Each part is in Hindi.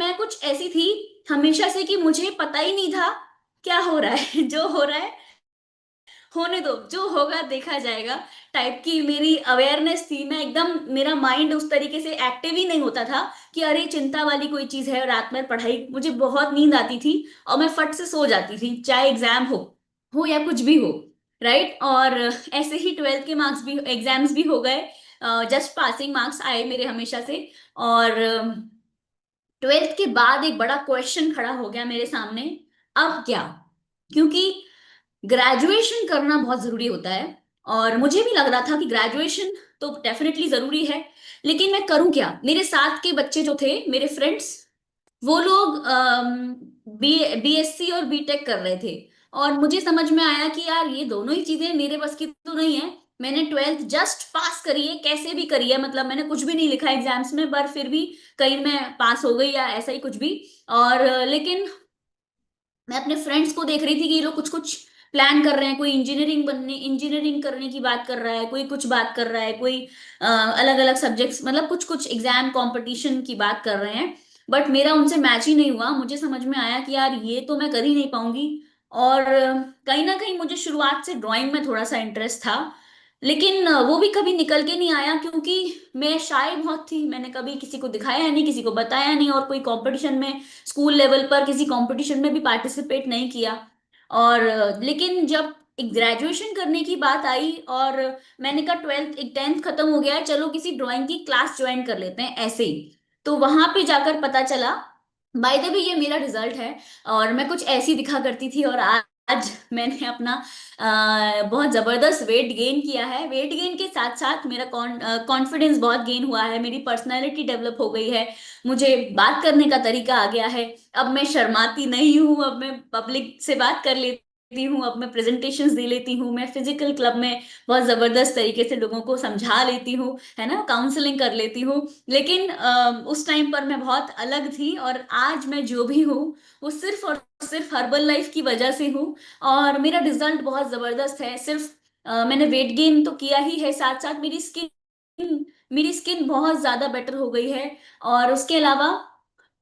मैं कुछ ऐसी थी हमेशा से कि मुझे पता ही नहीं था क्या हो रहा है। जो हो रहा है होने दो, जो होगा देखा जाएगा टाइप की मेरी अवेयरनेस थी। मैं एकदम, मेरा माइंड उस तरीके से एक्टिव ही नहीं होता था कि अरे चिंता वाली कोई चीज है। रात में पढ़ाई, मुझे बहुत नींद आती थी और मैं फट से सो जाती थी, चाहे एग्जाम हो या कुछ भी हो। राइट। और ऐसे ही ट्वेल्थ के मार्क्स भी, एग्जाम्स भी हो गए, जस्ट पासिंग मार्क्स आए मेरे हमेशा से। और ट्वेल्थ के बाद एक बड़ा क्वेश्चन खड़ा हो गया मेरे सामने, अब क्या? क्योंकि ग्रेजुएशन करना बहुत जरूरी होता है और मुझे भी लग रहा था कि ग्रेजुएशन तो डेफिनेटली जरूरी है, लेकिन मैं करूं क्या? मेरे साथ के बच्चे जो थे, मेरे फ्रेंड्स, वो लोग बीएससी और बीटेक कर रहे थे। और मुझे समझ में आया कि यार ये दोनों ही चीजें मेरे बस की तो नहीं है। मैंने ट्वेल्थ जस्ट पास करी है, कैसे भी करी है, मतलब मैंने कुछ भी नहीं लिखा एग्जाम्स में, पर फिर भी कहीं मैं पास हो गई या ऐसा ही कुछ भी। और लेकिन मैं अपने फ्रेंड्स को देख रही थी कि ये लोग कुछ कुछ प्लान कर रहे हैं। कोई इंजीनियरिंग करने की बात कर रहा है, कोई कुछ बात कर रहा है, कोई अलग अलग सब्जेक्ट्स, मतलब कुछ कुछ एग्जाम कंपटीशन की बात कर रहे हैं। बट मेरा उनसे मैच ही नहीं हुआ। मुझे समझ में आया कि यार ये तो मैं कर ही नहीं पाऊंगी। और कहीं ना कहीं मुझे शुरुआत से ड्राइंग में थोड़ा सा इंटरेस्ट था, लेकिन वो भी कभी निकल के नहीं आया, क्योंकि मैं शाय बहुत थी। मैंने कभी किसी को दिखाया नहीं, किसी को बताया नहीं, और कोई कंपटीशन में, स्कूल लेवल पर किसी कंपटीशन में भी पार्टिसिपेट नहीं किया। और लेकिन जब एक ग्रेजुएशन करने की बात आई और मैंने कहा ट्वेल्थ, एक टेंथ खत्म हो गया है, चलो किसी ड्राइंग की क्लास ज्वाइन कर लेते हैं ऐसे ही। तो वहां पे जाकर पता चला, बाय द वे ये मेरा रिजल्ट है, और मैं कुछ ऐसी दिखा करती थी। और आज मैंने अपना बहुत जबरदस्त वेट गेन किया है। वेट गेन के साथ साथ मेरा कॉन्फिडेंस बहुत गेन हुआ है, मेरी पर्सनैलिटी डेवलप हो गई है, मुझे बात करने का तरीका आ गया है। अब मैं शर्माती नहीं हूँ, अब मैं पब्लिक से बात कर लेती हूँ, अब मैं प्रेजेंटेशंस दे लेती हूँ, मैं फिजिकल क्लब में बहुत जबरदस्त तरीके से लोगों को समझा लेती हूँ, है ना, काउंसलिंग कर लेती हूँ। लेकिन उस टाइम पर मैं बहुत अलग थी, और आज मैं जो भी हूँ वो सिर्फ और सिर्फ हर्बल लाइफ की वजह से हूँ। और मेरा रिजल्ट बहुत जबरदस्त है। सिर्फ मैंने वेट गेन तो किया ही है, साथ साथ मेरी स्किन बहुत ज्यादा बेटर हो गई है। और उसके अलावा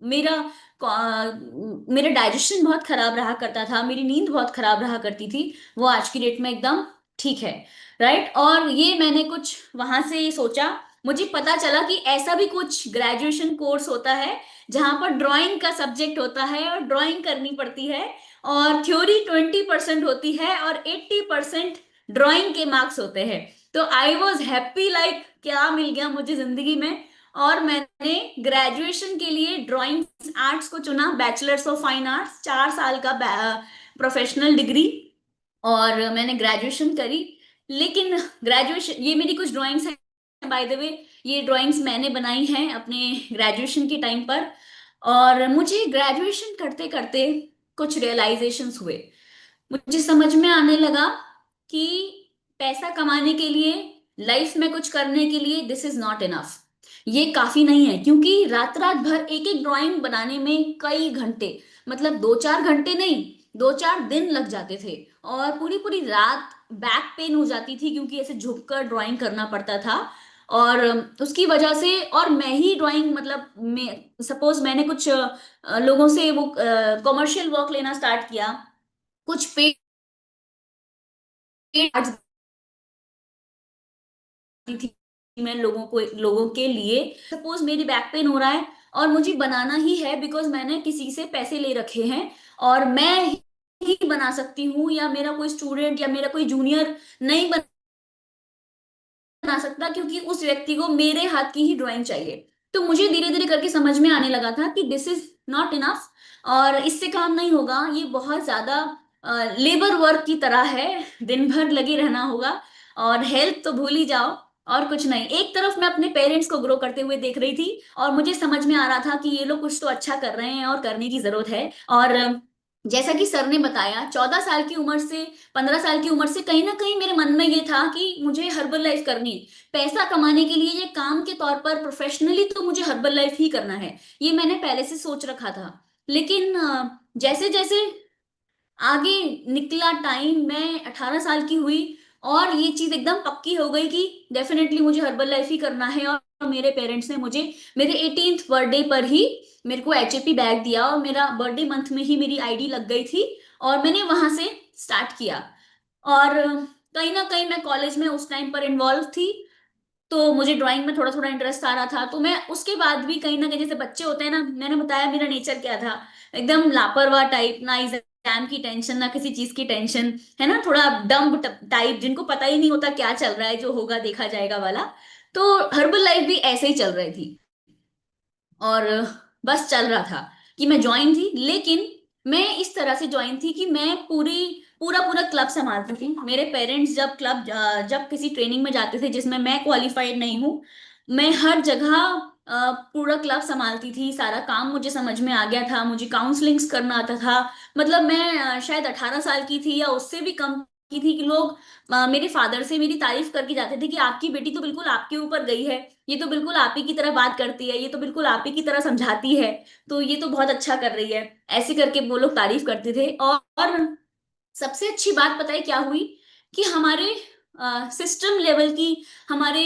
मेरा मेरा डाइजेशन बहुत खराब रहा करता था, मेरी नींद बहुत खराब रहा करती थी, वो आज की डेट में एकदम ठीक है। राइट। और ये मैंने कुछ वहां से सोचा, मुझे पता चला कि ऐसा भी कुछ ग्रेजुएशन कोर्स होता है जहां पर ड्राइंग का सब्जेक्ट होता है और ड्राइंग करनी पड़ती है, और थ्योरी 20% होती है और 80% ड्राइंग के मार्क्स होते हैं। तो आई वॉज हैप्पी, लाइक क्या मिल गया मुझे जिंदगी में। और मैंने ग्रेजुएशन के लिए ड्राइंग आर्ट्स को चुना, बैचलर्स ऑफ फाइन आर्ट्स, 4 साल का प्रोफेशनल डिग्री। और मैंने ग्रेजुएशन करी। लेकिन ग्रेजुएशन, ये मेरी कुछ ड्राइंग्स हैं बाय द वे, ये ड्राइंग्स मैंने बनाई हैं अपने ग्रेजुएशन के टाइम पर। और मुझे ग्रेजुएशन करते करते कुछ रियलाइजेशंस हुए। मुझे समझ में आने लगा कि पैसा कमाने के लिए, लाइफ में कुछ करने के लिए, दिस इज नॉट इनफ, ये काफी नहीं है। क्योंकि रात रात भर एक एक ड्राइंग बनाने में कई घंटे, मतलब 2-4 घंटे नहीं, 2-4 दिन लग जाते थे। और पूरी पूरी रात बैक पेन हो जाती थी, क्योंकि ऐसे झुककर ड्राइंग करना पड़ता था। और उसकी वजह से, और मैं ही ड्राइंग, मतलब मैं सपोज मैंने कुछ लोगों से वो कॉमर्शियल वर्क लेना स्टार्ट किया, कुछ पेड थी मैं लोगों के लिए। सपोज मेरी बैक पेन हो रहा है और मुझे बनाना ही है, बिकॉज मैंने किसी से पैसे ले रखे हैं और मैं ही बना सकती हूँ, या मेरा कोई स्टूडेंट या मेरा कोई जूनियर नहीं बना सकता, क्योंकि उस व्यक्ति को मेरे हाथ की ही ड्राइंग चाहिए। तो मुझे धीरे धीरे करके समझ में आने लगा था कि दिस इज नॉट इनफ, और इससे काम नहीं होगा, ये बहुत ज्यादा लेबर वर्क की तरह है, दिन भर लगे रहना होगा। और हेल्थ तो भूल ही जाओ, और कुछ नहीं। एक तरफ मैं अपने पेरेंट्स को ग्रो करते हुए देख रही थी, और मुझे समझ में आ रहा था कि ये लोग कुछ तो अच्छा कर रहे हैं और करने की जरूरत है। और जैसा कि सर ने बताया, 14 साल की उम्र से, 15 साल की उम्र से कहीं ना कहीं मेरे मन में ये था कि मुझे हर्बल लाइफ करनी है। पैसा कमाने के लिए, ये काम के तौर पर प्रोफेशनली तो मुझे हर्बल लाइफ ही करना है, ये मैंने पहले से सोच रखा था। लेकिन जैसे जैसे आगे निकला टाइम, मैं 18 साल की हुई और ये चीज एकदम पक्की हो गई कि डेफिनेटली मुझे हर्बल लाइफ ही करना है। मेरे पेरेंट्स ने मुझे मेरे 18th बर्थडे पर ही मेरे को एचएपी बैग दिया, और मेरा बर्थडे मंथ में ही मेरी आईडी लग गई थी, और मैंने वहां से स्टार्ट किया। और कहीं ना कहीं मैं कॉलेज में उस टाइम पर इन्वॉल्व थी, तो मुझे ड्राइंग में थोड़ा थोड़ा इंटरेस्ट आ रहा था। तो मैं उसके बाद भी कहीं ना कहीं, जैसे बच्चे होते हैं ना, मैंने बताया मेरा नेचर क्या था, एकदम लापरवाह टाइप, ना एग्जाम की टेंशन ना किसी चीज की टेंशन, है ना, थोड़ा डम्ब टाइप, जिनको पता ही नहीं होता क्या चल रहा है, जो होगा देखा जाएगा वाला। तो हर्बल लाइफ भी ऐसे ही चल रही थी, और बस चल रहा था कि मैं ज्वाइन थी। लेकिन मैं इस तरह से ज्वाइन थी कि मैं पूरी पूरा पूरा क्लब संभालती थी। मेरे पेरेंट्स जब जब किसी ट्रेनिंग में जाते थे जिसमें मैं क्वालिफाइड नहीं हूँ, मैं हर जगह पूरा क्लब संभालती थी। सारा काम मुझे समझ में आ गया था, मुझे काउंसलिंग्स करना आता था। मतलब मैं शायद 18 साल की थी या उससे भी कम की थी, कि लोग मेरे फादर से मेरी तारीफ करके जाते थे कि आपकी बेटी तो बिल्कुल आपके ऊपर गई है, ये तो बिल्कुल आप ही की तरह बात करती है, ये तो बिल्कुल आप ही की तरह समझाती है, तो ये तो बहुत अच्छा कर रही है। ऐसे करके वो लोग तारीफ करते थे। और सबसे अच्छी बात पता है क्या हुई, कि हमारे सिस्टम लेवल की, हमारे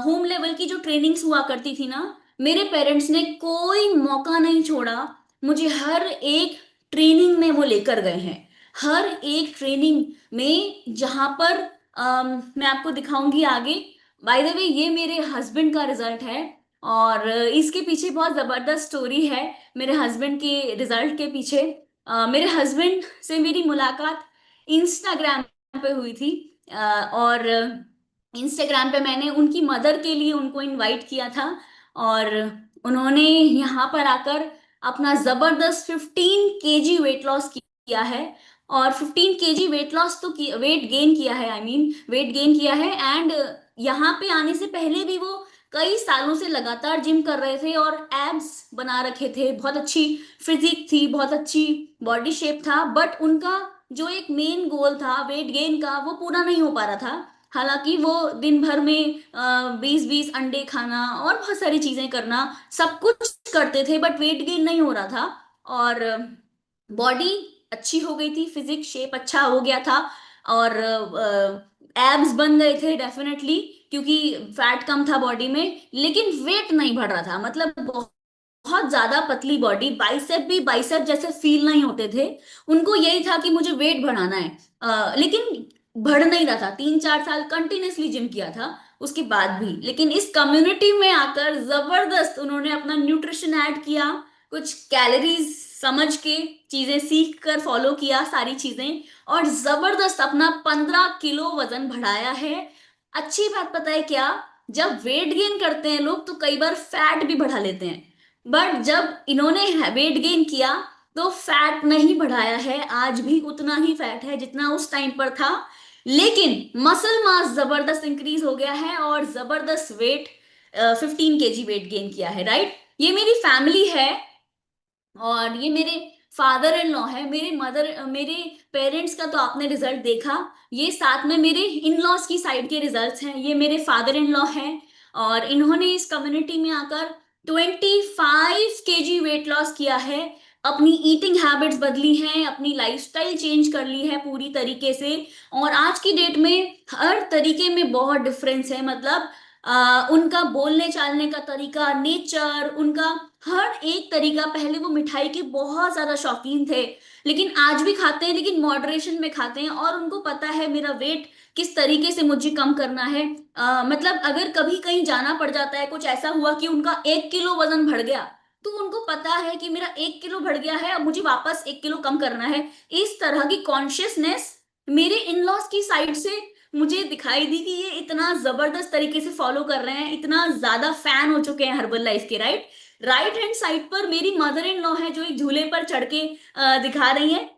होम लेवल की जो ट्रेनिंग्स हुआ करती थी ना, मेरे पेरेंट्स ने कोई मौका नहीं छोड़ा, मुझे हर एक ट्रेनिंग में वो लेकर गए हैं। हर एक ट्रेनिंग में, जहां पर मैं आपको दिखाऊंगी आगे। बाय द वे, ये मेरे हस्बैंड का रिजल्ट है, और इसके पीछे बहुत जबरदस्त स्टोरी है। मेरे हस्बैंड के रिजल्ट के पीछे मेरे हस्बैंड से मेरी मुलाकात इंस्टाग्राम पे हुई थी। और इंस्टाग्राम पे मैंने उनकी मदर के लिए उनको इनवाइट किया था, और उन्होंने यहाँ पर आकर अपना जबरदस्त 15 kg वेट लॉस किया है। और 15 kg वेट लॉस तो वेट गेन किया है, आई मीन वेट गेन किया है। एंड यहाँ पे आने से पहले भी वो कई सालों से लगातार जिम कर रहे थे, और एब्स बना रखे थे, बहुत अच्छी फिजिक थी, बहुत अच्छी बॉडी शेप था। बट उनका जो एक मेन गोल था वेट गेन का, वो पूरा नहीं हो पा रहा था। हालांकि वो दिन भर में 20-20 अंडे खाना और बहुत सारी चीजें करना, सब कुछ करते थे, बट वेट गेन नहीं हो रहा था। और बॉडी अच्छी हो गई थी, फिजिक शेप अच्छा हो गया था, और एब्स बन गए थे डेफिनेटली, क्योंकि फैट कम था बॉडी में। लेकिन वेट नहीं बढ़ रहा था, मतलब बहुत ज्यादा पतली बॉडी, बाइसेप भी बाइसेप जैसे फील नहीं होते थे। उनको यही था कि मुझे वेट बढ़ाना है, लेकिन बढ़ नहीं रहा था। 3-4 साल कंटिन्यूसली जिम किया था उसके बाद भी। लेकिन इस कम्युनिटी में आकर जबरदस्त उन्होंने अपना न्यूट्रिशन ऐड किया, कुछ कैलोरीज समझ के, चीजें सीख कर फॉलो किया सारी चीजें, और जबरदस्त अपना 15 किलो वजन बढ़ाया है। अच्छी बात पता है क्या, जब वेट गेन करते हैं लोग तो कई बार फैट भी बढ़ा लेते हैं, बट जब इन्होंने वेट गेन किया तो फैट नहीं बढ़ाया है, आज भी उतना ही फैट है जितना उस टाइम पर था। लेकिन मसल मास जबरदस्त इंक्रीज हो गया है, और जबरदस्त वेट 15 kg वेट गेन किया है, राइट। ये मेरी फैमिली है, और ये मेरे फादर इन लॉ है। मेरे पेरेंट्स का तो आपने रिजल्ट देखा, ये साथ में मेरे इन लॉज की साइड के रिजल्ट्स हैं। ये मेरे फादर इन लॉ हैं, और इन्होंने इस कम्युनिटी में आकर 25 kg वेट लॉस किया है, अपनी ईटिंग हैबिट्स बदली हैं, अपनी लाइफस्टाइल चेंज कर ली है पूरी तरीके से। और आज की डेट में हर तरीके में बहुत डिफरेंस है, मतलब उनका बोलने चालने का तरीका, नेचर, उनका हर एक तरीका। पहले वो मिठाई के बहुत ज्यादा शौकीन थे, लेकिन आज भी खाते हैं, लेकिन मॉडरेशन में खाते हैं, और उनको पता है मेरा वेट किस तरीके से मुझे कम करना है। मतलब अगर कभी कहीं जाना पड़ जाता है, कुछ ऐसा हुआ कि उनका 1 किलो वजन बढ़ गया, तो उनको पता है कि मेरा 1 किलो बढ़ गया है, अब मुझे वापस 1 किलो कम करना है। इस तरह की कॉन्शियसनेस मेरे इन लॉज की साइड से मुझे दिखाई दी, कि ये इतना जबरदस्त तरीके से फॉलो कर रहे हैं, इतना ज्यादा फैन हो चुके हैं हर्बल लाइफ के, राइट। राइट हैंड साइड पर मेरी मदर इन लॉ है, जो एक झूले पर चढ़ के दिखा रही है,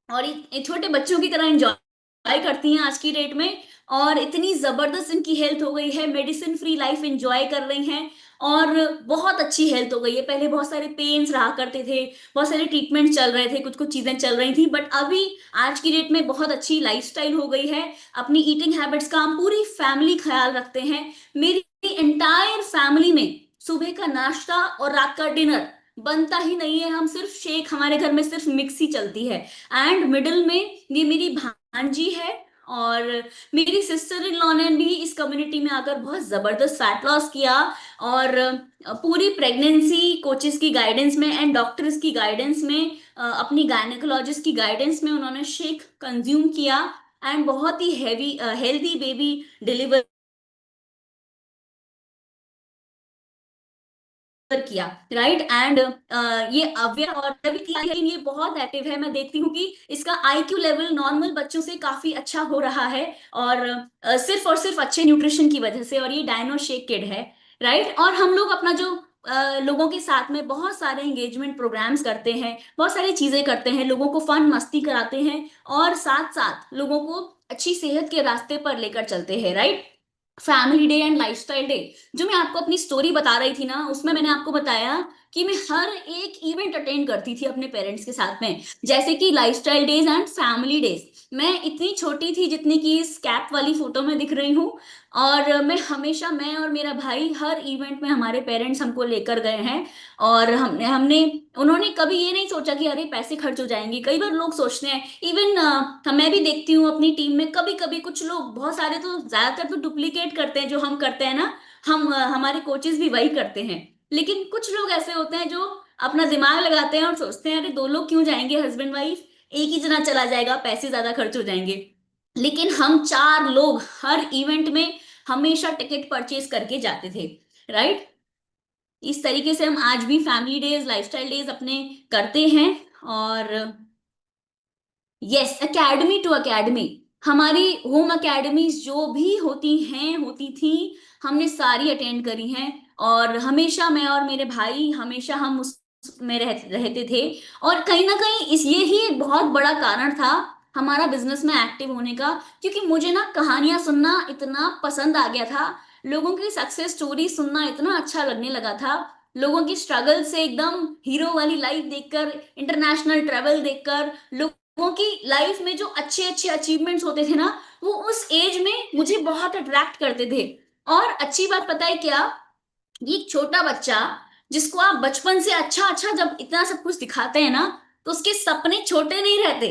और एक छोटे बच्चों की तरह एंजॉय करती हैं आज की डेट में। और इतनी जबरदस्त इनकी हेल्थ हो गई है, मेडिसिन फ्री लाइफ एंजॉय कर रही हैं, और बहुत अच्छी हेल्थ हो गई है। पहले बहुत सारे पेन्स रहा करते थे, बहुत सारे ट्रीटमेंट चल रहे थे, कुछ कुछ चीजें चल रही थी, बट अभी आज की डेट में बहुत अच्छी लाइफस्टाइल हो गई है। अपनी ईटिंग हैबिट्स का हम पूरी फैमिली ख्याल रखते हैं। मेरी एंटायर फैमिली में सुबह का नाश्ता और रात का डिनर बनता ही नहीं है, हम सिर्फ शेक, हमारे घर में सिर्फ मिक्स ही चलती है। एंड मिडिल में ये मेरी भांजी है, और मेरी सिस्टर इन लॉ ने भी इस कम्युनिटी में आकर बहुत जबरदस्त फैट लॉस किया। और पूरी प्रेगनेंसी कोचेस की गाइडेंस में एंड डॉक्टर्स की गाइडेंस में, अपनी गायनेकोलॉजिस्ट की गाइडेंस में उन्होंने शेक कंज्यूम किया एंड बहुत ही हैवी हेल्दी बेबी डिलीवर किया। राइट एंड ये अवेयर और भी किया, लेकिन ये बहुत एक्टिव है। मैं देखती हूँ कि इसका आईक्यू लेवल नॉर्मल बच्चों से काफी अच्छा हो रहा है, और सिर्फ और सिर्फ अच्छे न्यूट्रिशन की वजह से। और ये डायनो शेक किड है। राइट और हम लोग अपना जो लोगों के साथ में बहुत सारे एंगेजमेंट प्रोग्राम्स करते हैं, बहुत सारी चीजें करते हैं, लोगों को फन मस्ती कराते हैं, और साथ साथ लोगों को अच्छी सेहत के रास्ते पर लेकर चलते हैं। Right family day and lifestyle day, जो मैं आपको अपनी स्टोरी बता रही थी ना, उसमें मैंने आपको बताया कि मैं हर एक इवेंट अटेंड करती थी अपने पेरेंट्स के साथ में, जैसे कि lifestyle days and family days. मैं इतनी छोटी थी जितनी कि इस कैप वाली फोटो में दिख रही हूँ, और मैं हमेशा, मैं और मेरा भाई हर इवेंट में हमारे पेरेंट्स हमको लेकर गए हैं। और हमने हमने उन्होंने कभी ये नहीं सोचा कि अरे पैसे खर्च हो जाएंगे। कई बार लोग सोचते हैं, इवन मैं भी देखती हूँ अपनी टीम में, कभी कभी कुछ लोग, बहुत सारे तो ज्यादातर तो डुप्लीकेट करते हैं जो हम करते हैं ना, हमारे कोचेस भी वही करते हैं। लेकिन कुछ लोग ऐसे होते हैं जो अपना दिमाग लगाते हैं और सोचते हैं अरे दो लोग क्यों जाएंगे, हस्बैंड वाइफ एक ही जना चला जाएगा, पैसे ज्यादा खर्च हो जाएंगे। लेकिन हम चार लोग हर इवेंट में हमेशा टिकट परचेज करके जाते थे। राइट इस तरीके से हम आज भी फैमिली डेज, लाइफस्टाइल डेज अपने करते हैं। और यस, एकेडमी टू एकेडमी, हमारी होम एकेडमीज जो भी होती हैं, होती थी, हमने सारी अटेंड करी हैं। और हमेशा मैं और मेरे भाई, हमेशा हम उसमें रहते थे। और कहीं ना कहीं इस ये ही एक बहुत बड़ा कारण था हमारा बिजनेस में एक्टिव होने का, क्योंकि मुझे ना कहानियां सुनना इतना पसंद आ गया था, लोगों की सक्सेस स्टोरी सुनना इतना अच्छा लगने लगा था, लोगों की स्ट्रगल से एकदम हीरो वाली लाइफ देखकर, इंटरनेशनल ट्रेवल देखकर, लोगों की लाइफ में जो अच्छे अच्छे अचीवमेंट्स होते थे ना, वो उस एज में मुझे बहुत अट्रैक्ट करते थे। और अच्छी बात पता है क्या, ये एक छोटा बच्चा जिसको आप बचपन से अच्छा अच्छा जब इतना सब कुछ दिखाते हैं ना, तो उसके सपने छोटे नहीं रहते,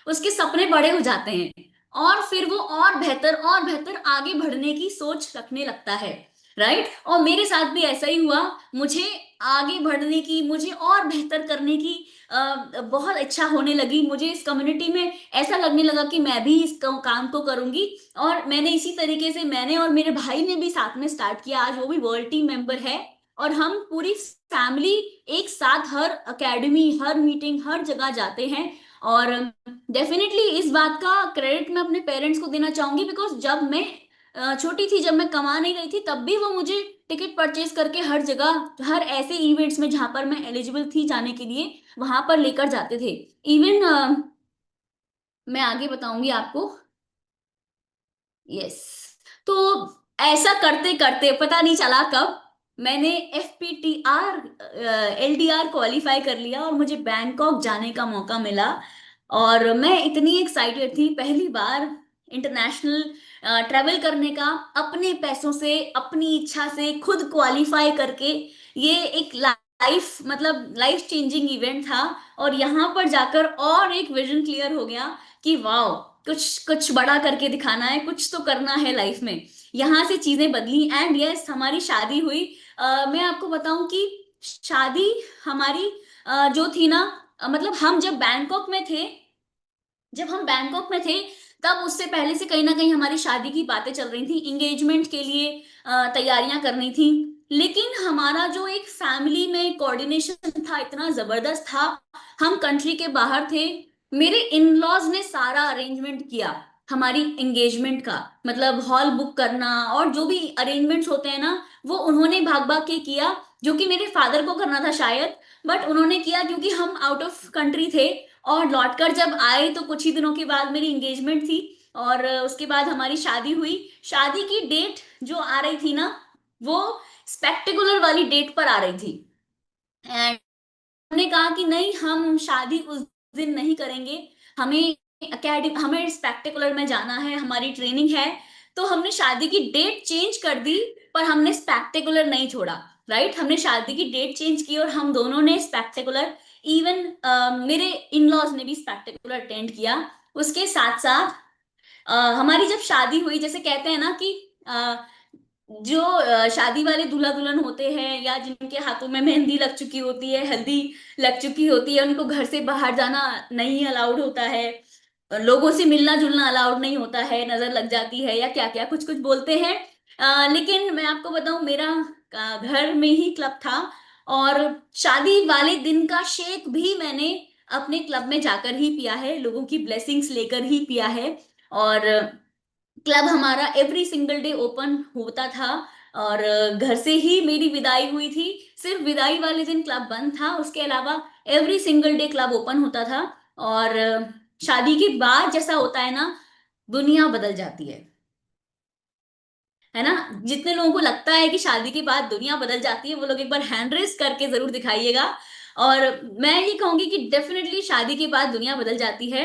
उसके सपने बड़े हो जाते हैं। और फिर वो और बेहतर आगे बढ़ने की सोच रखने लगता है। राइट और मेरे साथ भी ऐसा ही हुआ। मुझे आगे बढ़ने की, मुझे और बेहतर करने की बहुत इच्छा होने लगी। मुझे इस कम्युनिटी में ऐसा लगने लगा कि मैं भी इस काम को करूंगी। और मैंने इसी तरीके से, मैंने और मेरे भाई ने भी साथ में स्टार्ट किया। आज वो भी वर्ल्ड टीम मेंबर है, और हम पूरी फैमिली एक साथ हर एकेडमी, हर मीटिंग, हर जगह जाते हैं। और डेफिनेटली इस बात का क्रेडिट मैं अपने पेरेंट्स को देना चाहूंगी, बिकॉज जब मैं छोटी थी, जब मैं कमा नहीं रही थी, तब भी वो मुझे टिकट परचेज करके हर जगह, हर ऐसे इवेंट्स में जहां पर मैं एलिजिबल थी जाने के लिए, वहां पर लेकर जाते थे। इवन मैं आगे बताऊंगी आपको। यस तो ऐसा करते करते पता नहीं चला कब मैंने FPTR LDR क्वालिफाई कर लिया और मुझे बैंकॉक जाने का मौका मिला। और मैं इतनी एक्साइटेड थी, पहली बार इंटरनेशनल ट्रैवल करने का, अपने पैसों से, अपनी इच्छा से, खुद क्वालिफाई करके। ये एक लाइफ, मतलब लाइफ चेंजिंग इवेंट था। और यहाँ पर जाकर और एक विजन क्लियर हो गया कि वाह, कुछ कुछ बड़ा करके दिखाना है, कुछ तो करना है लाइफ में। यहाँ से चीजें बदली एंड यस हमारी शादी हुई। मैं आपको बताऊं कि शादी हमारी जो थी ना, मतलब हम जब बैंकॉक में थे, जब हम बैंकॉक में थे, तब उससे पहले से कहीं ना कहीं हमारी शादी की बातें चल रही थी, इंगेजमेंट के लिए तैयारियां करनी थी। लेकिन हमारा जो एक फैमिली में कोऑर्डिनेशन था, इतना जबरदस्त था। हम कंट्री के बाहर थे, मेरे इन लॉज ने सारा अरेंजमेंट किया हमारी एंगेजमेंट का, मतलब हॉल बुक करना और जो भी अरेंजमेंट्स होते हैं ना, वो उन्होंने भाग भाग के किया, जो कि मेरे फादर को करना था शायद, बट उन्होंने किया क्योंकि हम आउट ऑफ कंट्री थे। और लौटकर जब आए तो कुछ ही दिनों के बाद मेरी एंगेजमेंट थी, और उसके बाद हमारी शादी हुई। शादी की डेट जो आ रही थी ना, वो स्पेक्टेकुलर वाली डेट पर आ रही थी। एंड हमने कहा कि नहीं, हम शादी उस दिन नहीं करेंगे, हमें अकेडमी, हमें स्पेक्टेकुलर में जाना है, हमारी ट्रेनिंग है। तो हमने शादी की डेट चेंज कर दी, पर हमने स्पेक्टेकुलर नहीं छोड़ा। राइट हमने शादी की डेट चेंज की और हम दोनों ने स्पेक्टेकुलर, इवन मेरे इन लॉज ने भी स्पेक्टेकुलर अटेंड किया। उसके साथ साथ हमारी जब शादी हुई, जैसे कहते हैं ना कि जो शादी वाले दूल्हा दुल्हन होते हैं या जिनके हाथों में मेहंदी लग चुकी होती है, हल्दी लग चुकी होती है, उनको घर से बाहर जाना नहीं अलाउड होता है, लोगों से मिलना जुलना अलाउड नहीं होता है, नजर लग जाती है या क्या क्या कुछ कुछ बोलते हैं। लेकिन मैं आपको बताऊं, मेरा घर में ही क्लब था, और शादी वाले दिन का शेक भी मैंने अपने क्लब में जाकर ही पिया है, लोगों की ब्लेसिंग्स लेकर ही पिया है। और क्लब हमारा एवरी सिंगल डे ओपन होता था, और घर से ही मेरी विदाई हुई थी। सिर्फ विदाई वाले दिन क्लब बंद था, उसके अलावा every single day club open होता था। और शादी के बाद जैसा होता है ना, दुनिया बदल जाती है ना। जितने लोगों को लगता है कि शादी के बाद दुनिया बदल जाती है, वो लोग एक बार हैंड रेस करके जरूर दिखाइएगा। और मैं ये कहूंगी कि डेफिनेटली शादी के बाद दुनिया बदल जाती है।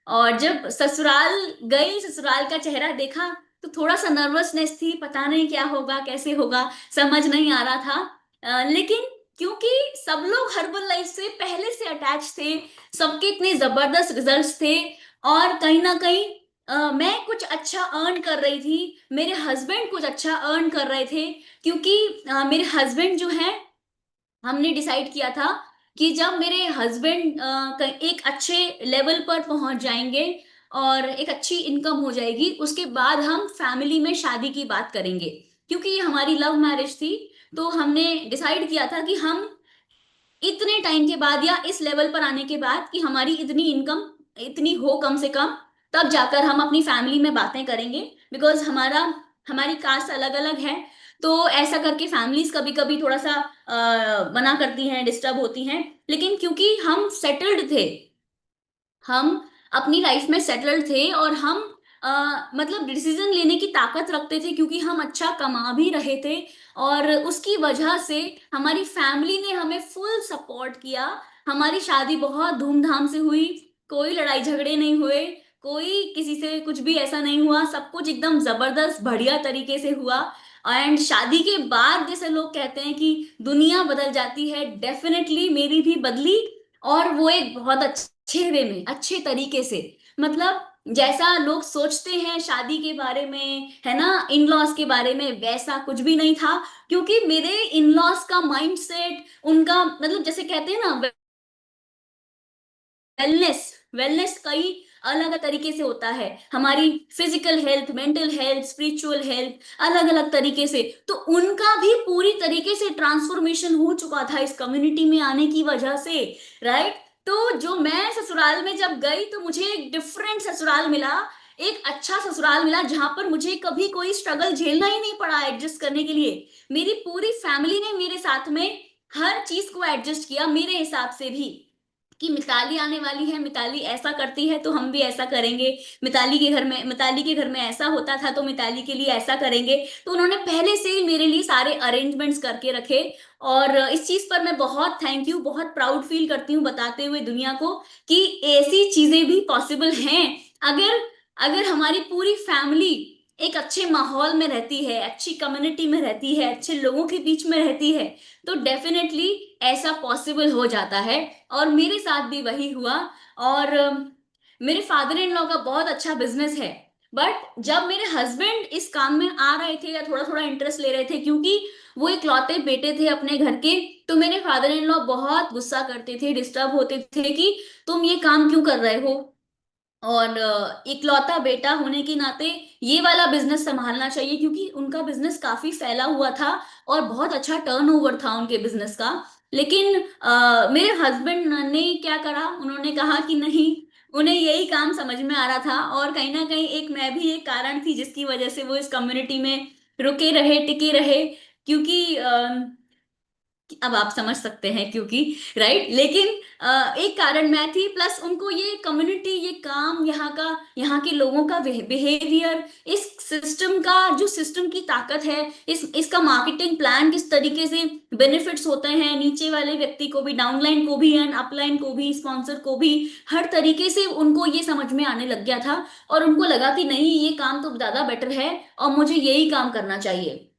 और जब ससुराल गई, ससुराल का चेहरा देखा, तो थोड़ा सा नर्वसनेस थी, पता नहीं क्या होगा कैसे होगा, समझ नहीं आ रहा था। लेकिन क्योंकि सब लोग हर्बल लाइफ से पहले से अटैच थे, सबके इतने जबरदस्त रिजल्ट्स थे, और कहीं ना कहीं मैं कुछ अच्छा अर्न कर रही थी, मेरे हस्बैंड कुछ अच्छा अर्न कर रहे थे। क्योंकि मेरे हस्बैंड जो है, हमने डिसाइड किया था कि जब मेरे हस्बैंड एक अच्छे लेवल पर पहुंच जाएंगे और एक अच्छी इनकम हो जाएगी, उसके बाद हम फैमिली में शादी की बात करेंगे। क्योंकि ये हमारी लव मैरिज थी, तो हमने डिसाइड किया था कि हम इतने टाइम के बाद या इस लेवल पर आने के बाद कि हमारी इतनी इनकम इतनी हो कम से कम, तब जाकर हम अपनी फैमिली में बातें करेंगे। बिकॉज हमारी कास्ट अलग अलग है, तो ऐसा करके फैमिलीज कभी कभी थोड़ा सा मना करती हैं, डिस्टर्ब होती हैं। लेकिन क्योंकि हम सेटल्ड थे, हम अपनी लाइफ में सेटल्ड थे, और हम मतलब डिसीजन लेने की ताकत रखते थे, क्योंकि हम अच्छा कमा भी रहे थे। और उसकी वजह से हमारी फैमिली ने हमें फुल सपोर्ट किया। हमारी शादी बहुत धूमधाम से हुई, कोई लड़ाई झगड़े नहीं हुए, कोई किसी से कुछ भी ऐसा नहीं हुआ, सब कुछ एकदम जबरदस्त बढ़िया तरीके से हुआ। एंड शादी के बाद जैसे लोग कहते हैं कि दुनिया बदल जाती है, डेफिनेटली मेरी भी बदली। और वो एक बहुत अच्छे वे में, अच्छे तरीके से, मतलब जैसा लोग सोचते हैं शादी के बारे में, है ना, इन लॉज के बारे में, वैसा कुछ भी नहीं था। क्योंकि मेरे इन लॉज का माइंडसेट, उनका मतलब जैसे कहते हैं ना, वेलनेस, वेलनेस कई अलग अलग तरीके से होता है। हमारी physical health, mental health, spiritual health अलग अलग तरीके से, तो उनका भी पूरी तरीके से ट्रांसफॉर्मेशन हो चुका था इस कम्युनिटी में आने की वजह से। राइट। तो जो मैं ससुराल में जब गई, तो मुझे एक डिफरेंट ससुराल मिला, एक अच्छा ससुराल मिला, जहां पर मुझे कभी कोई स्ट्रगल झेलना ही नहीं पड़ा एडजस्ट करने के लिए। मेरी पूरी फैमिली ने मेरे साथ में हर चीज को एडजस्ट किया मेरे हिसाब से भी, कि मिताली आने वाली है, मिताली ऐसा करती है तो हम भी ऐसा करेंगे, मिताली के घर में ऐसा होता था तो मिताली के लिए ऐसा करेंगे। तो उन्होंने पहले से ही मेरे लिए सारे अरेंजमेंट्स करके रखे। और इस चीज पर मैं बहुत थैंक यू, बहुत प्राउड फील करती हूँ बताते हुए दुनिया को कि ऐसी चीजें भी पॉसिबल हैं। अगर अगर हमारी पूरी फैमिली एक अच्छे माहौल में रहती है, अच्छी कम्युनिटी में रहती है, अच्छे लोगों के बीच में रहती है, तो डेफिनेटली ऐसा पॉसिबल हो जाता है। और मेरे साथ भी वही हुआ। और मेरे फादर इन लॉ का बहुत अच्छा बिजनेस है। बट जब मेरे हस्बैंड इस काम में आ रहे थे या थोड़ा थोड़ा इंटरेस्ट ले रहे थे, क्योंकि वो इकलौते बेटे थे अपने घर के, तो मेरे फादर इन लॉ बहुत गुस्सा करते थे, डिस्टर्ब होते थे कि तुम ये काम क्यों कर रहे हो। और इकलौता बेटा होने के नाते ये वाला बिजनेस संभालना चाहिए, क्योंकि उनका बिजनेस काफी फैला हुआ था और बहुत अच्छा टर्नओवर था उनके बिजनेस का। लेकिन मेरे हस्बैंड ने क्या करा, उन्होंने कहा कि नहीं, उन्हें यही काम समझ में आ रहा था, और कहीं ना कहीं एक मैं भी एक कारण थी जिसकी वजह से वो इस कम्युनिटी में रुके रहे, टिके रहे। क्योंकि अब आप समझ सकते हैं क्योंकि, राइट। लेकिन एक कारण मैं थी, प्लस उनको ये कम्युनिटी, ये काम, यहाँ के लोगों का बिहेवियर, इस सिस्टम का, जो सिस्टम की ताकत है, इसका मार्केटिंग प्लान किस तरीके से बेनिफिट्स होते हैं नीचे वाले व्यक्ति को भी, डाउनलाइन को भी एंड अपलाइन को भी, स्पॉन्सर को भी, हर तरीके से उनको ये समझ में आने लग गया था। और उनको लगा कि नहीं, ये काम तो ज्यादा बेटर है और मुझे यही काम करना चाहिए।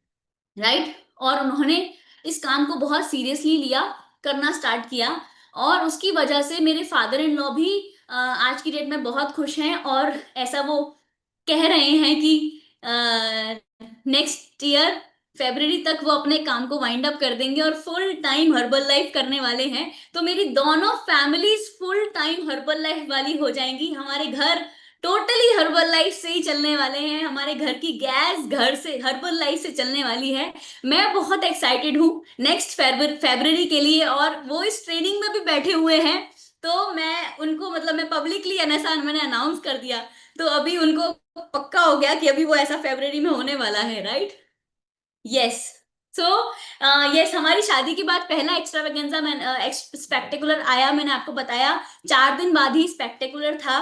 राइट। और उन्होंने इस काम को बहुत सीरियसली लिया, करना स्टार्ट किया। और उसकी वजह से मेरे फादर इन लॉ भी आज की डेट में बहुत खुश हैं। और ऐसा वो कह रहे हैं कि नेक्स्ट ईयर फेब्रवरी तक वो अपने काम को वाइंड अप कर देंगे और फुल टाइम हर्बल लाइफ करने वाले हैं। तो मेरी दोनों families full time herbal life वाली हो जाएंगी। हमारे घर टोटली हर्बल लाइफ से ही चलने वाले हैं। हमारे घर की गैस घर से हर्बल लाइफ से चलने वाली है। मैं बहुत एक्साइटेड हूँ नेक्स्ट फेब्रवरी के लिए, और वो इस ट्रेनिंग में भी बैठे हुए हैं। तो मैं उनको मतलब मैं पब्लिकली ऐसा मैंने अनाउंस कर दिया। तो अभी उनको पक्का हो गया कि अभी वो ऐसा फेब्रवरी में होने वाला है, राइट? यस। सो यस, हमारी शादी के बाद पहला एक्स्ट्रावेगेंजा मैं स्पेक्टेकुलर आया, मैंने आपको बताया 4 दिन बाद ही स्पेक्टेकुलर था।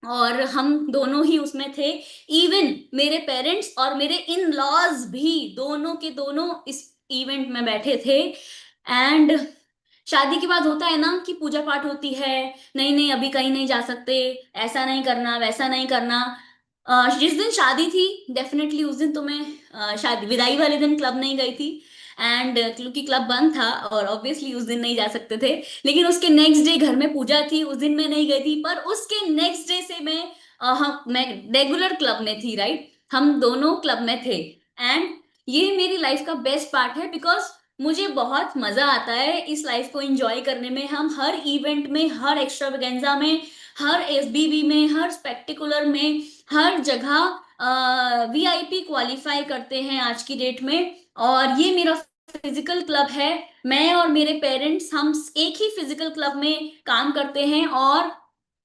और हम दोनों ही उसमें थे। इवन मेरे पेरेंट्स और मेरे इन लॉज भी दोनों के दोनों इस इवेंट में बैठे थे। एंड शादी के बाद होता है ना कि पूजा पाठ होती है, नहीं नहीं अभी कहीं नहीं जा सकते, ऐसा नहीं करना वैसा नहीं करना। जिस दिन शादी थी डेफिनेटली उस दिन तो मैं शादी विदाई वाले दिन क्लब नहीं गई थी। एंड क्योंकि क्लब बंद था और ऑब्वियसली उस दिन नहीं जा सकते थे। लेकिन उसके नेक्स्ट डे घर में पूजा थी, उस दिन मैं नहीं गई थी। पर उसके नेक्स्ट डे से मैं रेगुलर क्लब में थी, राइट? हम दोनों क्लब में थे। एंड ये मेरी लाइफ का बेस्ट पार्ट है, बिकॉज मुझे बहुत मजा आता है इस लाइफ को एंजॉय करने में। हम हर इवेंट में, हर एक्स्ट्रावेगेंजा में, हर एसबीवी में, हर स्पेक्टिकुलर में, हर जगह वीआईपी क्वालिफाई करते हैं आज की डेट में। और ये मेरा फिजिकल क्लब है। मैं और मेरे पेरेंट्स हम एक ही फिजिकल क्लब में काम करते हैं और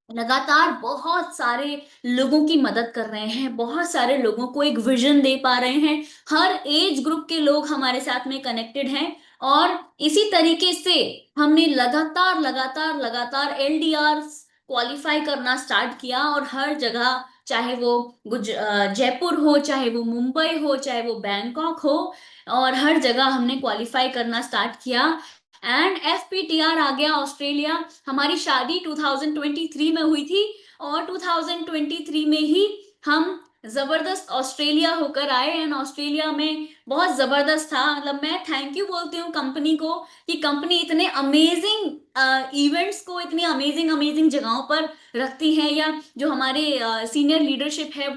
लगातार बहुत सारे लोगों की मदद कर रहे हैं, बहुत सारे लोगों को एक विजन दे पा रहे हैं। हर एज ग्रुप के लोग हमारे साथ में कनेक्टेड हैं। और इसी तरीके से हमने लगातार लगातार लगातार एलडीआर क्वालिफाई करना स्टार्ट किया। और हर जगह, चाहे वो जयपुर हो, चाहे वो मुंबई हो, चाहे वो बैंकॉक हो, और हर जगह हमने क्वालिफाई करना स्टार्ट किया। एंड एफपीटीआर आ गया ऑस्ट्रेलिया। हमारी शादी 2023 में हुई थी और 2023 में ही हम जबरदस्त ऑस्ट्रेलिया होकर आए। एंड ऑस्ट्रेलिया में बहुत जबरदस्त था। मतलब मैं थैंक यू बोलती हूँ कंपनी को कि कंपनी इतने अमेजिंग इवेंट्स को इतनी अमेजिंग अमेजिंग जगहों पर रखती है, या जो हमारे सीनियर लीडरशिप है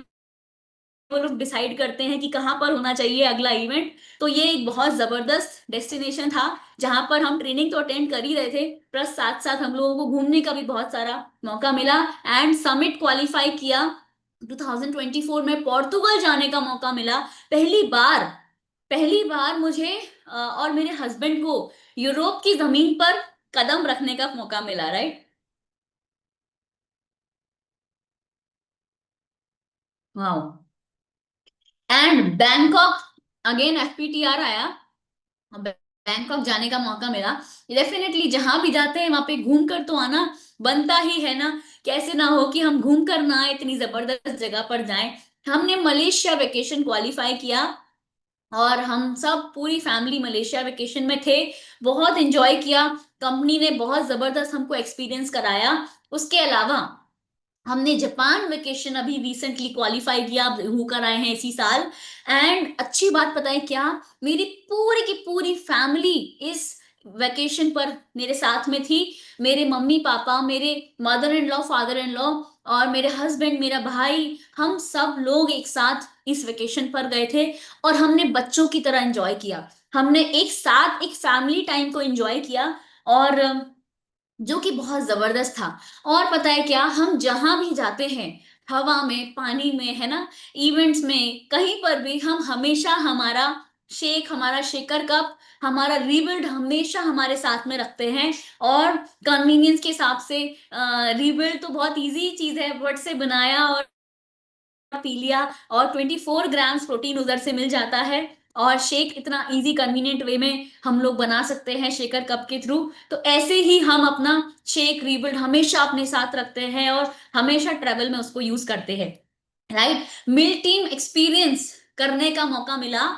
वो लोग डिसाइड करते हैं कि कहाँ पर होना चाहिए अगला इवेंट। तो ये एक बहुत जबरदस्त डेस्टिनेशन था जहां पर हम ट्रेनिंग तो अटेंड कर ही रहे थे, प्लस साथ साथ हम लोगों को घूमने का भी बहुत सारा मौका मिला। एंड समिट क्वालिफाई किया। 2024 में पोर्तुगल जाने का मौका मिला। पहली बार मुझे और मेरे हस्बैंड को यूरोप की जमीन पर कदम रखने का मौका मिला, right? Wow. And Bangkok again FPTR आया, बैंकॉक जाने का मौका मिला। डेफिनेटली जहां भी जाते हैं वहां पे घूम कर तो आना बनता ही है ना। कैसे ना हो कि हम घूम कर ना आए, इतनी जबरदस्त जगह पर जाएं। हमने मलेशिया वेकेशन क्वालिफाई किया और हम सब पूरी फैमिली मलेशिया वेकेशन में थे। बहुत एंजॉय किया। कंपनी ने बहुत जबरदस्त हमको एक्सपीरियंस कराया। उसके अलावा हमने जापान वेकेशन अभी रिसेंटली क्वालिफाई किया, होकर आए हैं इसी साल। एंड अच्छी बात पता है क्या, मेरी पूरी की पूरी फैमिली इस वेकेशन पर मेरे साथ में थी। मेरे मम्मी पापा, मेरे mother in law, father in law, और मेरे हस्बैंड, मेरा भाई, हम सब लोग एक साथ इस वेकेशन पर गए थे। और हमने बच्चों की तरह एंजॉय किया। हमने एक साथ एक फैमिली टाइम को एंजॉय किया, और जो कि बहुत जबरदस्त था। और पता है क्या, हम जहां भी जाते हैं, हवा में, पानी में, है ना, इवेंट्स में, कहीं पर भी, हम हमेशा हमारा शेकर कप, हमारा रीबिल्ड हमेशा हमारे साथ में रखते हैं। और कन्वीनियंस के हिसाब से रीबिल्ड तो बहुत इजी चीज है, वट से बनाया और पी लिया, और 24 ग्राम्स प्रोटीन उधर से मिल जाता है। और शेक इतना इजी कन्वीनियंट वे में हम लोग बना सकते हैं शेकर कप के थ्रू। तो ऐसे ही हम अपना शेक रीबिल्ड हमेशा अपने साथ रखते हैं और हमेशा ट्रेवल में उसको यूज करते हैं, राइट? मिल टीम एक्सपीरियंस करने का मौका मिला।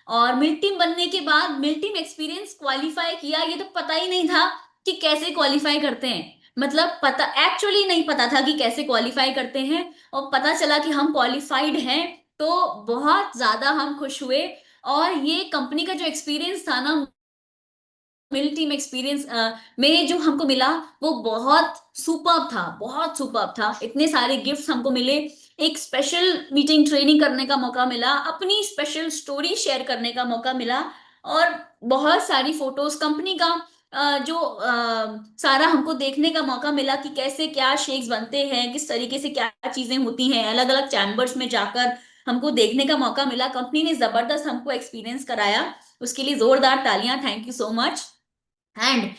और मिल टीम बनने के बाद मिल टीम एक्सपीरियंस क्वालिफाई किया। ये तो पता ही नहीं था कि कैसे क्वालिफाई करते हैं। मतलब पता एक्चुअली नहीं पता था कि कैसे क्वालिफाई करते हैं। और पता चला कि हम क्वालिफाइड हैं, तो बहुत ज्यादा हम खुश हुए। और ये कंपनी का जो एक्सपीरियंस था ना, मिल टीम एक्सपीरियंस में जो हमको मिला, वो बहुत सुपर्ब था, बहुत सुपर्ब था। इतने सारे गिफ्ट्स हमको मिले। एक स्पेशल मीटिंग ट्रेनिंग करने का मौका मिला, अपनी स्पेशल स्टोरी शेयर करने का मौका मिला, और बहुत सारी फोटोज कंपनी का जो सारा हमको देखने का मौका मिला कि कैसे क्या शेक्स बनते हैं, किस तरीके से क्या चीजें होती हैं, अलग अलग चैम्बर्स में जाकर हमको देखने का मौका मिला। कंपनी ने जबरदस्त हमको एक्सपीरियंस कराया, उसके लिए जोरदार तालियां, thank you so much. And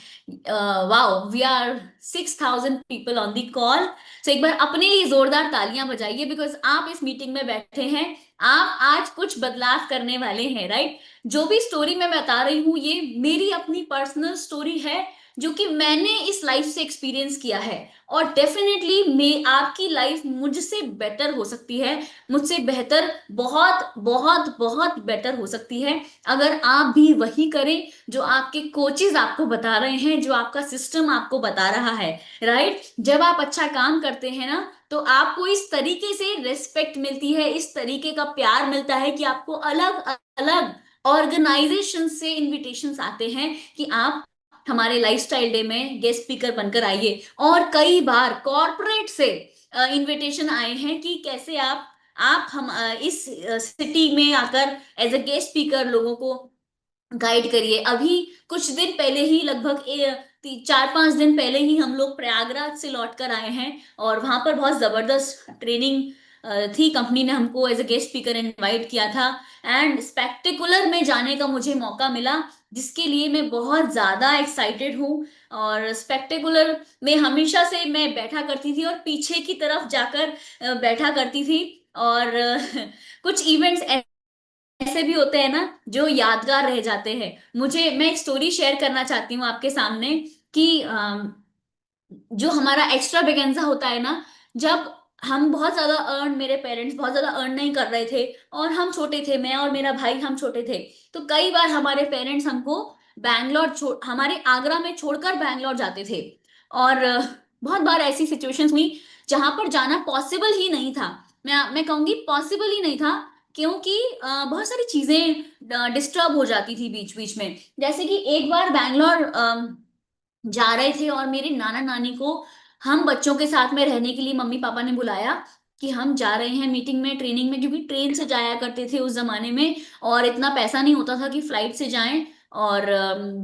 wow, we are 6,000 people on the call. So एक बार अपने लिए जोरदार तालियां बजाइए, बिकॉज आप इस मीटिंग में बैठे हैं, आप आज कुछ बदलाव करने वाले हैं, राइट। जो भी स्टोरी मैं बता रही हूँ ये मेरी अपनी पर्सनल स्टोरी है, जो कि मैंने इस लाइफ से एक्सपीरियंस किया है। और डेफिनेटली मैं आपकी लाइफ मुझसे बेटर हो सकती है, मुझसे बेहतर, बहुत बहुत बहुत बेटर हो सकती है, अगर आप भी वही करें जो आपके कोचेज आपको बता रहे हैं, जो आपका सिस्टम आपको बता रहा है, राइट। जब आप अच्छा काम करते हैं ना, तो आपको इस तरीके से रिस्पेक्ट मिलती है, इस तरीके का प्यार मिलता है कि आपको अलग अलग ऑर्गेनाइजेशन से इनविटेशंस आते हैं कि आप हमारे लाइफस्टाइल डे में गेस्ट स्पीकर बनकर आइए। और कई बार कॉरपोरेट से इनविटेशन आए हैं कि कैसे आप हम इस सिटी में आकर एज अ गेस्ट स्पीकर लोगों को गाइड करिए। अभी कुछ दिन पहले ही, लगभग 4-5 दिन पहले ही हम लोग प्रयागराज से लौट कर आए हैं, और वहां पर बहुत जबरदस्त ट्रेनिंग थी। कंपनी ने हमको as a guest speaker invite किया था, एंड स्पेक्टेकुलर में जाने का मुझे मौका मिला, जिसके लिए मैं बहुत ज्यादा एक्साइटेड हूँ। और स्पेक्टेकुलर में हमेशा से मैं बैठा करती थी और पीछे की तरफ जाकर बैठा करती थी। और कुछ इवेंट्स ऐसे भी होते हैं ना जो यादगार रह जाते हैं। मैं एक स्टोरी शेयर करना चाहती हूँ आपके सामने कि जो हमारा एक्स्ट्रा वेकेंजा होता है ना, जब हम बहुत ज्यादा अर्न, मेरे पेरेंट्स बहुत ज्यादा अर्न नहीं कर रहे थे, और हम छोटे थे, मैं और मेरा भाई हम छोटे थे, तो कई बार हमारे पेरेंट्स हमको बैंगलोर छोड़, हमारे आगरा में छोड़कर बैंगलोर जाते थे। और बहुत बार ऐसी सिचुएशंस हुई जहां पर जाना पॉसिबल ही नहीं था। मैं कहूंगी पॉसिबल ही नहीं था, क्योंकि बहुत सारी चीजें डिस्टर्ब हो जाती थी बीच बीच में। जैसे कि एक बार बैंगलोर जा रहे थे, और मेरे नाना नानी को हम बच्चों के साथ में रहने के लिए मम्मी पापा ने बुलाया कि हम जा रहे हैं मीटिंग में, ट्रेनिंग में, क्योंकि ट्रेन से जाया करते थे उस जमाने में, और इतना पैसा नहीं होता था कि फ्लाइट से जाएं। और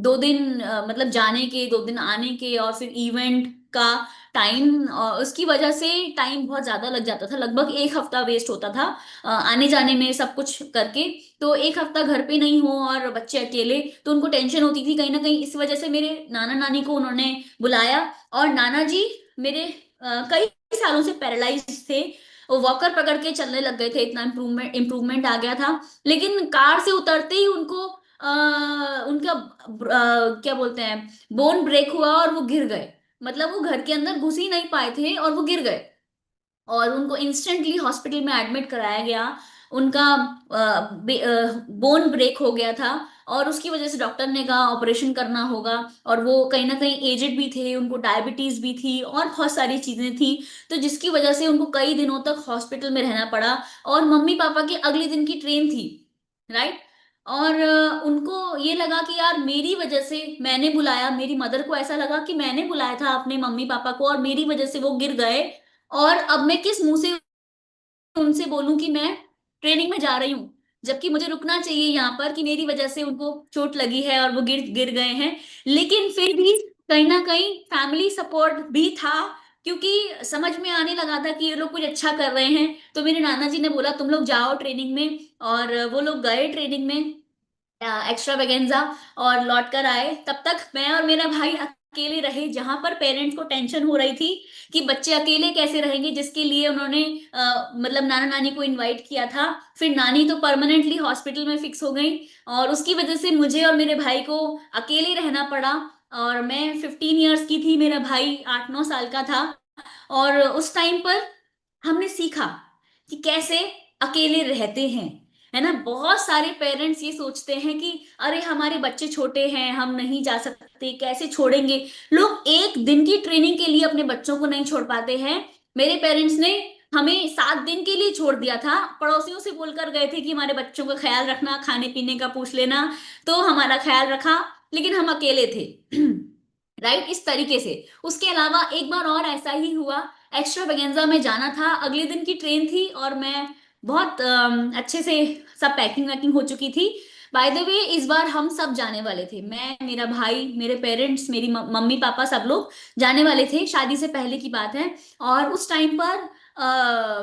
2 दिन मतलब जाने के, 2 दिन आने के, और फिर इवेंट का टाइम, उसकी वजह से टाइम बहुत ज्यादा लग जाता था, लगभग एक हफ्ता वेस्ट होता था आने जाने में सब कुछ करके। तो एक हफ्ता घर पे नहीं हो और बच्चे अकेले, तो उनको टेंशन होती थी कहीं ना कहीं। इस वजह से मेरे नाना नानी को उन्होंने बुलाया। और नाना जी मेरे कई सालों से पैरालाइज थे, वो वॉकर पकड़ के चलने लग गए थे, इतना इम्प्रूवमेंट आ गया था। लेकिन कार से उतरते ही उनको उनका क्या बोलते हैं, बोन ब्रेक हुआ और वो गिर गए। मतलब वो घर के अंदर घुस ही नहीं पाए थे और वो गिर गए, और उनको इंस्टेंटली हॉस्पिटल में एडमिट कराया गया। उनका बोन ब्रेक हो गया था, और उसकी वजह से डॉक्टर ने कहा ऑपरेशन करना होगा। और वो कहीं ना कहीं एजेड भी थे, उनको डायबिटीज भी थी और बहुत सारी चीजें थी, तो जिसकी वजह से उनको कई दिनों तक हॉस्पिटल में रहना पड़ा। और मम्मी पापा की अगले दिन की ट्रेन थी, राइट। और उनको ये लगा कि यार मेरी वजह से मैंने बुलाया, मेरी मदर को ऐसा लगा कि मैंने बुलाया था अपने मम्मी पापा को, और मेरी वजह से वो गिर गए, और अब मैं किस मुंह से उनसे बोलूं कि मैं ट्रेनिंग में जा रही हूँ, जबकि मुझे रुकना चाहिए यहाँ पर, कि मेरी वजह से उनको चोट लगी है और वो गिर गिर गए हैं। लेकिन फिर भी कहीं ना कहीं फैमिली सपोर्ट भी था, क्योंकि समझ में आने लगा था कि ये लोग कुछ अच्छा कर रहे हैं। तो मेरे नाना जी ने बोला तुम लोग जाओ ट्रेनिंग में, और वो लोग गए ट्रेनिंग में एक्स्ट्रा वेगेंजा, और लौट कर आए। तब तक मैं और मेरा भाई अकेले रहे, जहां पर पेरेंट्स को टेंशन हो रही थी कि बच्चे अकेले कैसे रहेंगे, जिसके लिए उन्होंने मतलब नाना नानी को इनवाइट किया था। फिर नानी तो परमानेंटली हॉस्पिटल में फिक्स हो गई, और उसकी वजह से मुझे और मेरे भाई को अकेले रहना पड़ा। और मैं 15 ईयर्स की थी, मेरा भाई 8-9 साल का था। और उस टाइम पर हमने सीखा कि कैसे अकेले रहते हैं, है ना। बहुत सारे पेरेंट्स ये सोचते हैं कि अरे हमारे बच्चे छोटे हैं, हम नहीं जा सकते, कैसे छोड़ेंगे। लोग एक दिन की ट्रेनिंग के लिए अपने बच्चों को नहीं छोड़ पाते हैं। मेरे पेरेंट्स ने हमें 7 दिन के लिए छोड़ दिया था, पड़ोसियों से बोलकर गए थे कि हमारे बच्चों का ख्याल रखना, खाने पीने का पूछ लेना, तो हमारा ख्याल रखा, लेकिन हम अकेले थे। राइट, इस तरीके से। उसके अलावा एक बार और ऐसा ही हुआ, एक्स्ट्रावेगेंजा में जाना था, अगले दिन की ट्रेन थी और मैं बहुत अच्छे से सब पैकिंग वैकिंग हो चुकी थी। बाय द वे इस बार हम सब जाने वाले थे, मैं, मेरा भाई, मेरे पेरेंट्स, मेरी मम्मी पापा, सब लोग जाने वाले थे, शादी से पहले की बात है। और उस टाइम पर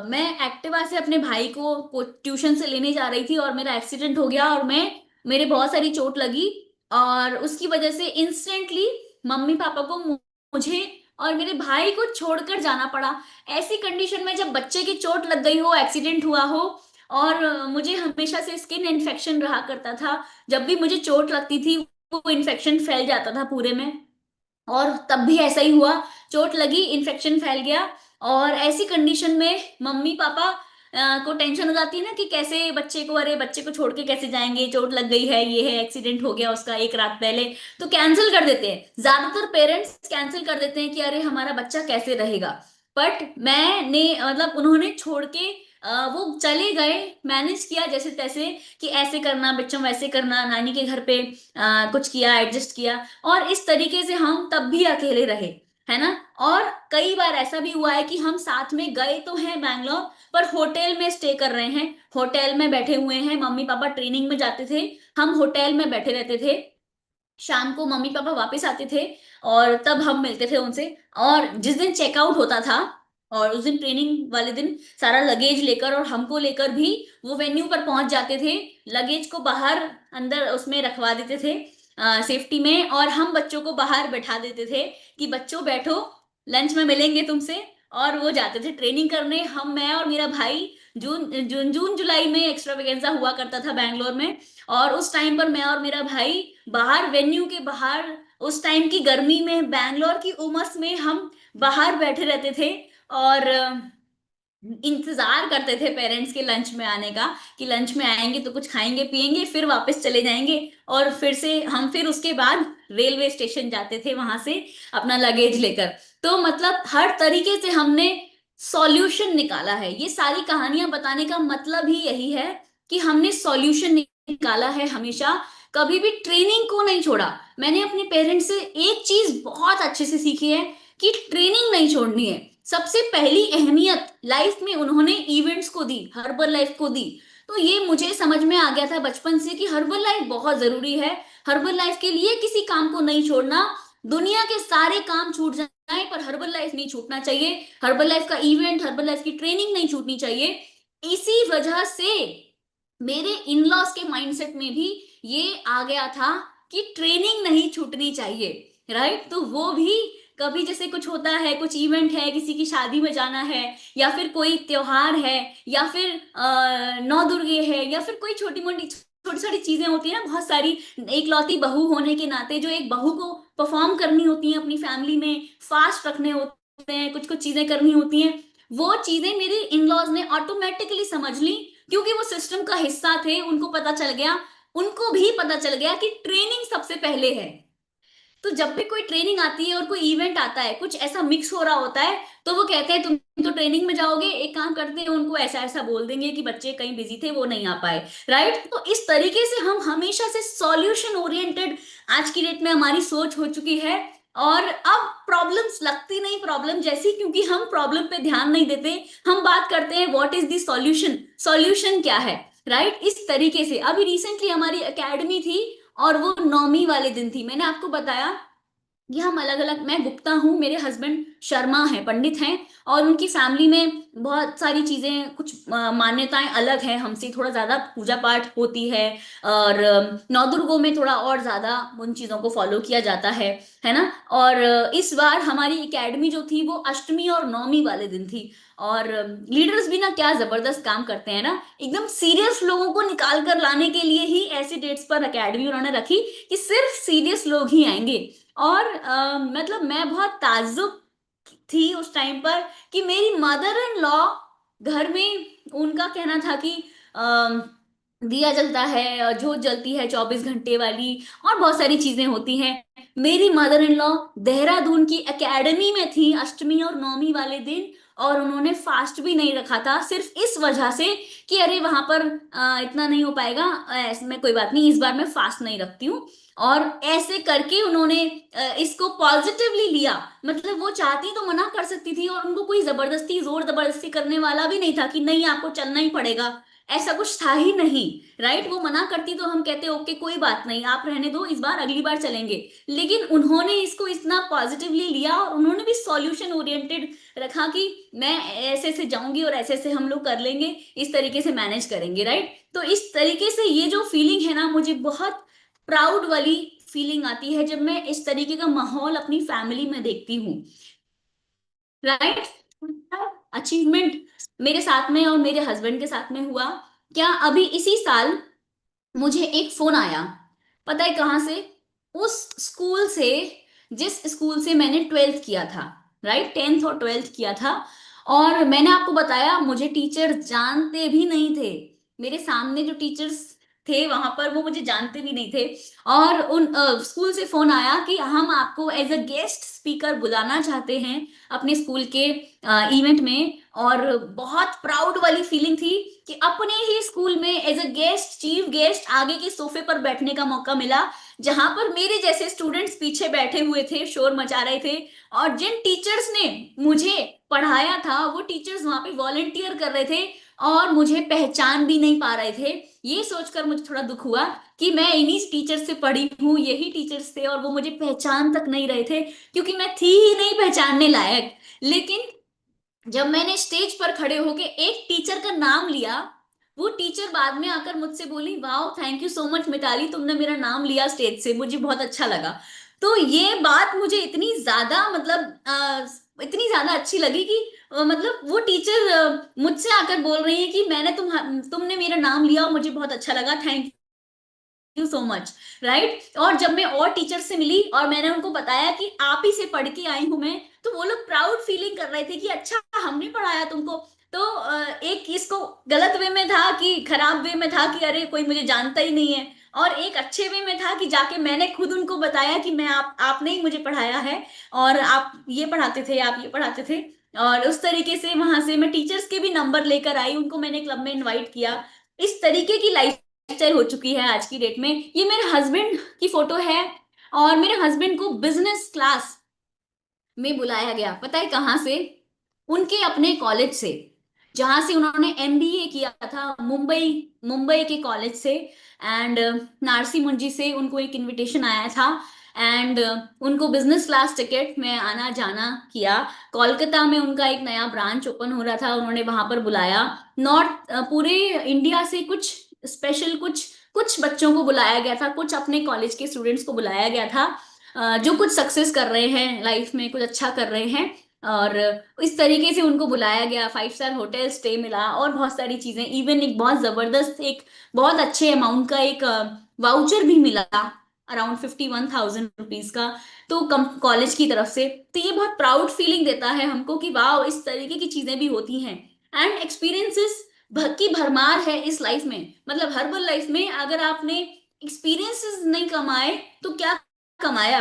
मैं एक्टिवा से अपने भाई को ट्यूशन से लेने जा रही थी और मेरा एक्सीडेंट हो गया और मैं, मेरे बहुत सारी चोट लगी। और उसकी वजह से इंस्टेंटली मम्मी पापा को मुझे और मेरे भाई को छोड़कर जाना पड़ा। ऐसी कंडीशन में जब बच्चे की चोट लग गई हो, एक्सीडेंट हुआ हो, और मुझे हमेशा से स्किन इन्फेक्शन रहा करता था, जब भी मुझे चोट लगती थी वो इन्फेक्शन फैल जाता था पूरे में। और तब भी ऐसा ही हुआ, चोट लगी, इन्फेक्शन फैल गया। और ऐसी कंडीशन में मम्मी पापा को टेंशन हो जाती है ना कि कैसे बच्चे को, अरे बच्चे को छोड़ के कैसे जाएंगे, चोट लग गई है, ये है, एक्सीडेंट हो गया उसका एक रात पहले। तो कैंसिल कर देते हैं, ज्यादातर पेरेंट्स कैंसिल कर देते हैं कि अरे हमारा बच्चा कैसे रहेगा। बट मैंने, मतलब उन्होंने छोड़ के वो चले गए, मैनेज किया जैसे तैसे, कि ऐसे करना बच्चों, वैसे करना, नानी के घर पे कुछ किया, एडजस्ट किया। और इस तरीके से हम तब भी अकेले रहे, है ना। और कई बार ऐसा भी हुआ है कि हम साथ में गए तो हैं बैंगलोर, पर होटल में स्टे कर रहे हैं, होटल में बैठे हुए हैं, मम्मी पापा ट्रेनिंग में जाते थे, हम होटल में बैठे रहते थे, शाम को मम्मी पापा वापस आते थे और तब हम मिलते थे उनसे। और जिस दिन चेकआउट होता था, और उस दिन ट्रेनिंग वाले दिन, सारा लगेज लेकर और हमको लेकर भी वो वेन्यू पर पहुंच जाते थे, लगेज को बाहर अंदर उसमें रखवा देते थे सेफ्टी में, और हम बच्चों को बाहर बैठा देते थे कि बच्चों बैठो, लंच में मिलेंगे तुमसे। और वो जाते थे ट्रेनिंग करने, हम, मैं और मेरा भाई। जून जुलाई में एक्स्ट्रावेगेंजा हुआ करता था बैंगलोर में, और उस टाइम पर मैं और मेरा भाई बाहर, वेन्यू के बाहर, उस टाइम की गर्मी में, बैंगलोर की उमस में हम बाहर बैठे रहते थे। और इंतजार करते थे पेरेंट्स के लंच में आने का, कि लंच में आएंगे तो कुछ खाएंगे पिएंगे, फिर वापस चले जाएंगे। और फिर से हम, फिर उसके बाद रेलवे स्टेशन जाते थे वहां से अपना लगेज लेकर। तो मतलब हर तरीके से हमने सॉल्यूशन निकाला है। ये सारी कहानियां बताने का मतलब ही यही है कि हमने सॉल्यूशन निकाला है हमेशा, कभी भी ट्रेनिंग को नहीं छोड़ा। मैंने अपने पेरेंट्स से एक चीज बहुत अच्छे से सीखी है कि ट्रेनिंग नहीं छोड़नी है। सबसे पहली अहमियत लाइफ में उन्होंने इवेंट्स को दी, हर्बल लाइफ को दी। तो ये मुझे समझ में आ गया था बचपन से कि हर्बल लाइफ बहुत जरूरी है। हर्बल लाइफ के लिए किसी काम को नहीं छोड़ना, दुनिया के सारे काम छूट जाए पर हर्बल लाइफ नहीं छूटना चाहिए, हर्बल लाइफ का इवेंट, हर्बल लाइफ की ट्रेनिंग नहीं छूटनी चाहिए। इसी वजह से मेरे इन लॉज के माइंडसेट में भी ये आ गया था कि ट्रेनिंग नहीं छूटनी चाहिए, राइट। तो वो भी कभी जैसे कुछ होता है, कुछ इवेंट है, किसी की शादी में जाना है, या फिर कोई त्योहार है, या फिर नौ दुर्गे है, या फिर कोई छोटी मोटी, छोटी छोटी चीजें होती है ना बहुत सारी, एक लौती बहू होने के नाते जो एक बहू को परफॉर्म करनी होती है अपनी फैमिली में, फास्ट रखने होते हैं, कुछ कुछ चीजें करनी होती हैं। वो चीजें मेरे इन लॉज ने ऑटोमेटिकली समझ ली, क्योंकि वो सिस्टम का हिस्सा थे, उनको पता चल गया, उनको भी पता चल गया कि ट्रेनिंग सबसे पहले है। तो जब भी कोई ट्रेनिंग आती है और कोई इवेंट आता है, कुछ ऐसा मिक्स हो रहा होता है, तो वो कहते हैं तुम तो ट्रेनिंग में जाओगे, एक काम करते हैं, उनको ऐसा ऐसा बोल देंगे कि बच्चे कहीं बिजी थे वो नहीं आ पाए, राइट। तो इस तरीके से हम हमेशा से सॉल्यूशन ओरिएंटेड आज की डेट में हमारी सोच हो चुकी है। और अब प्रॉब्लम्स लगती नहीं प्रॉब्लम जैसी, क्योंकि हम प्रॉब्लम पे ध्यान नहीं देते, हम बात करते हैं what is the solution, solution क्या है, राइट। इस तरीके से अभी रिसेंटली हमारी एकेडमी थी, और वो नौमी वाले दिन थी, मैंने आपको बताया ये हम अलग अलग, मैं गुप्ता हूँ, मेरे हस्बैंड शर्मा हैं, पंडित हैं, और उनकी फैमिली में बहुत सारी चीजें, कुछ मान्यताएं अलग हैं हमसे, थोड़ा ज्यादा पूजा पाठ होती है, और नवदुर्गों में थोड़ा और ज्यादा उन चीजों को फॉलो किया जाता है ना। और इस बार हमारी एकेडमी जो थी वो अष्टमी और नवमी वाले दिन थी। और लीडर्स भी ना क्या जबरदस्त काम करते हैं ना, एकदम सीरियस लोगों को निकाल कर लाने के लिए ही ऐसी डेट्स पर एकेडमी उन्होंने रखी कि सिर्फ सीरियस लोग ही आएंगे। और मतलब मैं बहुत ताज्जुब थी उस टाइम पर कि मेरी मदर इन लॉ घर में, उनका कहना था कि दिया जलता है, जोत जलती है 24 घंटे वाली, और बहुत सारी चीजें होती हैं। मेरी मदर इन लॉ देहरादून की एकेडमी में थी अष्टमी और नवमी वाले दिन, और उन्होंने फास्ट भी नहीं रखा था, सिर्फ इस वजह से कि अरे वहां पर इतना नहीं हो पाएगा, ऐसे में कोई बात नहीं, इस बार मैं फास्ट नहीं रखती हूँ। और ऐसे करके उन्होंने इसको पॉजिटिवली लिया। मतलब वो चाहती तो मना कर सकती थी, और उनको कोई जबरदस्ती जोर जबरदस्ती करने वाला भी नहीं था कि नहीं आपको चलना ही पड़ेगा, ऐसा कुछ था ही नहीं। राइट, वो मना करती तो हम कहते ओके कोई बात नहीं, आप रहने दो, इस बार अगली बार चलेंगे। लेकिन उन्होंने इसको इतना पॉजिटिवली लिया, और उन्होंने भी सॉल्यूशन ओरिएंटेड रखा कि मैं ऐसे से जाऊंगी और ऐसे से हम लोग कर लेंगे, इस तरीके से मैनेज करेंगे। राइट, तो इस तरीके से ये जो फीलिंग है ना, मुझे बहुत प्राउड वाली फीलिंग आती है जब मैं इस तरीके का माहौल अपनी फैमिली में देखती हूँ। राइट, अचीवमेंट मेरे साथ में और मेरे हस्बैंड के साथ में हुआ क्या, अभी इसी साल मुझे एक फोन आया, पता है कहाँ से? उस स्कूल से, जिस स्कूल से मैंने ट्वेल्थ किया था। राइट, टेंथ और ट्वेल्थ किया था। और मैंने आपको बताया मुझे टीचर जानते भी नहीं थे, मेरे सामने जो टीचर्स थे वहां पर वो मुझे जानते भी नहीं थे। और उन स्कूल से फोन आया कि हम आपको एज अ गेस्ट स्पीकर बुलाना चाहते हैं अपने स्कूल के इवेंट में। और बहुत प्राउड वाली फीलिंग थी कि अपने ही स्कूल में as a guest, chief guest, आगे के सोफे पर बैठने का मौका मिला, जहां पर मेरे जैसे स्टूडेंट्स पीछे बैठे हुए थे, शोर मचा रहे थे। और जिन टीचर्स ने मुझे पढ़ाया था वो टीचर्स वहां पे वॉलेंटियर कर रहे थे, और मुझे पहचान भी नहीं पा रहे थे। ये सोचकर मुझे थोड़ा दुख हुआ कि मैं इन्हीं टीचर से पढ़ी हूँ, यही टीचर्स थे, और वो मुझे पहचान तक नहीं रहे थे, क्योंकि मैं थी ही नहीं पहचानने लायक। लेकिन जब मैंने स्टेज पर खड़े होके एक टीचर का नाम लिया, वो टीचर बाद में आकर मुझसे बोली wow thank you so much Mitali, तुमने मेरा नाम लिया स्टेज से, मुझे बहुत अच्छा लगा। तो ये बात मुझे इतनी ज्यादा मतलब इतनी ज्यादा अच्छी लगी कि मतलब वो टीचर मुझसे आकर बोल रही है कि तुमने मेरा नाम लिया और मुझे बहुत अच्छा लगा, thank you so much. Right, और जब मैं और टीचर से मिली और मैंने उनको बताया कि आप ही से पढ़ के आई हूं मैं, तो वो लोग प्राउड फीलिंग कर रहे थे कि अच्छा हमने पढ़ाया तुमको। तो एक इसको गलत वे में था कि खराब वे में था कि अरे कोई मुझे जानता ही नहीं है, और एक अच्छे वे में था कि जाके मैंने खुद उनको बताया कि मैं आपने ही मुझे पढ़ाया है, और आप ये पढ़ाते थे, आप ये पढ़ाते थे। और उस तरीके से वहां से मैं टीचर्स के भी नंबर लेकर आई, उनको मैंने क्लब में इनवाइट किया। इस तरीके की लाइफ स्टाइल हो चुकी है आज की डेट में। ये मेरे हस्बैंड की फोटो है, और मेरे हस्बैंड को बिजनेस क्लास में बुलाया गया, पता है कहाँ से? उनके अपने कॉलेज से, जहां से उन्होंने एमबीए किया था, मुंबई, मुंबई के कॉलेज से। एंड नारसी मुंजी से उनको एक इनविटेशन आया था, एंड उनको बिजनेस क्लास टिकट में आना जाना किया। कोलकाता में उनका एक नया ब्रांच ओपन हो रहा था, उन्होंने वहां पर बुलाया। नॉर्थ पूरे इंडिया से कुछ स्पेशल, कुछ बच्चों को बुलाया गया था, कुछ अपने कॉलेज के स्टूडेंट्स को बुलाया गया था, जो कुछ सक्सेस कर रहे हैं लाइफ में, कुछ अच्छा कर रहे हैं। और इस तरीके से उनको बुलाया गया, 5 स्टार होटल स्टे मिला और बहुत सारी चीजें, इवन एक बहुत जबरदस्त, एक बहुत अच्छे अमाउंट का एक वाउचर भी मिला, अराउंड 51,000 रुपीज का, तो कम कॉलेज की तरफ से। तो ये बहुत प्राउड फीलिंग देता है हमको कि वाह इस तरीके की चीजें भी होती हैं। एंड एक्सपीरियंसेस की भरमार है इस लाइफ में। मतलब हर्बल लाइफ में अगर आपने एक्सपीरियंसेस नहीं कमाए तो क्या कमाया?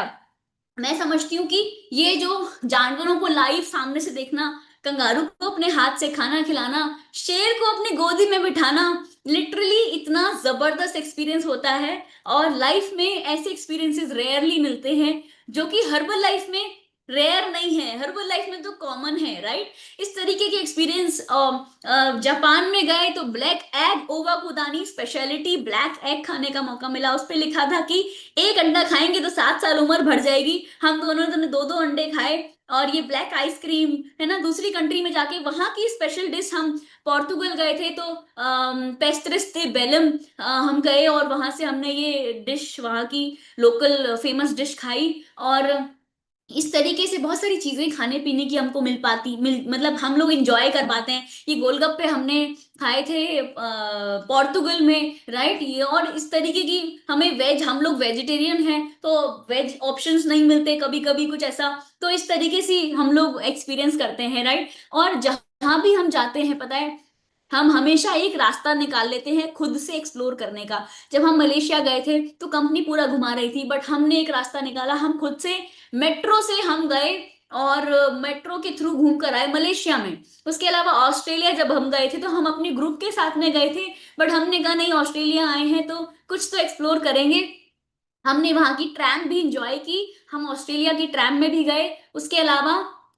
मैं समझती हूँ कि ये जो जानवरों को लाइव सामने से देखना, कंगारू को अपने हाथ से खाना खिलाना, शेर को अपनी गोदी में बिठाना, लिटरली इतना जबरदस्त एक्सपीरियंस होता है। और लाइफ में ऐसे एक्सपीरियंसेस रेयरली मिलते हैं, जो कि हर्बल लाइफ में रेयर नहीं है, हर्बल लाइफ में तो कॉमन है। राइट, इस तरीके के एक्सपीरियंस, जापान में गए तो black egg Owakudani speciality black egg खाने का मौका मिला। उस पे लिखा था कि एक अंडा खाएंगे तो 7 साल उम्र बढ़ जाएगी। हम दोनों ने दो दो अंडे खाए। और ये ब्लैक आइसक्रीम है ना, दूसरी कंट्री में जाके वहां की स्पेशल डिश, हम पोर्तुगल गए थे तो पेस्ट्रिस दे बेलम हम गए, और वहां से हमने ये डिश, वहां की लोकल फेमस डिश खाई। और इस तरीके से बहुत सारी चीजें खाने पीने की हमको मतलब हम लोग इंजॉय कर पाते हैं। ये गोलगप्पे हमने खाए थे पोर्तुगल में। राइट, ये और इस तरीके की हमें वेज, हम लोग वेजिटेरियन हैं तो वेज ऑप्शंस नहीं मिलते कभी कभी कुछ ऐसा, तो इस तरीके से हम लोग एक्सपीरियंस करते हैं। राइट, और जहां भी हम जाते हैं पता है, हम हमेशा एक रास्ता निकाल लेते हैं खुद से एक्सप्लोर करने का। जब हम मलेशिया गए थे तो कंपनी पूरा घुमा रही थी, बट हमने एक रास्ता निकाला, हम खुद से मेट्रो से हम गए और मेट्रो के थ्रू घूम कर आए मलेशिया में। उसके अलावा ऑस्ट्रेलिया जब हम गए थे तो हम अपने ग्रुप के साथ में गए थे, बट हमने कहा नहीं, ऑस्ट्रेलिया आए हैं तो कुछ तो एक्सप्लोर करेंगे। हमने वहां की ट्रैम भी इंजॉय की, हम ऑस्ट्रेलिया की ट्रैम में भी गए। उसके अलावा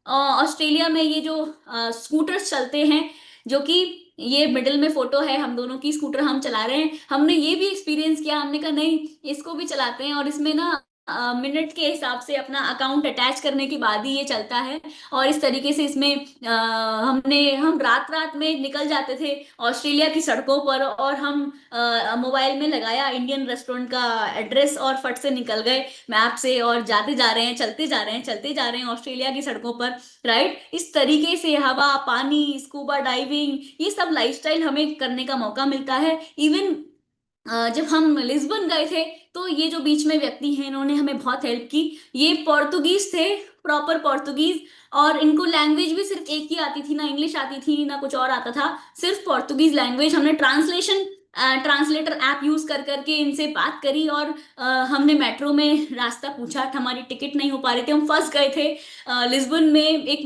ऑस्ट्रेलिया में ये जो स्कूटर्स चलते हैं, जो कि ये मिडिल में फोटो है हम दोनों की, स्कूटर हम चला रहे हैं, हमने ये भी एक्सपीरियंस किया। हमने कहा नहीं, इसको भी चलाते हैं, और इसमें ना मिनट के हिसाब से अपना अकाउंट अटैच करने के बाद ही ये चलता है। और इस तरीके से इसमें हम रात रात में निकल जाते थे ऑस्ट्रेलिया की सड़कों पर, और हम मोबाइल में लगाया इंडियन रेस्टोरेंट का एड्रेस और फट से निकल गए मैप से, और जाते जा रहे हैं, चलते जा रहे हैं, चलते जा रहे हैं ऑस्ट्रेलिया की सड़कों पर। राइट, इस तरीके से हवा, पानी, स्कूबा डाइविंग, ये सब लाइफस्टाइल हमें करने का मौका मिलता है। इवन जब हम लिस्बन गए थे तो ये जो बीच में व्यक्ति हैं इन्होंने हमें बहुत हेल्प की। ये पोर्तुगीज थे, प्रॉपर पोर्तुगीज, और इनको लैंग्वेज भी सिर्फ एक ही आती थी, ना इंग्लिश आती थी ना कुछ और आता था, सिर्फ पोर्तुगीज लैंग्वेज। हमने ट्रांसलेटर ऐप यूज कर करके इनसे बात करी, और हमने मेट्रो में रास्ता पूछा, हमारी टिकट नहीं हो पा रही थी, हम फंस गए थे लिस्बन में एक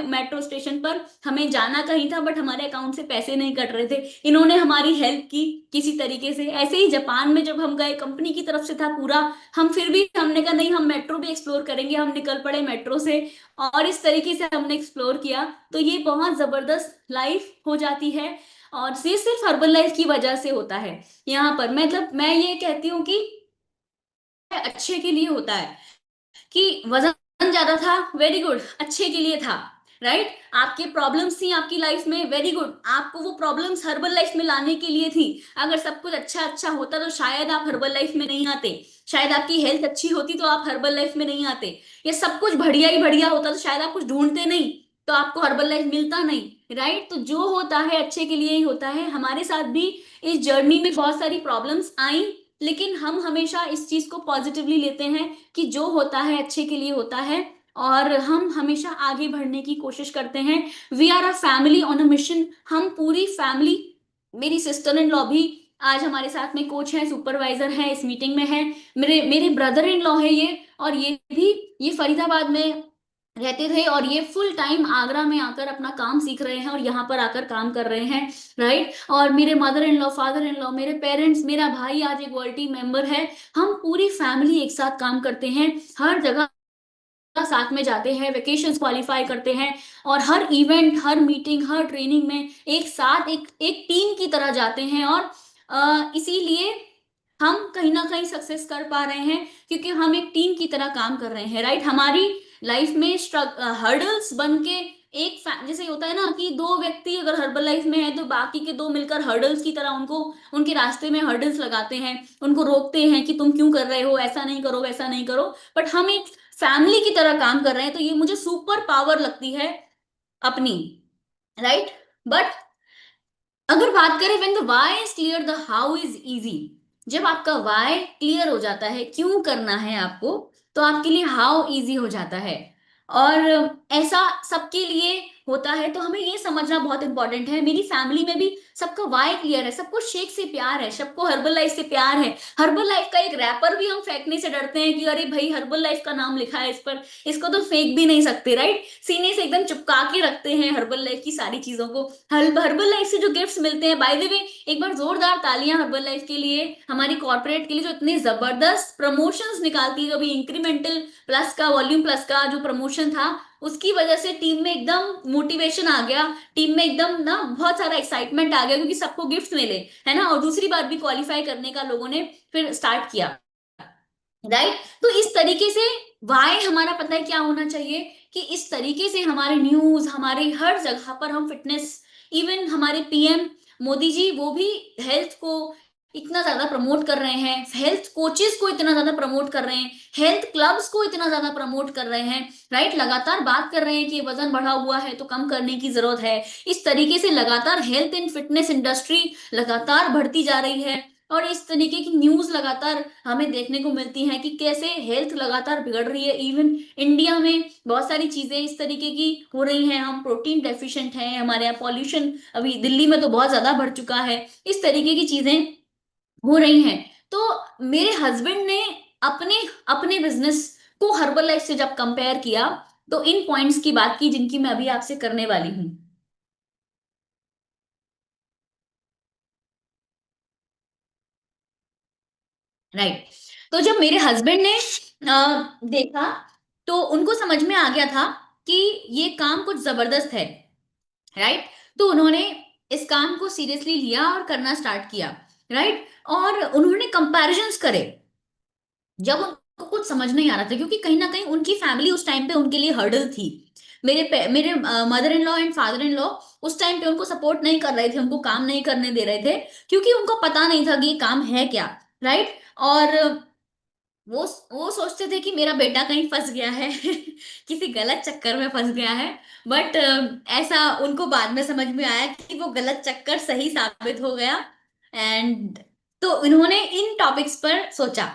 मेट्रो स्टेशन पर। हमें जाना कहीं था बट हमारे अकाउंट से पैसे नहीं कट रहे थे, इन्होंने हमारी हेल्प की किसी तरीके से। ऐसे ही जापान में जब हम गए, कंपनी की तरफ से था पूरा, हम फिर भी हमने कहा नहीं, हम मेट्रो भी एक्सप्लोर करेंगे, हम निकल पड़े मेट्रो से, और इस तरीके से हमने एक्सप्लोर किया। तो ये बहुत जबरदस्त लाइफ हो जाती है, और ये सिर्फ हर्बल लाइफ की वजह से होता है। यहाँ पर मतलब मैं ये कहती हूँ कि अच्छे के लिए होता है, कि वजन ज्यादा था, वेरी गुड, अच्छे के लिए था। राइट, आपके प्रॉब्लम्स थी आपकी लाइफ में, वेरी गुड, आपको वो प्रॉब्लम्स हर्बल लाइफ में लाने के लिए थी। अगर सब कुछ अच्छा अच्छा होता तो शायद आप हर्बल लाइफ में नहीं आते, शायद आपकी हेल्थ अच्छी होती तो आप हर्बल लाइफ में नहीं आते, या सब कुछ बढ़िया ही बढ़िया होता तो शायद आप कुछ ढूंढते नहीं, तो आपको हर्बल लाइफ मिलता नहीं। राइट, तो जो होता है अच्छे के लिए ही होता है। हमारे साथ भी इस जर्नी में बहुत सारी प्रॉब्लम्स आई, लेकिन हम हमेशा इस चीज को पॉजिटिवली लेते हैं कि जो होता है अच्छे के लिए होता है, और हम हमेशा आगे बढ़ने की कोशिश करते हैं। We are a family on a mission, हम पूरी फैमिली, मेरी सिस्टर इन लॉ भी आज हमारे साथ में कोच है, सुपरवाइजर है, इस मीटिंग में है। मेरे मेरे ब्रदर इन लॉ है ये, और ये भी, ये फरीदाबाद में रहते थे, और ये फुल टाइम आगरा में आकर अपना काम सीख रहे हैं और यहाँ पर आकर काम कर रहे हैं। राइट, और मेरे mother in law, father in law, मेरे पेरेंट्स, मेरा भाई आज एक वर्ल्ड टीम मेंबर है। हम पूरी फैमिली एक साथ काम करते हैं, हर जगह साथ में जाते हैं, वेकेशंस क्वालिफाई करते हैं, और हर इवेंट, हर मीटिंग, हर ट्रेनिंग में एक साथ एक एक टीम की तरह जाते हैं। और इसीलिए हम कहीं ना कहीं सक्सेस कर पा रहे हैं, क्योंकि हम एक टीम की तरह काम कर रहे हैं। राइट, हमारी लाइफ में हर्डल्स बन के जैसे होता है ना कि दो व्यक्ति अगर हर्बल लाइफ में है तो बाकी के दो मिलकर हर्डल्स की तरह उनको, उनके रास्ते में हर्डल्स लगाते हैं, उनको रोकते हैं कि तुम क्यों कर रहे हो, ऐसा नहीं करो, वैसा नहीं करो। बट हम एक फैमिली की तरह काम कर रहे हैं, तो ये मुझे सुपर पावर लगती है अपनी। राइट, बट अगर बात करें when the why is clear the how is easy, जब आपका व्हाई क्लियर हो जाता है, क्यों करना है आपको, तो आपके लिए हाउ इजी हो जाता है। और ऐसा सबके लिए होता है, तो हमें ये समझना बहुत इंपॉर्टेंट है। मेरी फैमिली में भी सबका वाई क्लियर है, सबको शेक से प्यार है, सबको हर्बल लाइफ से प्यार है। हर्बल लाइफ का एक रैपर भी हम फेंकने से डरते हैं कि अरे भाई हर्बल लाइफ का नाम लिखा है इस पर, इसको तो फेंक भी नहीं सकते। राइट, सीने से एकदम चिपका के रखते हैं हर्बल लाइफ की सारी चीजों को। हर्बल लाइफ से जो गिफ्ट्स मिलते हैं, बाय द वे एक बार जोरदार तालियां हर्बल लाइफ के लिए, हमारी कॉर्पोरेट के लिए, जो इतने जबरदस्त प्रमोशंस निकालती है। अभी इंक्रीमेंटल प्लस का, वॉल्यूम प्लस का जो प्रमोशन था, उसकी वजह से टीम में एकदम मोटिवेशन आ गया, टीम में एकदम ना बहुत सारा एक्साइटमेंट आ गया, क्योंकि सबको गिफ्ट मिले, है ना, और दूसरी बार भी क्वालिफाई करने का लोगों ने फिर स्टार्ट किया। राइट, तो इस तरीके से वाई हमारा पता है क्या होना चाहिए, कि इस तरीके से हमारे न्यूज, हमारे हर जगह पर हम फिटनेस, इवन हमारे पीएम मोदी जी वो भी हेल्थ को इतना ज्यादा प्रमोट कर रहे हैं, हेल्थ कोचेस को इतना ज्यादा प्रमोट कर रहे हैं, हेल्थ क्लब्स को इतना ज्यादा प्रमोट कर रहे हैं। राइट, लगातार बात कर रहे हैं कि वजन बढ़ा हुआ है तो कम करने की जरूरत है। इस तरीके से लगातार हेल्थ एंड फिटनेस इंडस्ट्री लगातार बढ़ती जा रही है, और इस तरीके की न्यूज लगातार हमें देखने को मिलती है कि कैसे हेल्थ लगातार बिगड़ रही है। इवन इंडिया में बहुत सारी चीजें इस तरीके की हो रही हैं, हम प्रोटीन डेफिशिएंट हैं, हमारे यहाँ पॉल्यूशन अभी दिल्ली में तो बहुत ज्यादा बढ़ चुका है, इस तरीके की चीजें हो रही हैं। तो मेरे हस्बैंड ने अपने अपने बिजनेस को हर्बल लाइफ से जब कंपेयर किया, तो इन पॉइंट्स की बात की जिनकी मैं अभी आपसे करने वाली हूँ। राइट। तो जब मेरे हस्बैंड ने देखा, तो उनको समझ में आ गया था कि ये काम कुछ जबरदस्त है। राइट। तो उन्होंने इस काम को सीरियसली लिया और करना स्टार्ट किया। राइट। और उन्होंने कंपैरिजंस करे। जब उनको कुछ समझ नहीं आ रहा था, क्योंकि कहीं ना कहीं उनकी फैमिली उस टाइम पे उनके लिए हर्डल थी। मेरे mother in law and father in law उस टाइम पे उनको सपोर्ट नहीं कर रहे थे, उनको काम नहीं करने दे रहे थे, क्योंकि उनको पता नहीं था कि ये काम है क्या। राइट। और वो सोचते थे कि मेरा बेटा कहीं फंस गया है किसी गलत चक्कर में फंस गया है। बट ऐसा उनको बाद में समझ में आया कि वो गलत चक्कर सही साबित हो गया। एंड तो इन्होंने इन टॉपिक्स पर सोचा।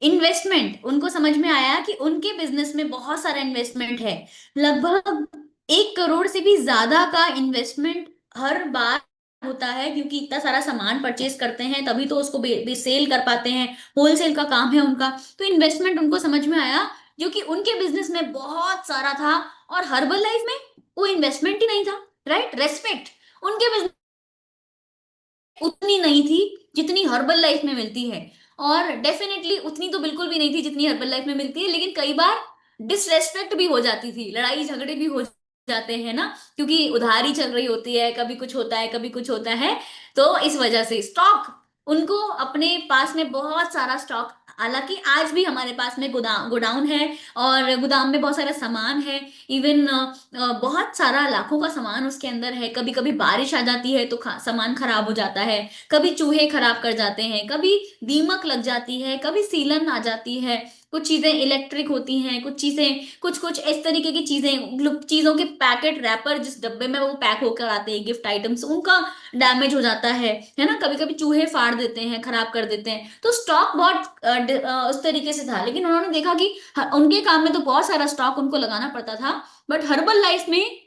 इन्वेस्टमेंट उनको समझ में आया कि उनके बिजनेस में बहुत सारा इन्वेस्टमेंट है। लगभग 1 करोड़ से भी ज्यादा का इन्वेस्टमेंट हर बार होता है, क्योंकि इतना सारा सामान परचेज करते हैं तभी तो उसको सेल कर पाते हैं। होलसेल का काम है उनका। तो इन्वेस्टमेंट उनको समझ में आया, जो कि उनके बिजनेस में बहुत सारा था। और हर्बल लाइफ में वो इन्वेस्टमेंट ही नहीं था। राइट। रेस्पेक्ट उनके बिजनेस उतनी नहीं थी जितनी हर्बल लाइफ में मिलती है। और डेफिनेटली उतनी तो बिल्कुल भी नहीं थी जितनी हर्बल लाइफ में मिलती है, लेकिन कई बार डिसरेस्पेक्ट भी हो जाती थी, लड़ाई झगड़े भी हो जाते हैं ना, क्योंकि उधारी चल रही होती है, कभी कुछ होता है कभी कुछ होता है। तो इस वजह से स्टॉक उनको अपने पास में बहुत सारा स्टॉक, हालांकि आज भी हमारे पास में गोडाउन है, और गोदाम में बहुत सारा सामान है। इवन बहुत सारा लाखों का सामान उसके अंदर है। कभी कभी बारिश आ जाती है तो सामान खराब हो जाता है, कभी चूहे खराब कर जाते हैं, कभी दीमक लग जाती है, कभी सीलन आ जाती है। कुछ चीजें इलेक्ट्रिक होती हैं, कुछ चीजें कुछ कुछ इस तरीके की चीजों के पैकेट रैपर जिस डब्बे में वो पैक होकर आते हैं गिफ्ट आइटम्स, उनका डैमेज हो जाता है ना। कभी कभी चूहे फाड़ देते हैं, खराब कर देते हैं। तो स्टॉक बहुत उस तरीके से था, लेकिन उन्होंने देखा कि उनके काम में तो बहुत सारा स्टॉक उनको लगाना पड़ता था, बट हर्बल लाइफ में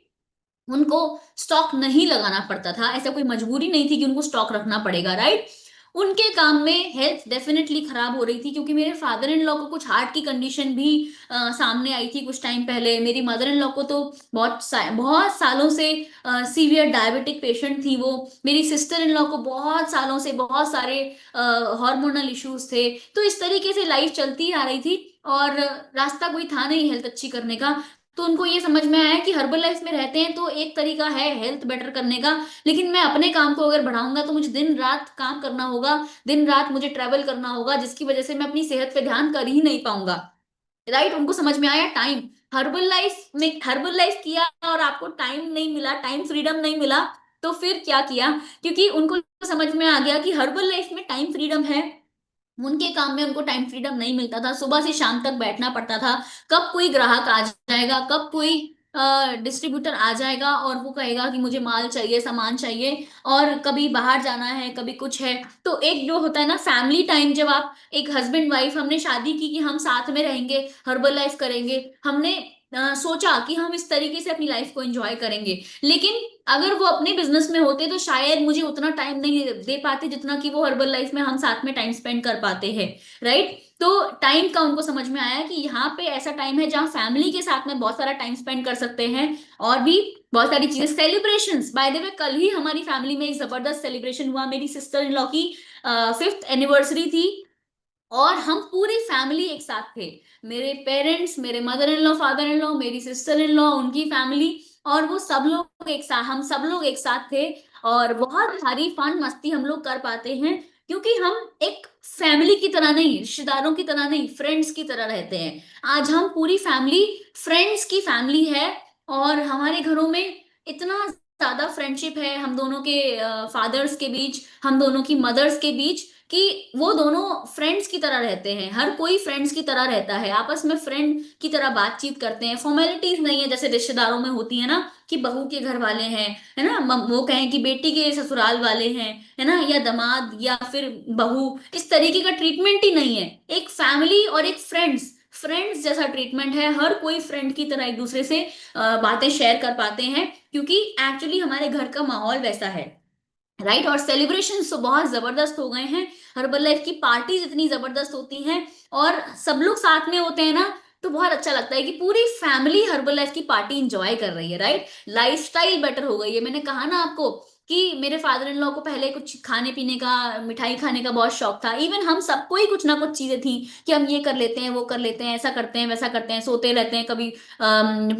उनको स्टॉक नहीं लगाना पड़ता था। ऐसा कोई मजबूरी नहीं थी कि उनको स्टॉक रखना पड़ेगा। राइट। उनके काम में हेल्थ डेफिनेटली खराब हो रही थी, क्योंकि मेरे फादर इन लॉ को कुछ हार्ट की कंडीशन भी सामने आई थी कुछ टाइम पहले। मेरी मदर इन लॉ को तो बहुत सालों से सीवियर डायबिटिक पेशेंट थी वो। मेरी सिस्टर इन लॉ को बहुत सालों से बहुत सारे हार्मोनल इश्यूज थे। तो इस तरीके से लाइफ चलती आ रही थी, और रास्ता कोई था नहीं हेल्थ अच्छी करने का। तो उनको ये समझ में आया कि हर्बल लाइफ में रहते हैं तो एक तरीका है हेल्थ बेटर करने का, लेकिन मैं अपने काम को अगर बढ़ाऊंगा तो मुझे दिन रात काम करना होगा, दिन रात मुझे ट्रेवल करना होगा, जिसकी वजह से मैं अपनी सेहत पे ध्यान कर ही नहीं पाऊंगा। राइट। उनको समझ में आया टाइम, हर्बल लाइफ किया और आपको टाइम नहीं मिला, टाइम फ्रीडम नहीं मिला, तो फिर क्या किया। क्योंकि उनको समझ में आ गया कि हर्बल लाइफ में टाइम फ्रीडम है, उनके काम में उनको टाइम फ्रीडम नहीं मिलता था। सुबह से शाम तक बैठना पड़ता था। कब कोई ग्राहक आ जाएगा, कब कोई डिस्ट्रीब्यूटर आ जाएगा और वो कहेगा कि मुझे माल चाहिए, सामान चाहिए, और कभी बाहर जाना है, कभी कुछ है। तो एक जो होता है ना फैमिली टाइम, जब आप एक हस्बैंड वाइफ हमने शादी की कि हम साथ में रहेंगे, हर्बल लाइफ करेंगे, हमने सोचा कि हम इस तरीके से अपनी लाइफ को एंजॉय करेंगे। लेकिन अगर वो अपने बिजनेस में होते तो शायद मुझे उतना टाइम नहीं दे पाते जितना कि वो हर्बल लाइफ में हम साथ में टाइम स्पेंड कर पाते हैं। राइट। तो टाइम का उनको समझ में आया कि यहाँ पे ऐसा टाइम है जहाँ फैमिली के साथ में बहुत सारा टाइम स्पेंड कर सकते हैं। और भी बहुत सारी चीजें, सेलिब्रेशंस, बाय द वे कल ही हमारी फैमिली में एक जबरदस्त सेलिब्रेशन हुआ। मेरी सिस्टर इन लॉ की 5th एनिवर्सरी थी, और हम पूरी फैमिली एक साथ थे। मेरे पेरेंट्स, मेरे mother in law, father in law, मेरी सिस्टर इन लॉ, उनकी फैमिली, और वो सब लोग एक साथ, हम सब लोग एक साथ थे। और बहुत सारी फन मस्ती हम लोग कर पाते हैं, क्योंकि हम एक फैमिली की तरह नहीं, रिश्तेदारों की तरह नहीं, फ्रेंड्स की तरह रहते हैं। आज हम पूरी फैमिली फ्रेंड्स की फैमिली है। और हमारे घरों में इतना ज्यादा फ्रेंडशिप है हम दोनों के फादर्स के बीच, हम दोनों की मदर्स के बीच, कि वो दोनों फ्रेंड्स की तरह रहते हैं। हर कोई फ्रेंड्स की तरह रहता है, आपस में फ्रेंड की तरह बातचीत करते हैं। फॉर्मेलिटीज नहीं है जैसे रिश्तेदारों में होती है ना, कि बहू के घर वाले हैं, है ना, वो कहें कि बेटी के ससुराल वाले हैं, है ना, या दामाद या फिर बहू, इस तरीके का ट्रीटमेंट ही नहीं है। एक फैमिली और एक फ्रेंड्स फ्रेंड्स जैसा ट्रीटमेंट है। हर कोई फ्रेंड की तरह एक दूसरे से बातें शेयर कर पाते हैं, क्योंकि एक्चुअली हमारे घर का माहौल वैसा है। राइट। और सेलिब्रेशन तो बहुत जबरदस्त हो गए हैं। हर्बल लाइफ की पार्टीज इतनी जबरदस्त होती हैं, और सब लोग साथ में होते हैं ना, तो बहुत अच्छा लगता है कि पूरी फैमिली हर्बल लाइफ की पार्टी इंजॉय कर रही है, राइट। लाइफस्टाइल बेटर हो गई है। मैंने कहा ना आपको कि मेरे फादर इन लॉ को पहले कुछ खाने पीने का, मिठाई खाने का बहुत शौक था। इवन हम सबको ही कुछ ना कुछ चीजें थी कि हम ये कर लेते हैं, वो कर लेते हैं, ऐसा करते हैं, वैसा करते हैं, सोते रहते हैं, कभी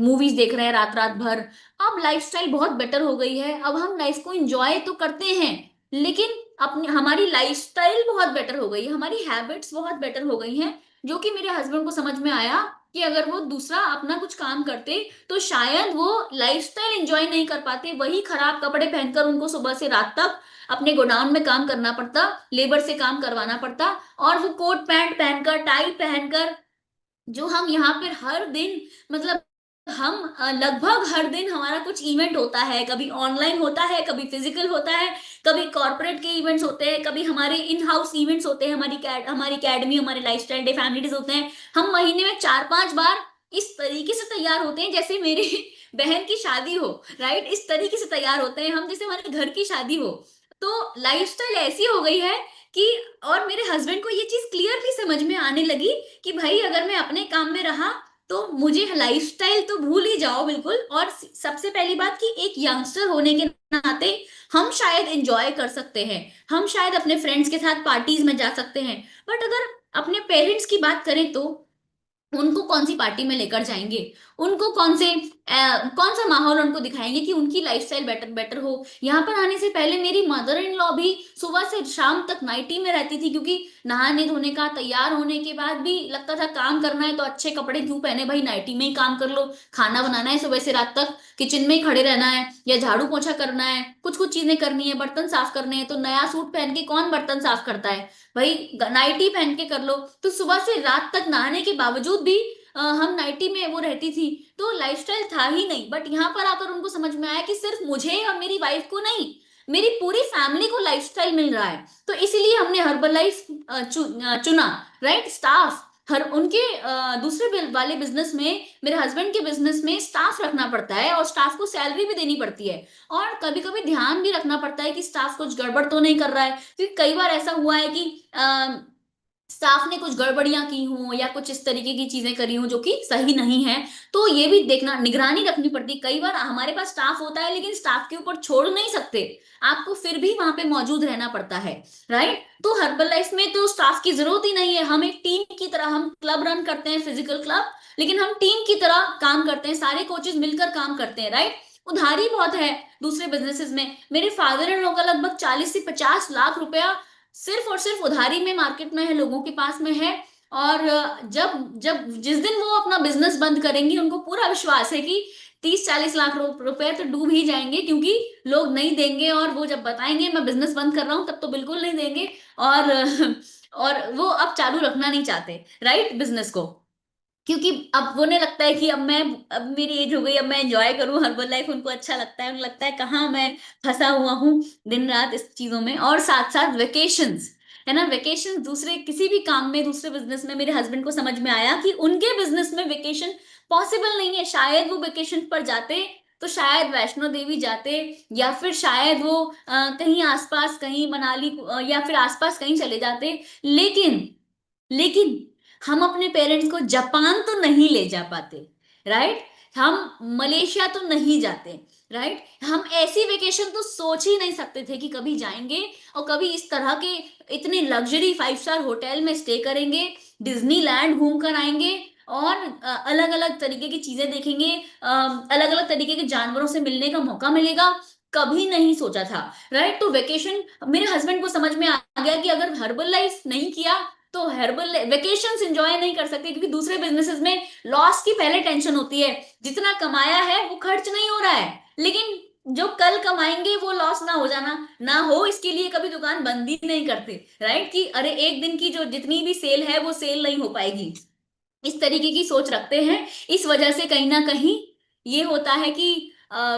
मूवीज देख रहे हैं रात रात भर। अब लाइफस्टाइल बहुत बेटर हो गई है, अब हम लाइफ को एंजॉय तो करते हैं, लेकिन अपनी हमारी लाइफस्टाइल बहुत बेटर हो गई है, हमारी हैबिट्स बहुत बेटर हो गई हैं। जो कि मेरे हस्बैंड को समझ में आया कि अगर वो दूसरा अपना कुछ काम करते तो शायद वो लाइफस्टाइल एंजॉय नहीं कर पाते, वही खराब कपड़े पहनकर उनको सुबह से रात तक अपने गोडाउन में काम करना पड़ता, लेबर से काम करवाना पड़ता। और वो कोट पैंट पहनकर, टाई पहनकर, जो हम यहाँ पर हर दिन, मतलब हम लगभग हर दिन हमारा कुछ इवेंट होता है, कभी ऑनलाइन होता है, कभी फिजिकल होता है, कभी कॉर्पोरेट के इवेंट्स होते हैं, कभी हमारे इन हाउस इवेंट्स होते हैं, हमारी अकेडमी, हमारे लाइफस्टाइल डे, फैमिली डेज होते हैं। हम महीने में 4-5 बार इस तरीके से तैयार होते हैं जैसे मेरी बहन की शादी हो, राइट। इस तरीके से तैयार होते हैं हम जैसे हमारे घर की शादी हो। तो लाइफस्टाइल ऐसी हो गई है कि, और मेरे हस्बैंड को ये चीज क्लियरली समझ में आने लगी कि भाई अगर मैं अपने काम में रहा तो मुझे लाइफस्टाइल तो भूल ही जाओ बिल्कुल। और सबसे पहली बात कि एक यंगस्टर होने के नाते हम शायद एंजॉय कर सकते हैं, हम शायद अपने फ्रेंड्स के साथ पार्टीज में जा सकते हैं, बट अगर अपने पेरेंट्स की बात करें तो उनको कौन सी पार्टी में लेकर जाएंगे, उनको कौन सा माहौल उनको दिखाएंगे कि उनकी लाइफस्टाइल बेटर बेटर हो। यहाँ पर आने से पहले मेरी मदर इन लॉ भी सुबह से शाम तक नाइटी में रहती थी, क्योंकि नहाने धोने का, तैयार होने के बाद भी लगता था काम करना है तो अच्छे कपड़े क्यों पहने भाई, नाइटी में ही काम कर लो। खाना बनाना है सुबह से रात तक, किचन में ही खड़े रहना है, या झाड़ू पोछा करना है, कुछ कुछ चीजें करनी है, बर्तन साफ करने हैं, तो नया सूट पहन के कौन बर्तन साफ करता है भाई, नाइटी पहन के कर लो। तो सुबह से रात तक नहाने के बावजूद भी हम नाइटी में वो रहती थी। तो लाइफस्टाइल था ही नहीं, बट यहाँ पर आकर उनको समझ में आया कि सिर्फ मुझे और मेरी वाइफ को नहीं, मेरी पूरी फैमिली को लाइफस्टाइल मिल रहा है। तो इसीलिए हमने हर्बल लाइफ चुना, राइट। स्टाफ, हर उनके दूसरे वाले बिजनेस में, मेरे हस्बैंड के बिजनेस में स्टाफ रखना पड़ता है और स्टाफ को सैलरी भी देनी पड़ती है, और कभी कभी ध्यान भी रखना पड़ता है कि स्टाफ कुछ गड़बड़ तो नहीं कर रहा है, क्योंकि कई बार ऐसा हुआ है कि स्टाफ ने कुछ गड़बड़ियां की हों या कुछ इस तरीके की चीजें करी हों जो कि सही नहीं है। तो ये भी देखना, निगरानी रखनी पड़ती। कई बार हमारे पास स्टाफ होता है लेकिन स्टाफ के ऊपर छोड़ नहीं सकते, आपको फिर भी वहां पे मौजूद रहना पड़ता है, राइट। तो हर्बल लाइफ में तो स्टाफ की जरूरत ही नहीं है, हम एक टीम की तरह, हम क्लब रन करते हैं, फिजिकल क्लब, लेकिन हम टीम की तरह काम करते हैं, सारे कोचेस मिलकर काम करते हैं, राइट। उधारी बहुत है दूसरे बिजनेसेस में, मेरे फादर इन लॉ का लगभग 40 से 50 लाख रुपया सिर्फ और सिर्फ उधारी में मार्केट में है, लोगों के पास में है। और जब जब जिस दिन वो अपना बिजनेस बंद करेंगी, उनको पूरा विश्वास है कि 30-40 लाख रुपए तो डूब ही जाएंगे, क्योंकि लोग नहीं देंगे, और वो जब बताएंगे मैं बिजनेस बंद कर रहा हूं तब तो बिल्कुल नहीं देंगे। और और वो अब चालू रखना नहीं चाहते, राइट, बिजनेस को, क्योंकि अब उन्हें लगता है कि अब मेरी एज हो गई, अब मैं एंजॉय करूं हर्बल लाइफ, उनको अच्छा लगता है, उनको लगता है कहाँ मैं फंसा हुआ हूँ दिन रात इस चीजों में। और साथ साथ वेकेशंस, है ना, वेकेशन दूसरे किसी भी काम में, दूसरे बिजनेस में, मेरे हस्बैंड को समझ में आया कि उनके बिजनेस में वेकेशन पॉसिबल नहीं है। शायद वो वेकेशन पर जाते तो शायद वैष्णो देवी जाते, या फिर शायद वो कहीं आसपास, कहीं मनाली या फिर आसपास कहीं चले जाते। लेकिन हम अपने पेरेंट्स को जापान तो नहीं ले जा पाते, राइट। हम मलेशिया तो नहीं जाते, राइट। हम ऐसी वेकेशन तो सोच ही नहीं सकते थे कि कभी जाएंगे और कभी इस तरह के इतने लग्जरी 5 स्टार होटल में स्टे करेंगे, डिज्नीलैंड घूम कर आएंगे, और अलग अलग तरीके की चीजें देखेंगे, अलग अलग तरीके के जानवरों से मिलने का मौका मिलेगा। कभी नहीं सोचा था, राइट। तो वेकेशन, मेरे हस्बैंड को समझ में आ गया कि अगर हर्बल लाइफ नहीं किया तो हर्बल वेकेशंस एंजॉय नहीं कर सकते, क्योंकि दूसरे बिजनेसेस में लॉस की पहले टेंशन होती है, जितना कमाया है वो खर्च नहीं हो रहा है, लेकिन जो कल कमाएंगे वो लॉस ना हो जाना ना हो, इसके लिए कभी दुकान बंद ही नहीं करते, राइट, कि अरे एक दिन की जो जितनी भी सेल है वो सेल नहीं हो पाएगी। इस तरीके की सोच रखते हैं। इस वजह से कहीं ना कहीं ये होता है कि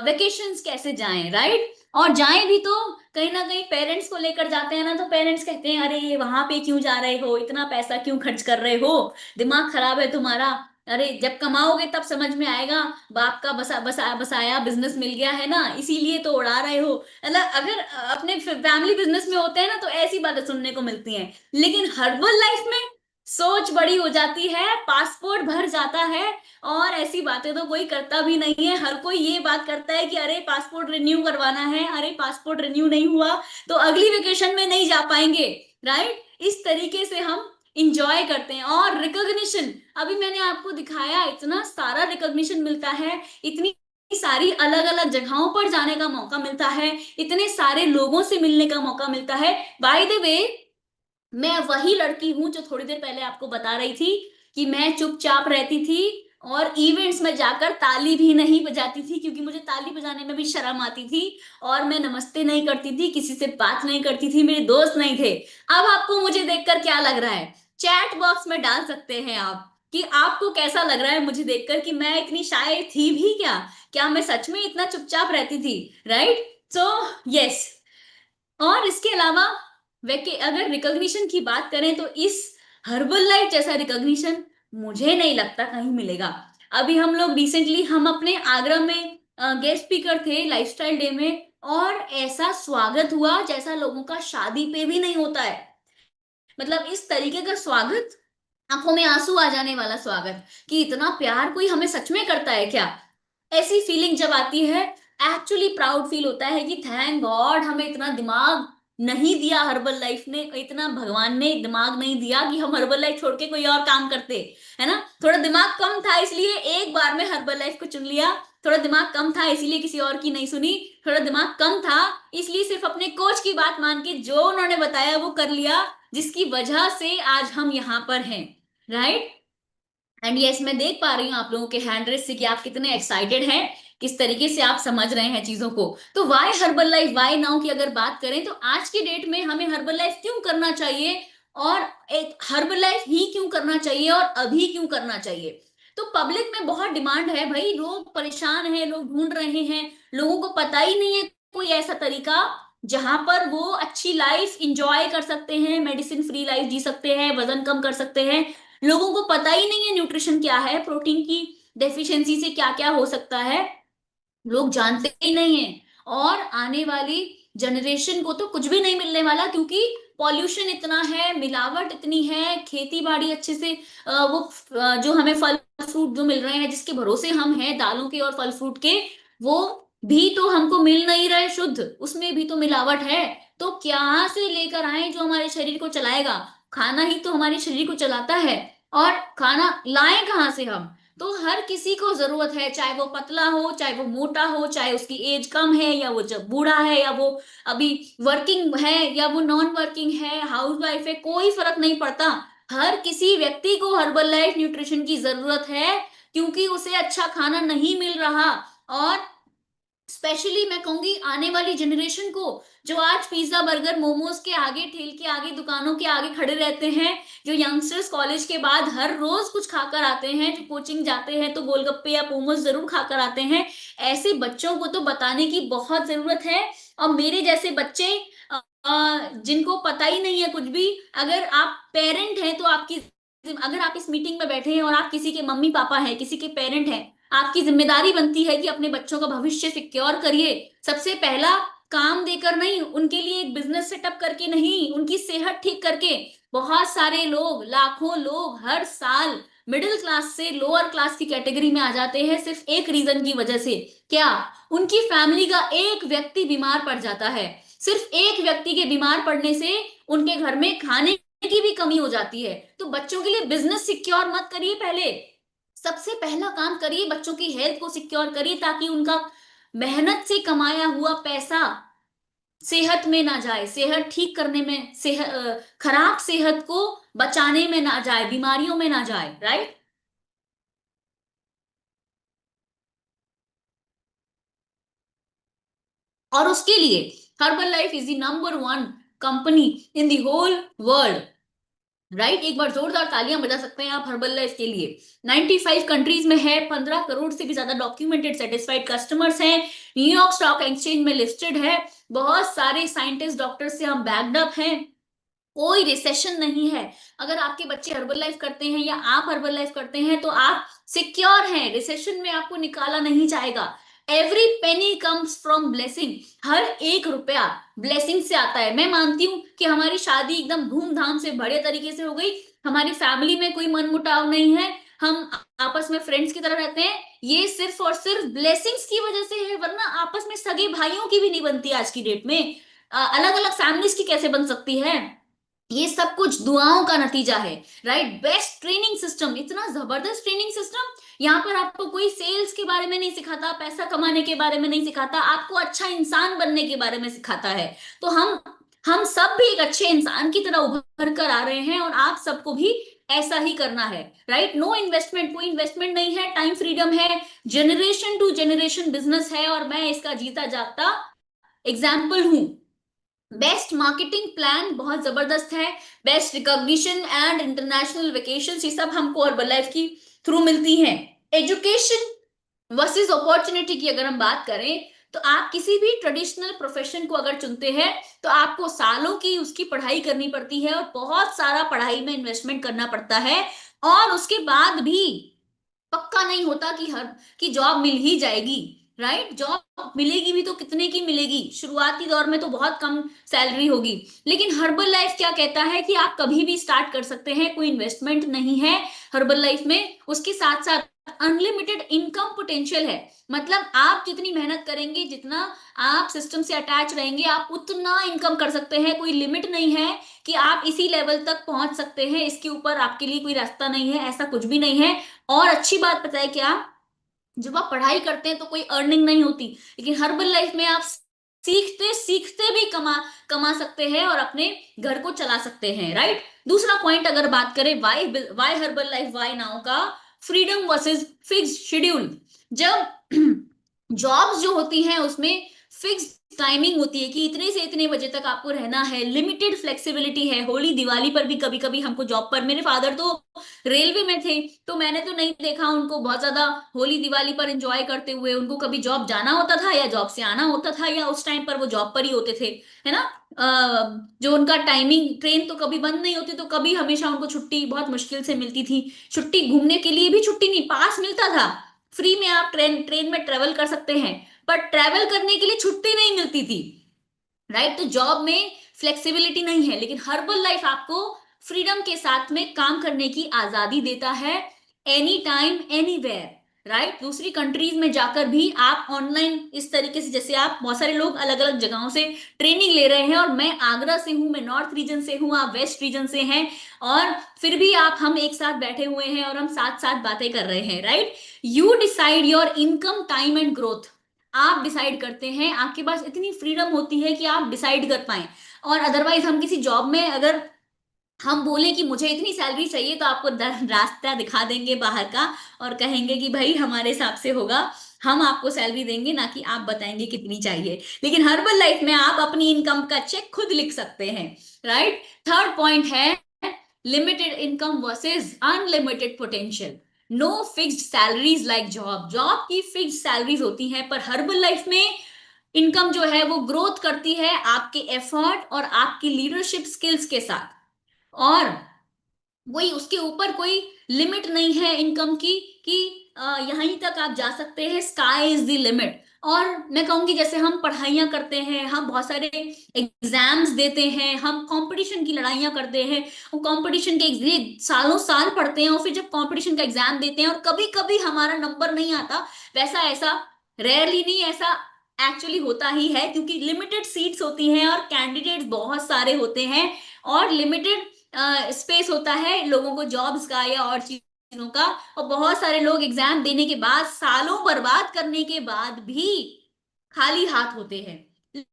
वेकेशंस कैसे जाएं, राइट। और जाएं भी तो कहीं ना कहीं पेरेंट्स को लेकर जाते हैं ना, तो पेरेंट्स कहते हैं अरे ये वहां पे क्यों जा रहे हो, इतना पैसा क्यों खर्च कर रहे हो, दिमाग खराब है तुम्हारा, अरे जब कमाओगे तब समझ में आएगा, बाप का बसाया बिजनेस मिल गया है ना, इसीलिए तो उड़ा रहे हो। मतलब अगर अपने फैमिली बिजनेस में होते हैं ना तो ऐसी बातें सुनने को मिलती हैं, लेकिन हर्बल लाइफ में सोच बड़ी हो जाती है, पासपोर्ट भर जाता है, और ऐसी बातें तो कोई करता भी नहीं है। हर कोई ये बात करता है कि अरे पासपोर्ट रिन्यू करवाना है, अरे पासपोर्ट रिन्यू नहीं हुआ तो अगली वेकेशन में नहीं जा पाएंगे, राइट। इस तरीके से हम इंजॉय करते हैं। और रिकॉग्निशन, अभी मैंने आपको दिखाया, इतना सारा रिकॉग्निशन मिलता है, इतनी सारी अलग अलग जगहों पर जाने का मौका मिलता है, इतने सारे लोगों से मिलने का मौका मिलता है। बाय द वे, मैं वही लड़की हूं जो थोड़ी देर पहले आपको बता रही थी कि मैं चुपचाप रहती थी और इवेंट्स में जाकर ताली भी नहीं बजाती थी, क्योंकि मुझे ताली बजाने में भी शर्म आती थी, और मैं नमस्ते नहीं करती थी, किसी से बात नहीं करती थी, मेरे दोस्त नहीं थे। अब आपको मुझे देखकर क्या लग रहा है? चैट बॉक्स में डाल सकते हैं आप कि आपको कैसा लग रहा है मुझे देखकर, कि मैं इतनी शाय थी भी क्या? क्या मैं सच में इतना चुपचाप रहती थी? राइट। So yes. और इसके अलावा वैके अगर रिकॉग्निशन की बात करें तो इस हर्बल लाइफ जैसा रिकॉग्निशन मुझे नहीं लगता कहीं मिलेगा। अभी हम लोग रिसेंटली हम अपने आगरा में गेस्ट स्पीकर थे लाइफस्टाइल डे में, और ऐसा स्वागत हुआ जैसा लोगों का शादी पे भी नहीं होता है। मतलब इस तरीके का स्वागत, आंखों में आंसू आ जाने वाला स्वागत, कि इतना प्यार कोई हमें सच में करता है क्या? ऐसी फीलिंग जब आती है, एक्चुअली प्राउड फील होता है कि थैंक गॉड हमें इतना दिमाग नहीं दिया हर्बल लाइफ ने, इतना भगवान ने दिमाग नहीं दिया कि हम हर्बल लाइफ छोड़ के कोई और काम करते, है ना। थोड़ा दिमाग कम था इसलिए एक बार में हर्बल लाइफ को चुन लिया, थोड़ा दिमाग कम था इसीलिए किसी और की नहीं सुनी, थोड़ा दिमाग कम था इसलिए सिर्फ अपने कोच की बात मान के जो उन्होंने बताया वो कर लिया, जिसकी वजह से आज हम यहाँ पर हैं, राइट। एंड यस, मैं देख पा रही हूँ आप लोगों के हैंड रेस से कि आप कितने एक्साइटेड हैं, किस तरीके से आप समझ रहे हैं चीजों को। तो why Herbalife, why now की अगर बात करें तो आज की डेट में हमें हर्बल लाइफ क्यों करना चाहिए, और एक हर्बल लाइफ ही क्यों करना चाहिए और अभी क्यों करना चाहिए? तो पब्लिक में बहुत डिमांड है भाई, लोग परेशान हैं, लोग ढूंढ रहे हैं, लोगों को पता ही नहीं है कोई ऐसा तरीका जहां पर वो अच्छी लाइफ इंजॉय कर सकते हैं, मेडिसिन फ्री लाइफ जी सकते हैं, वजन कम कर सकते हैं। लोगों को पता ही नहीं है न्यूट्रिशन क्या है, प्रोटीन की डेफिशिएंसी से क्या क्या हो सकता है, लोग जानते ही नहीं है। और आने वाली जनरेशन को तो कुछ भी नहीं मिलने वाला, क्योंकि पॉल्यूशन इतना है, मिलावट इतनी है, खेती बाड़ी अच्छे से जो हमें फल फ्रूट जो मिल रहे हैं, जिसके भरोसे हम हैं, दालों के और फल फ्रूट के, वो भी तो हमको मिल नहीं रहे शुद्ध, उसमें भी तो मिलावट है। तो क्या से लेकर आए जो हमारे शरीर को चलाएगा? खाना ही तो हमारे शरीर को चलाता है, और खाना लाएं कहाँ से हम? तो हर किसी को जरूरत है, चाहे वो पतला हो, चाहे वो मोटा हो, चाहे उसकी एज कम है या वो जब बूढ़ा है, या वो अभी वर्किंग है या वो नॉन वर्किंग है, हाउस वाइफ है, कोई फर्क नहीं पड़ता। हर किसी व्यक्ति को हर्बल लाइफ न्यूट्रिशन की जरूरत है, क्योंकि उसे अच्छा खाना नहीं मिल रहा। और स्पेशली मैं कहूंगी आने वाली जनरेशन को, जो आज पिज्जा बर्गर मोमोज के आगे, ठेल के आगे, दुकानों के आगे खड़े रहते हैं, जो यंगस्टर्स कॉलेज के बाद हर रोज कुछ खाकर आते हैं, जो कोचिंग जाते हैं तो गोलगप्पे या मोमोज जरूर खाकर आते हैं, ऐसे बच्चों को तो बताने की बहुत जरूरत है। और मेरे जैसे बच्चे जिनको पता ही नहीं है कुछ भी, अगर आप पेरेंट हैं तो आपकी, अगर आप इस मीटिंग में बैठे हैं और आप किसी के मम्मी पापा हैं, किसी के पेरेंट हैं, आपकी जिम्मेदारी बनती है कि अपने बच्चों का भविष्य सिक्योर करिए। सबसे पहला काम देकर नहीं, उनके लिए एक बिजनेस सेटअप करके नहीं, उनकी सेहत ठीक करके। बहुत सारे लोग, लाखों लोग हर साल मिडिल क्लास से लोअर क्लास की कैटेगरी में आ जाते हैं, सिर्फ एक रीजन की वजह से। क्या? उनकी फैमिली का एक व्यक्ति बीमार पड़ जाता है। सिर्फ एक व्यक्ति के बीमार पड़ने से उनके घर में खाने की भी कमी हो जाती है। तो बच्चों के लिए बिजनेस सिक्योर मत करिए, पहले सबसे पहला काम करिए बच्चों की हेल्थ को सिक्योर करिए, ताकि उनका मेहनत से कमाया हुआ पैसा सेहत में ना जाए, सेहत ठीक करने में, खराब सेहत को बचाने में ना जाए, बीमारियों में ना जाए, राइट। और उसके लिए Herbalife is the number one company in the whole world, right. एक बार जोरदार तालियां बजा सकते हैं आप हर्बल लाइफ के लिए। 95 कंट्रीज में है, 15 करोड़ से भी ज्यादा डॉक्यूमेंटेड सेटिस्फाइड कस्टमर्स हैं, न्यूयॉर्क स्टॉक एक्सचेंज में लिस्टेड है, बहुत सारे साइंटिस्ट डॉक्टर से हम बैक्ड अप हैं, कोई रिसेशन नहीं है। अगर आपके बच्चे हर्बल लाइफ करते हैं या आप हर्बल लाइफ करते हैं तो आप सिक्योर हैं, रिसेशन में आपको निकाला नहीं जाएगा। Every penny comes from blessing, हर एक रुपया ब्लेसिंग से आता है। मैं मानती हूं कि हमारी शादी एकदम धूमधाम से बड़े तरीके से हो गई, हमारी फैमिली में कोई मनमुटाव नहीं है, हम आपस में फ्रेंड्स की तरह रहते हैं। ये सिर्फ और सिर्फ ब्लेसिंग्स की वजह से है, वरना आपस में सगे भाइयों की भी नहीं बनती आज की डेट में। अलग अलग फैमिलीज की कैसे बन सकती है? ये सब कुछ दुआओं का नतीजा है। राइट, बेस्ट ट्रेनिंग सिस्टम, इतना जबरदस्त ट्रेनिंग सिस्टम। यहाँ पर आपको कोई सेल्स के बारे में नहीं सिखाता, पैसा कमाने के बारे में नहीं सिखाता, आपको अच्छा इंसान बनने के बारे में सिखाता है। तो हम सब भी एक अच्छे इंसान की तरह उभर कर आ रहे हैं, और आप सबको भी ऐसा ही करना है। राइट, नो इन्वेस्टमेंट, कोई इन्वेस्टमेंट नहीं है, टाइम फ्रीडम है, जनरेशन टू जनरेशन बिजनेस है, और मैं इसका जीता जागता एग्जाम्पल हूं। बेस्ट मार्केटिंग प्लान बहुत जबरदस्त है, best recognition and international vacation, ये सब हमको हर्बल की थ्रू मिलती हैं। एजुकेशन वर्सेस अपॉर्चुनिटी की अगर हम बात करें, तो आप किसी भी ट्रेडिशनल प्रोफेशन को अगर चुनते हैं तो आपको सालों की उसकी पढ़ाई करनी पड़ती है, और बहुत सारा पढ़ाई में इन्वेस्टमेंट करना पड़ता है, और उसके बाद भी पक्का नहीं होता कि जॉब मिल ही जाएगी। राइट, जॉब मिलेगी भी तो कितने की मिलेगी, शुरुआती दौर में तो बहुत कम सैलरी होगी। लेकिन हर्बल लाइफ क्या कहता है कि आप कभी भी स्टार्ट कर सकते हैं, कोई इन्वेस्टमेंट नहीं है हर्बल लाइफ में, उसके साथ साथ अनलिमिटेड इनकम पोटेंशियल है। मतलब आप जितनी मेहनत करेंगे, जितना आप सिस्टम से अटैच रहेंगे, आप उतना इनकम कर सकते हैं, कोई लिमिट नहीं है कि आप इसी लेवल तक पहुंच सकते हैं, इसके ऊपर आपके लिए कोई रास्ता नहीं है, ऐसा कुछ भी नहीं है। और अच्छी बात पता है क्या, जब आप पढ़ाई करते हैं तो कोई अर्निंग नहीं होती, लेकिन हर्बल लाइफ में आप सीखते सीखते भी कमा कमा सकते हैं और अपने घर को चला सकते हैं। राइट, दूसरा पॉइंट अगर बात करें why Herbalife why now का, फ्रीडम वर्सेस फिक्स्ड शेड्यूल। जब जॉब्स जो होती हैं उसमें फिक्स टाइमिंग होती है कि इतने से इतने बजे तक आपको रहना है, लिमिटेड फ्लेक्सिबिलिटी है। होली दिवाली पर भी कभी कभी हमको जॉब पर, मेरे फादर तो रेलवे में थे, तो मैंने तो नहीं देखा उनको बहुत ज्यादा होली दिवाली पर एंजॉय करते हुए। उनको कभी जॉब जाना होता था या जॉब से आना होता था, या उस टाइम पर वो जॉब पर ही होते थे, है ना। जो उनका टाइमिंग, ट्रेन तो कभी बंद नहीं होती, तो कभी हमेशा उनको छुट्टी बहुत मुश्किल से मिलती थी। छुट्टी घूमने के लिए भी छुट्टी नहीं, पास मिलता था, फ्री में आप ट्रेन में ट्रेवल कर सकते हैं, पर ट्रेवल करने के लिए छुट्टी नहीं मिलती थी। राइट, तो जॉब में फ्लेक्सिबिलिटी नहीं है, लेकिन हर्बल लाइफ आपको फ्रीडम के साथ में काम करने की आजादी देता है, एनी टाइम एनीवेयर। राइट, दूसरी कंट्रीज में जाकर भी आप ऑनलाइन इस तरीके से, जैसे आप बहुत सारे लोग अलग अलग जगहों से ट्रेनिंग ले रहे हैं, और मैं आगरा से हूं, मैं नॉर्थ रीजन से हूं, आप वेस्ट रीजन से हैं, और फिर भी हम एक साथ बैठे हुए हैं और हम साथ साथ बातें कर रहे हैं। Right, you decide your income time and growth, आप डिसाइड करते हैं, आपके पास इतनी फ्रीडम होती है कि आप डिसाइड कर पाए। और अदरवाइज हम किसी जॉब में अगर हम बोले कि मुझे इतनी सैलरी चाहिए, तो आपको रास्ता दिखा देंगे बाहर का, और कहेंगे कि भाई हमारे हिसाब से होगा, हम आपको सैलरी देंगे, ना कि आप बताएंगे कितनी चाहिए। लेकिन हर्बल लाइफ में आप अपनी इनकम का चेक खुद लिख सकते हैं। राइट, थर्ड पॉइंट है limited income versus unlimited potential. No fixed salaries like job, job की फिक्स्ड सैलरीज होती हैं, पर हर्बल लाइफ में इनकम जो है वो ग्रोथ करती है आपके एफर्ट और आपकी लीडरशिप स्किल्स के साथ, और वही उसके ऊपर कोई लिमिट नहीं है इनकम की कि यहीं तक आप जा सकते हैं, स्काई इज द लिमिट। और मैं कहूंगी जैसे हम पढ़ाइयाँ करते हैं, हम बहुत सारे एग्जाम्स देते हैं, हम कंपटीशन की लड़ाइयाँ करते हैं, वो कंपटीशन के सालों साल पढ़ते हैं, और फिर जब कंपटीशन का एग्जाम देते हैं और कभी कभी हमारा नंबर नहीं आता, वैसा ऐसा रेयरली नहीं, ऐसा एक्चुअली होता ही है, क्योंकि लिमिटेड सीट्स होती हैं और कैंडिडेट्स बहुत सारे होते हैं, और लिमिटेड स्पेस होता है लोगों को जॉब्स का या और चीजों का, और बहुत सारे लोग एग्जाम देने के बाद, सालों बर्बाद करने के बाद भी खाली हाथ होते हैं।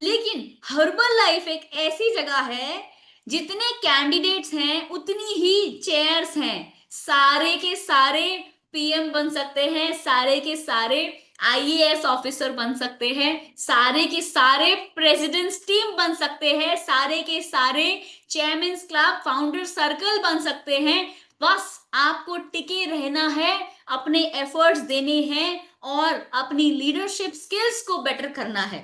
लेकिन हर्बल लाइफ एक ऐसी जगह है, जितने कैंडिडेट्स हैं उतनी ही चेयर्स हैं, सारे के सारे पीएम बन सकते हैं, सारे के सारे आईएएस ऑफिसर बन सकते हैं, सारे के सारे प्रेसिडेंट्स टीम बन सकते हैं, सारे के सारे चेयरमैन्स क्लब फाउंडर सर्कल बन सकते हैं। बस आपको टिके रहना है, अपने एफर्ट्स देने हैं, और अपनी लीडरशिप स्किल्स को बेटर करना है।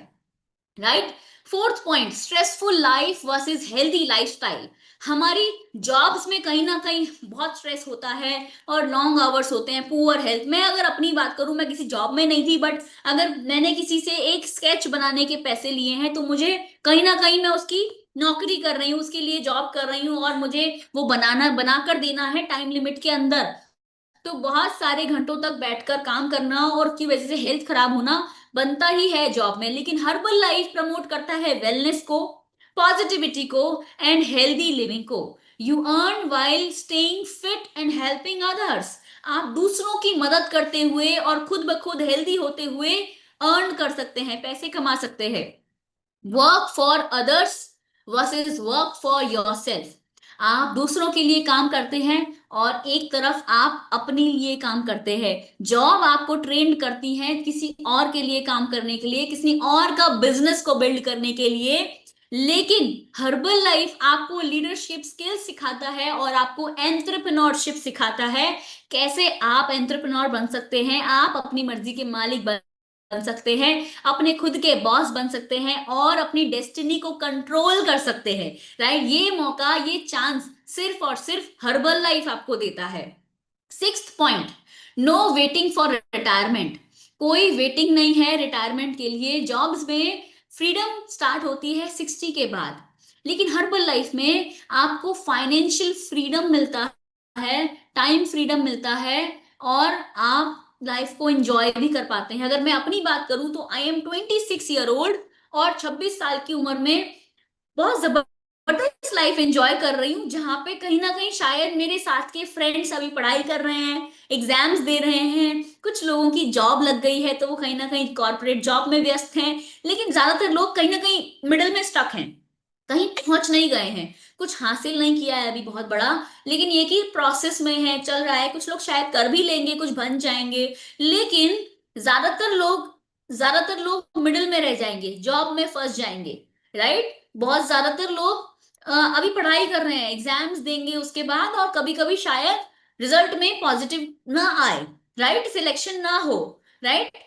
Right, fourth point, stressful life versus healthy lifestyle. हमारी जॉब्स में कहीं ना कहीं बहुत स्ट्रेस होता है, और लॉन्ग आवर्स होते हैं, पुअर हेल्थ। मैं अगर अपनी बात करूं, मैं किसी जॉब में नहीं थी, बट अगर मैंने किसी से एक स्केच बनाने के पैसे लिए हैं, तो मुझे कहीं ना कहीं मैं उसकी नौकरी कर रही हूँ, उसके लिए जॉब कर रही हूँ और मुझे वो बनाकर देना है टाइम लिमिट के अंदर, तो बहुत सारे घंटों तक बैठकर काम करना और की वजह से हेल्थ खराब होना बनता ही है जॉब में। लेकिन हर्बल लाइफ प्रमोट करता है वेलनेस को, पॉजिटिविटी को एंड हेल्दी लिविंग को। You earn while staying fit and helping others. आप दूसरों की मदद करते हुए और खुद ब खुद हेल्दी होते हुए अर्न कर सकते हैं, पैसे कमा सकते हैं। Work for others versus work for yourself. आप दूसरों के लिए काम करते हैं और एक तरफ आप अपने लिए काम करते हैं। जॉब आपको ट्रेन करती है किसी और के लिए काम करने के लिए, किसी और का बिजनेस को बिल्ड करने के लिए। लेकिन हर्बल लाइफ आपको लीडरशिप स्किल सिखाता है और आपको एंटरप्रेन्योरशिप सिखाता है। कैसे आप एंटरप्रेन्योर बन सकते हैं, आप अपनी मर्जी के मालिक बन सकते हैं, अपने खुद के बॉस बन सकते हैं और अपनी डेस्टिनी को कंट्रोल कर सकते हैं। राइट, ये मौका, ये चांस सिर्फ और सिर्फ हर्बल लाइफ आपको देता है। Sixth point, no waiting for retirement. कोई वेटिंग नहीं है रिटायरमेंट के लिए। जॉब्स में फ्रीडम स्टार्ट होती है 60 के बाद, लेकिन हर्बल लाइफ में आपको फाइनेंशियल फ्रीडम मिलता है, टाइम फ्रीडम मिलता है और आप लाइफ को एंजॉय भी कर पाते हैं। अगर मैं अपनी बात करूं तो आई एम 26 ईयर ओल्ड और 26 साल की उम्र में बहुत जबरदस्त लाइफ एंजॉय कर रही हूँ, जहां पे कहीं ना कहीं शायद मेरे साथ के फ्रेंड्स अभी पढ़ाई कर रहे हैं, एग्जाम्स दे रहे हैं, कुछ लोगों की जॉब लग गई है तो वो कहीं ना कहीं कॉर्पोरेट जॉब में व्यस्त हैं, लेकिन ज्यादातर लोग कहीं ना कहीं मिडिल में स्टक हैं, कहीं पहुंच नहीं गए हैं, कुछ हासिल नहीं किया है अभी बहुत बड़ा, लेकिन ये कि प्रोसेस में है, चल रहा है। कुछ लोग शायद कर भी लेंगे, कुछ बन जाएंगे, लेकिन ज्यादातर लोग मिडिल में रह जाएंगे, जॉब में फंस जाएंगे। राइट, बहुत ज्यादातर लोग अभी पढ़ाई कर रहे हैं, एग्जाम्स देंगे उसके बाद, और कभी कभी शायद रिजल्ट में पॉजिटिव ना आए, राइट, सिलेक्शन ना हो। राइट,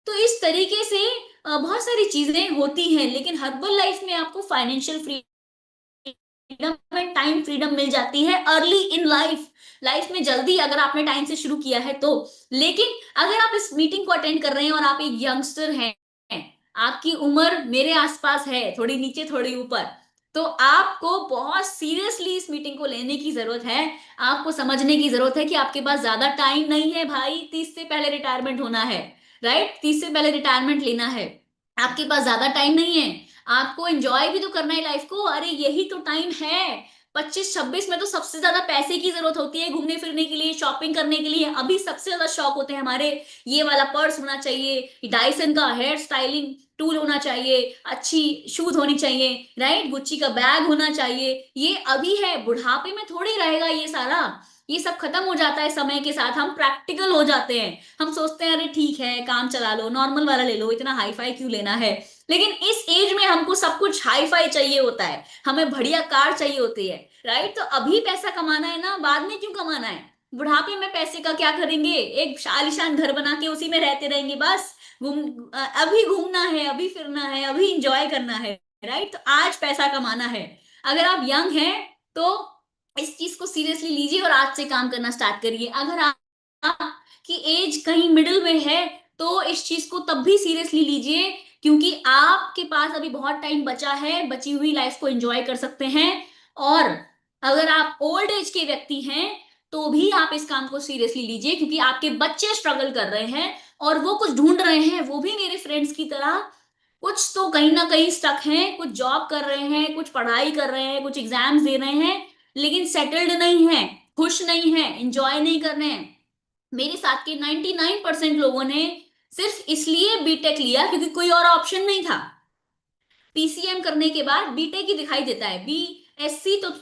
तो इस तरीके से बहुत सारी चीजें होती हैं, लेकिन हर्बल लाइफ में आपको financial freedom and time freedom मिल जाती है अर्ली इन लाइफ। लाइफ में जल्दी, अगर आपने टाइम से शुरू किया है तो। लेकिन अगर आप इस मीटिंग को अटेंड कर रहे हैं और आप एक यंगस्टर हैं, आपकी उम्र मेरे आसपास है, थोड़ी नीचे थोड़ी ऊपर, तो आपको बहुत सीरियसली इस मीटिंग को लेने की जरूरत है। आपको समझने की जरूरत है कि आपके पास ज्यादा टाइम नहीं है भाई, 30 से पहले रिटायरमेंट होना है। राइट, 30 से पहले रिटायरमेंट लेना है, आपके पास ज्यादा टाइम नहीं है। आपको एंजॉय भी तो करना है लाइफ को, अरे यही तो टाइम है। 25-26 में तो सबसे ज्यादा पैसे की जरूरत होती है घूमने फिरने के लिए, शॉपिंग करने के लिए। अभी सबसे ज्यादा शौक होते हैं हमारे, ये वाला पर्स होना चाहिए, डायसन का हेयर स्टाइलिंग टूल होना चाहिए, अच्छी शूज होनी चाहिए, राइट, गुच्ची का बैग होना चाहिए। ये अभी है, बुढ़ापे में थोड़ी रहेगा ये सारा। ये सब खत्म हो जाता है समय के साथ, हम प्रैक्टिकल हो जाते हैं। हम सोचते हैं अरे ठीक है, काम चला लो, नॉर्मल वाला ले लो, इतना हाई फाई क्यों लेना है। लेकिन इस एज में हमको सब कुछ हाई फाई चाहिए होता है, हमें बढ़िया कार चाहिए होती है। राइट, तो अभी पैसा कमाना है ना, बाद में क्यों कमाना है। बुढ़ापे में पैसे का क्या करेंगे, एक आलीशान घर बना के उसी में रहते रहेंगे बस। अभी घूमना है, अभी फिरना है, अभी इंजॉय करना है। राइट, तो आज पैसा कमाना है। अगर आप यंग हैं तो इस चीज को सीरियसली लीजिए और आज से काम करना स्टार्ट करिए। अगर आपकी एज कहीं मिडिल में है तो इस चीज को तब भी सीरियसली लीजिए, क्योंकि आपके पास अभी बहुत टाइम बचा है, बची हुई लाइफ को एंजॉय कर सकते हैं। और अगर आप ओल्ड एज के व्यक्ति हैं तो भी आप इस काम को सीरियसली लीजिए, क्योंकि आपके बच्चे स्ट्रगल कर रहे हैं और वो कुछ ढूंढ रहे हैं, वो भी मेरे फ्रेंड्स की तरह कुछ तो कहीं ना कहीं स्टक हैं, कुछ जॉब कर रहे हैं, कुछ पढ़ाई कर रहे हैं, कुछ एग्जाम्स दे रहे हैं, लेकिन सेटल्ड नहीं है, खुश नहीं है, एंजॉय नहीं कर रहे हैं। मेरे साथ के 99% लोगों ने सिर्फ इसलिए बीटेक लिया क्योंकि कोई और ऑप्शन नहीं था। पीसीएम करने के बाद बीटेक ही दिखाई देता है, बीएससी तो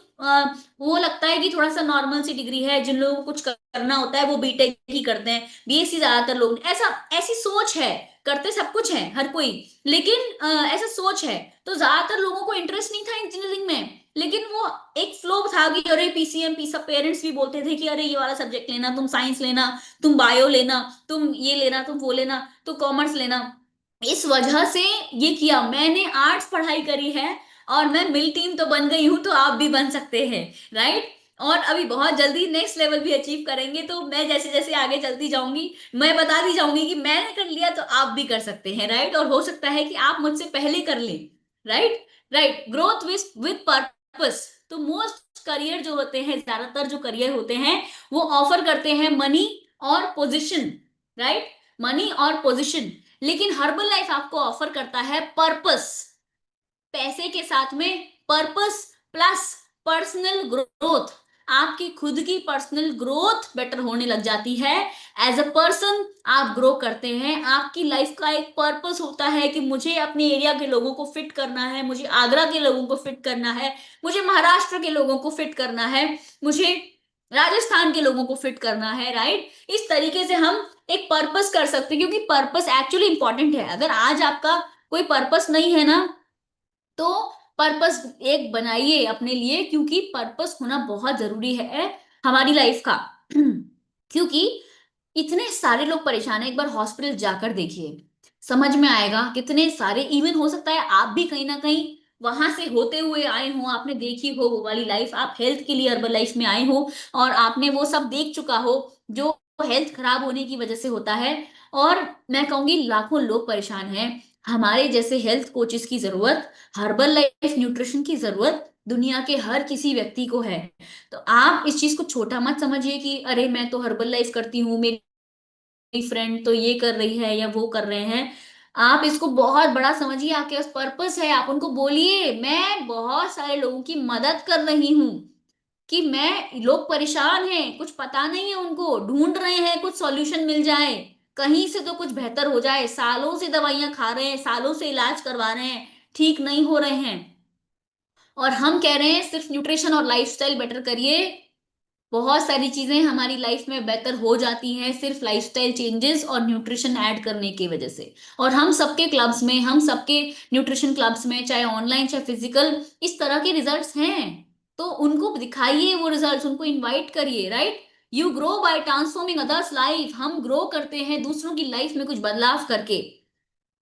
वो लगता है कि थोड़ा सा नॉर्मल सी डिग्री है, जिन लोगों को कुछ करना होता है वो बीटेक ही करते हैं। बीएससी ज्यादातर लोग, ऐसा ऐसी सोच है, करते सब कुछ है हर कोई, लेकिन ऐसा सोच है। तो ज्यादातर लोगों को इंटरेस्ट नहीं था इंजीनियरिंग में, लेकिन वो एक फ्लो था कि अरे पीसीएम पी, सब पेरेंट्स भी बोलते थे कि अरे ये वाला सब्जेक्ट लेना, तुम साइंस लेना, तुम बायो लेना, तुम ये लेना, तुम वो लेना, तो कॉमर्स लेना। इस वजह से ये किया। मैंने आर्ट्स पढ़ाई करी है और मैं मिल टीम तो बन गई हूं, तो आप भी बन सकते हैं। राइट, और अभी बहुत जल्दी नेक्स्ट लेवल भी अचीव करेंगे, तो मैं जैसे जैसे आगे चलती जाऊंगी मैं बता दी जाऊंगी कि मैंने कर लिया तो आप भी कर सकते हैं। राइट, और हो सकता है कि आप मुझसे पहले कर लें। Right, right, growth with purpose. तो मोस्ट करियर जो होते हैं, ज्यादातर जो करियर होते हैं वो ऑफर करते हैं मनी और पोजीशन, राइट, मनी और पोजीशन। लेकिन हर्बल लाइफ आपको ऑफर करता है पर्पस, पैसे के साथ में पर्पस प्लस पर्सनल ग्रोथ। आपकी खुद की पर्सनल ग्रोथ बेटर होने लग जाती है। एज अ पर्सन आप ग्रो करते हैं, आपकी लाइफ का एक पर्पस होता है कि मुझे अपने एरिया के लोगों को फिट करना है, मुझे आगरा के लोगों को फिट करना है, मुझे महाराष्ट्र के लोगों को फिट करना है, मुझे राजस्थान के लोगों को फिट करना है, राइट। इस तरीके से हम एक पर्पस कर सकते हैं, क्योंकि पर्पस एक्चुअली इंपॉर्टेंट है। अगर आज आपका कोई पर्पस नहीं है ना, तो पर्पस एक बनाइए अपने लिए, क्योंकि पर्पस होना बहुत जरूरी है हमारी लाइफ का। क्योंकि इतने सारे लोग परेशान हैं, एक बार हॉस्पिटल जाकर देखिए, समझ में आएगा। कितने सारे, इवन हो सकता है आप भी कहीं ना कहीं वहां से होते हुए आए हो, आपने देखी हो वो वाली लाइफ, आप हेल्थ के लिए अर्बन लाइफ में आए हो और आपने वो सब देख चुका हो जो हेल्थ खराब होने की वजह से होता है। और मैं कहूंगी लाखों लोग परेशान हैं। हमारे जैसे हेल्थ कोचेस की जरूरत, हर्बल लाइफ न्यूट्रिशन की जरूरत दुनिया के हर किसी व्यक्ति को है। तो आप इस चीज को छोटा मत समझिए कि अरे मैं तो हर्बल लाइफ करती हूँ, मेरी फ्रेंड तो ये कर रही है या वो कर रहे हैं। आप इसको बहुत बड़ा समझिए, आपके पास पर्पस है। आप उनको बोलिए मैं बहुत सारे लोगों की मदद कर रही हूँ, कि मैं, लोग परेशान हैं, कुछ पता नहीं है उनको, ढूंढ रहे हैं कुछ सॉल्यूशन मिल जाए, कहीं से तो कुछ बेहतर हो जाए। सालों से दवाइयां खा रहे हैं, सालों से इलाज करवा रहे हैं, ठीक नहीं हो रहे हैं। और हम कह रहे हैं सिर्फ न्यूट्रिशन और लाइफस्टाइल बेटर करिए। बहुत सारी चीजें हमारी लाइफ में बेहतर हो जाती हैं सिर्फ लाइफस्टाइल चेंजेस और न्यूट्रिशन ऐड करने की वजह से। और हम सबके क्लब्स में, हम सबके न्यूट्रिशन क्लब्स में, चाहे ऑनलाइन चाहे फिजिकल, इस तरह के रिजल्ट्स हैं। तो उनको दिखाइए वो रिजल्ट्स, उनको इनवाइट करिए, right. You grow by transforming others life. हम ग्रो करते हैं दूसरों की लाइफ में कुछ बदलाव करके,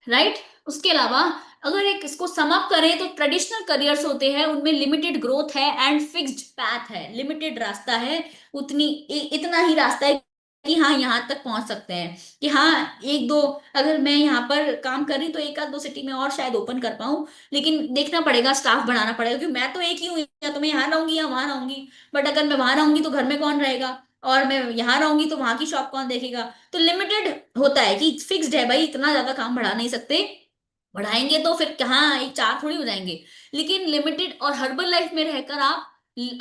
राइट। उसके अलावा अगर एक इसको सम अप करें तो ट्रेडिशनल करियर्स होते हैं उनमें लिमिटेड ग्रोथ है एंड फिक्स्ड पैथ है, लिमिटेड रास्ता है। इतना ही रास्ता है कि हाँ यहाँ तक पहुंच सकते हैं, कि हाँ एक दो, अगर मैं यहाँ पर काम कर रही तो एक आध दो सिटी में और शायद ओपन कर पाऊं। लेकिन देखना पड़ेगा, स्टाफ बढ़ाना पड़ेगा, क्योंकि मैं तो एक ही हूँ, या तो मैं यहाँ रहूंगी या वहां रहूंगी। बट अगर मैं वहां रहूंगी तो घर में कौन रहेगा, और मैं यहाँ रहूंगी तो वहां की शॉप कौन देखेगा। तो लिमिटेड होता है कि फिक्स्ड है भाई, इतना ज्यादा काम बढ़ा नहीं सकते। बढ़ाएंगे तो फिर कहाँ एक चार थोड़ी हो जाएंगे। लेकिन लिमिटेड, और हर्बल लाइफ में रहकर आप,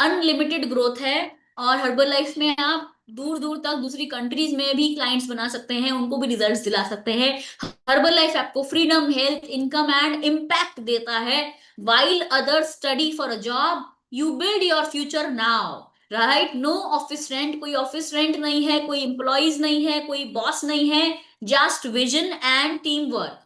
अनलिमिटेड ग्रोथ है। और हर्बल लाइफ में आप दूर दूर तक दूसरी कंट्रीज में भी क्लाइंट्स बना सकते हैं, उनको भी रिजल्ट्स दिला सकते हैं। हर्बल लाइफ आपको freedom, health, income and impact देता है। While others study for a job, you build your future now, right. No office rent, कोई ऑफिस रेंट नहीं है, कोई एम्प्लॉयज नहीं है, कोई बॉस नहीं है, just vision and team work.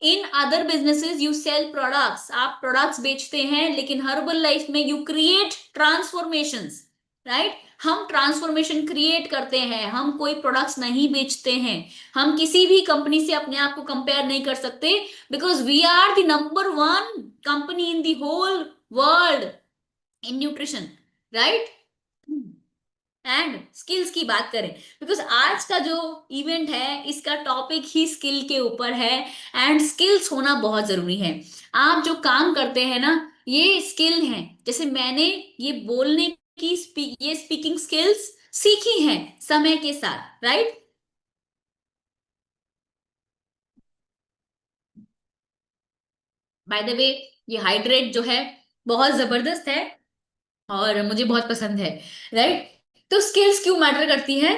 In other businesses you cell products, आप प्रोडक्ट्स बेचते हैं, लेकिन हर्बल लाइफ में यू क्रिएट ट्रांसफॉर्मेशंस, राइट। हम ट्रांसफॉर्मेशन क्रिएट करते हैं, हम कोई प्रोडक्ट्स नहीं बेचते हैं। हम किसी भी कंपनी से अपने आप को कंपेयर नहीं कर सकते, because we are the number one company in the whole world in nutrition, right. And skills की बात करें, बिकॉज आज का जो इवेंट है इसका टॉपिक ही स्किल के ऊपर है। एंड स्किल्स होना बहुत जरूरी है। आप जो काम करते हैं ना, ये स्किल हैं। जैसे मैंने ये बोलने की ये स्पीकिंग स्किल्स सीखी हैं समय के साथ, राइट। बाय द वे, ये हाइड्रेट जो है बहुत जबरदस्त है और मुझे बहुत पसंद है, राइट। तो स्किल्स क्यों मैटर करती है,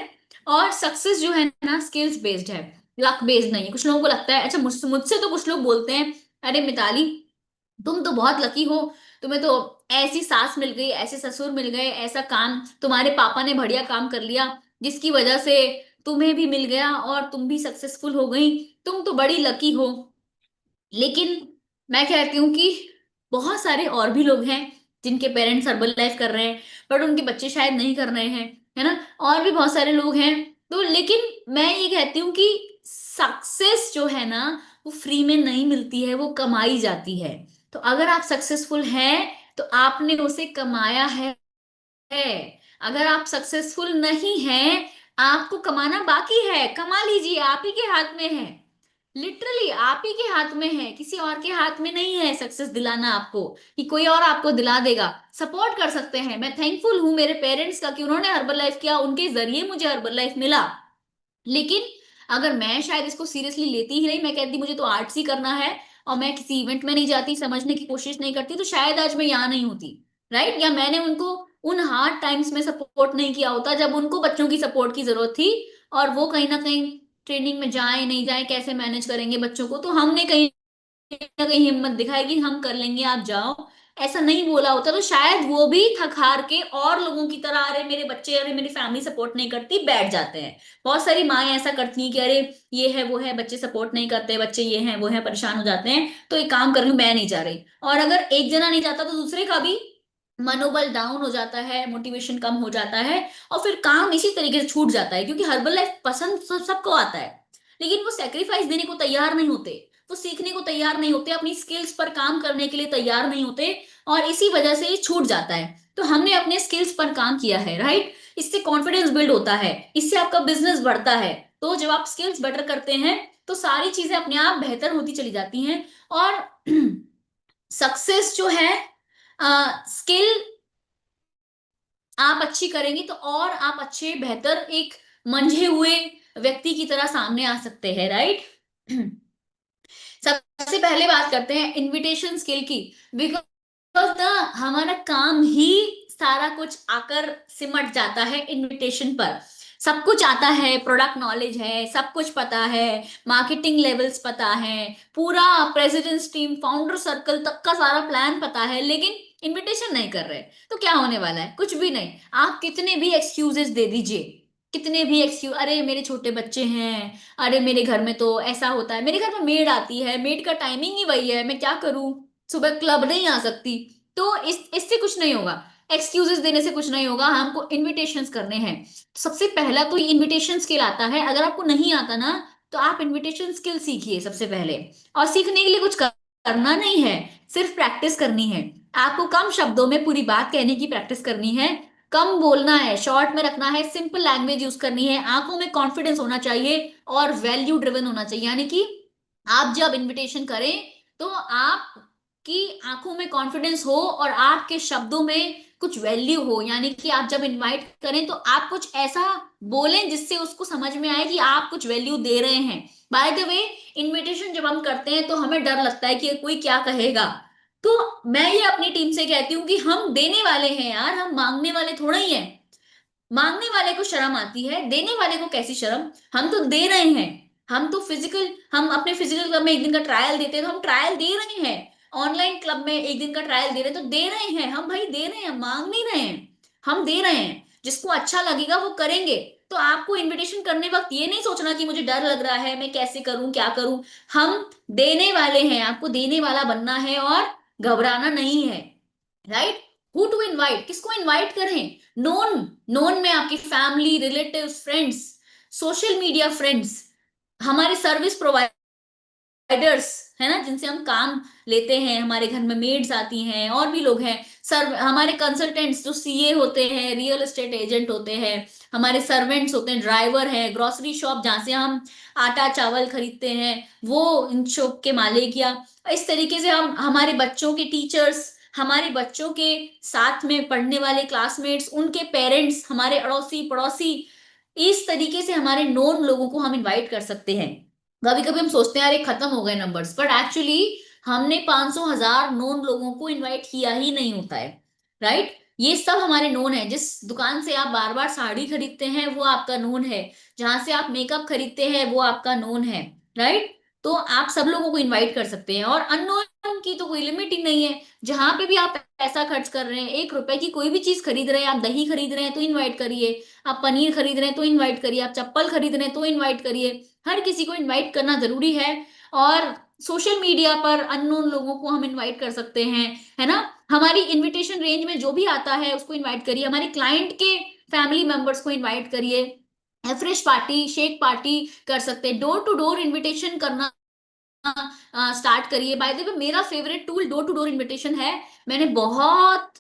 और सक्सेस जो है ना स्किल्स बेस्ड है, लक बेस्ड नहीं है। कुछ लोगों को लगता है, अच्छा मुझसे मुझसे तो कुछ लोग बोलते हैं, अरे मिताली तुम तो बहुत लकी हो, तुम्हें तो ऐसी सास मिल गई, ऐसे ससुर मिल गए, ऐसा काम तुम्हारे पापा ने बढ़िया काम कर लिया जिसकी वजह से तुम्हें भी मिल गया और तुम भी सक्सेसफुल हो गई, तुम तो बड़ी लकी हो। लेकिन मैं कहती हूँ कि बहुत सारे और भी लोग हैं जिनके पेरेंट्स हर्बल लाइफ कर रहे हैं, बट उनके बच्चे शायद नहीं कर रहे हैं, है ना। और भी बहुत सारे लोग हैं। तो लेकिन मैं ये कहती हूँ कि सक्सेस जो है ना वो फ्री में नहीं मिलती है, वो कमाई जाती है। तो अगर आप सक्सेसफुल हैं तो आपने उसे कमाया है। अगर आप सक्सेसफुल नहीं हैं, आपको कमाना बाकी है, कमा लीजिए, आप ही के हाथ में है। लिटरली आप ही के हाथ में है, किसी और के हाथ में नहीं है सक्सेस दिलाना आपको, कि कोई और आपको दिला देगा। सपोर्ट कर सकते हैं। मैं थैंकफुल हूँ मेरे पेरेंट्स का कि उन्होंने हर्बल लाइफ किया, उनके जरिए मुझे हर्बल लाइफ मिला। लेकिन अगर मैं शायद इसको सीरियसली लेती ही नहीं, मैं कहती मुझे तो आर्ट्स ही करना है और मैं किसी इवेंट में नहीं जाती, समझने की कोशिश नहीं करती, तो शायद आज मैं यहाँ नहीं होती। राइट? या मैंने उनको उन हार्ड टाइम्स में सपोर्ट नहीं किया होता जब उनको बच्चों की सपोर्ट की जरूरत थी, और वो कहीं ना कहीं ट्रेनिंग में जाए नहीं जाए, कैसे मैनेज करेंगे बच्चों को, तो हमने कहीं ना कहीं हिम्मत दिखाई कि हम कर लेंगे आप जाओ, ऐसा नहीं बोला होता तो शायद वो भी थक हार के और लोगों की तरह, अरे मेरे बच्चे, अरे मेरी फैमिली सपोर्ट नहीं करती, बैठ जाते हैं। बहुत सारी माएं ऐसा करती हैं कि अरे ये है वो है, बच्चे सपोर्ट नहीं करते, बच्चे ये हैं वो है, परेशान हो जाते हैं, तो एक काम कर लूं, मैं नहीं जा रही। और अगर एक जना नहीं जाता तो दूसरे का भी मनोबल डाउन हो जाता है, मोटिवेशन कम हो जाता है, और फिर काम इसी तरीके से छूट जाता है। क्योंकि हर्बल लाइफ पसंद सबको आता है, लेकिन वो सेक्रीफाइस देने को तैयार नहीं होते, वो सीखने को तैयार नहीं होते, अपनी स्किल्स पर काम करने के लिए तैयार नहीं होते, और इसी वजह से ये छूट जाता है। तो हमने अपने स्किल्स पर काम किया है, राइट? इससे कॉन्फिडेंस बिल्ड होता है, इससे आपका बिजनेस बढ़ता है। तो जब आप स्किल्स बेटर करते हैं तो सारी चीजें अपने आप बेहतर होती चली जाती हैं। और सक्सेस जो है, स्किल आप अच्छी करेंगी तो और आप अच्छे बेहतर एक मंझे हुए व्यक्ति की तरह सामने आ सकते हैं, राइट? सबसे पहले बात करते हैं इनविटेशन स्किल की। बिकॉज ना हमारा काम ही सारा कुछ आकर सिमट जाता है इनविटेशन पर। सब कुछ आता है, प्रोडक्ट नॉलेज है, सब कुछ पता है, मार्केटिंग लेवल्स पता है, पूरा प्रेसिडेंट्स टीम फाउंडर सर्कल तक का सारा प्लान पता है, लेकिन इनविटेशन नहीं कर रहे, तो क्या होने वाला है? कुछ भी नहीं। आप कितने भी एक्सक्यूजेस दे दीजिए, कितने भी एक्सक्यूज, अरे मेरे छोटे बच्चे हैं, अरे मेरे घर में तो ऐसा होता है, मेरे घर में मेड आती है, मेड का टाइमिंग ही वही है, मैं क्या करूं, सुबह क्लब नहीं आ सकती, तो इससे कुछ नहीं होगा। एक्सक्यूजेस देने से कुछ नहीं होगा, हमको इनविटेशंस करने हैं। तो सबसे पहला तो ये इनविटेशन स्किल आता है। अगर आपको नहीं आता ना, तो आप इनविटेशन स्किल सीखिए सबसे पहले। और सीखने के लिए कुछ करना नहीं है, सिर्फ प्रैक्टिस करनी है। आपको कम शब्दों में पूरी बात कहने की प्रैक्टिस करनी है, कम बोलना है, शॉर्ट में रखना है, सिंपल लैंग्वेज यूज करनी है, आंखों में कॉन्फिडेंस होना चाहिए, और वैल्यू ड्रिवन होना चाहिए। यानी कि आप जब इनविटेशन करें तो आपकी आंखों में कॉन्फिडेंस हो और आपके शब्दों में कुछ वैल्यू हो। यानी कि आप जब इनवाइट करें तो आप कुछ ऐसा बोलें जिससे उसको समझ में आए कि आप कुछ वैल्यू दे रहे हैं। बाय द वे, इनविटेशन जब हम करते हैं तो हमें डर लगता है कि कोई क्या कहेगा। तो मैं ये अपनी टीम से कहती हूँ कि हम देने वाले हैं यार, हम मांगने वाले थोड़ा ही हैं। मांगने वाले को शर्म आती है, देने वाले को कैसी शर्म? हम तो दे रहे हैं। हम अपने फिजिकल क्लब में एक दिन का ट्रायल देते हैं तो हम ट्रायल दे रहे हैं, ऑनलाइन क्लब में एक दिन का ट्रायल दे रहे हैं तो दे रहे हैं, हम भाई दे रहे हैं, मांग नहीं रहे हैं, हम दे रहे हैं। जिसको अच्छा लगेगा वो करेंगे। तो आपको इनविटेशन करने वक्त ये नहीं सोचना कि मुझे डर लग रहा है, मैं कैसे करूं, क्या करूं। हम देने वाले हैं, आपको देने वाला बनना है और घबराना नहीं है, राइट? हु टू इनवाइट, किसको इनवाइट करें? नोन, नोन में आपकी family, relatives, friends, social media friends, हमारे सर्विस प्रोवाइडर्स, है ना, जिनसे हम काम लेते हैं, हमारे घर में मेड्स आती हैं, और भी लोग हैं, हमारे कंसल्टेंट्स जो सीए होते हैं, रियल एस्टेट एजेंट होते हैं, हमारे सर्वेंट्स होते हैं, ड्राइवर हैं, ग्रोसरी शॉप जहां से हम आटा चावल खरीदते हैं, वो इन शॉप के मालिक, या इस तरीके से हम, हमारे बच्चों के टीचर्स, हमारे बच्चों के साथ में पढ़ने वाले क्लासमेट्स, उनके पेरेंट्स, हमारे अड़ोसी पड़ोसी, इस तरीके से हमारे नोन लोगों को हम इनवाइट कर सकते हैं। कभी कभी हम सोचते हैं अरे खत्म हो गए नंबर्स, बट एक्चुअली हमने 500 हजार नोन लोगों को इनवाइट किया ही नहीं होता है, राइट? ये सब हमारे नोन है। जिस दुकान से आप बार बार साड़ी खरीदते हैं वो आपका नोन है, जहां से आप मेकअप खरीदते हैं वो आपका नोन है, राइट? तो आप सब लोगों को इनवाइट कर सकते हैं, और अननोन की तो कोई लिमिट ही नहीं है। जहां पे भी आप पैसा खर्च कर रहे हैं, 1 रुपए की कोई भी चीज खरीद रहे हैं, आप दही खरीद रहे हैं तो इनवाइट करिए, आप पनीर खरीद रहे हैं तो इनवाइट करिए, आप चप्पल खरीद रहे हैं तो इनवाइट करिए। हर किसी को इनवाइट करना जरूरी है। और सोशल मीडिया पर अननोन लोगों को हम इनवाइट कर सकते हैं, है ना? हमारी इनविटेशन रेंज में जो भी आता है उसको इनवाइट करिए, हमारे क्लाइंट के फैमिली मेंबर्स को इनवाइट करिए, फ्रेश पार्टी, शेक पार्टी कर सकते हैं, डोर टू डोर इनविटेशन करना स्टार्ट करिए। बाय द वे, मेरा favourite tool door to door invitation है। मैंने बहुत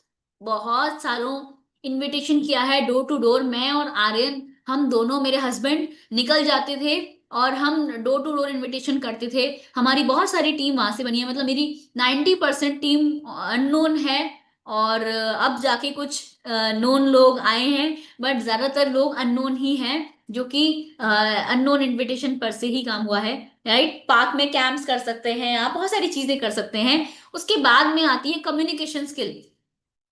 बहुत सालों इनविटेशन किया है डोर टू डोर। मैं और आर्यन, हम दोनों, मेरे हस्बैंड निकल जाते थे और हम डोर टू डोर इनविटेशन करते थे। हमारी बहुत सारी टीम वहां से बनी है, मतलब मेरी 90% टीम अननोन है। और अब जाके कुछ नोन लोग आए हैं, बट ज्यादातर लोग अननोन ही हैं, जो कि अननोन इनविटेशन पर से ही काम हुआ है। राइट, पार्क में कैंप्स कर सकते हैं आप, बहुत सारी चीजें कर सकते हैं। उसके बाद में आती है कम्युनिकेशन स्किल।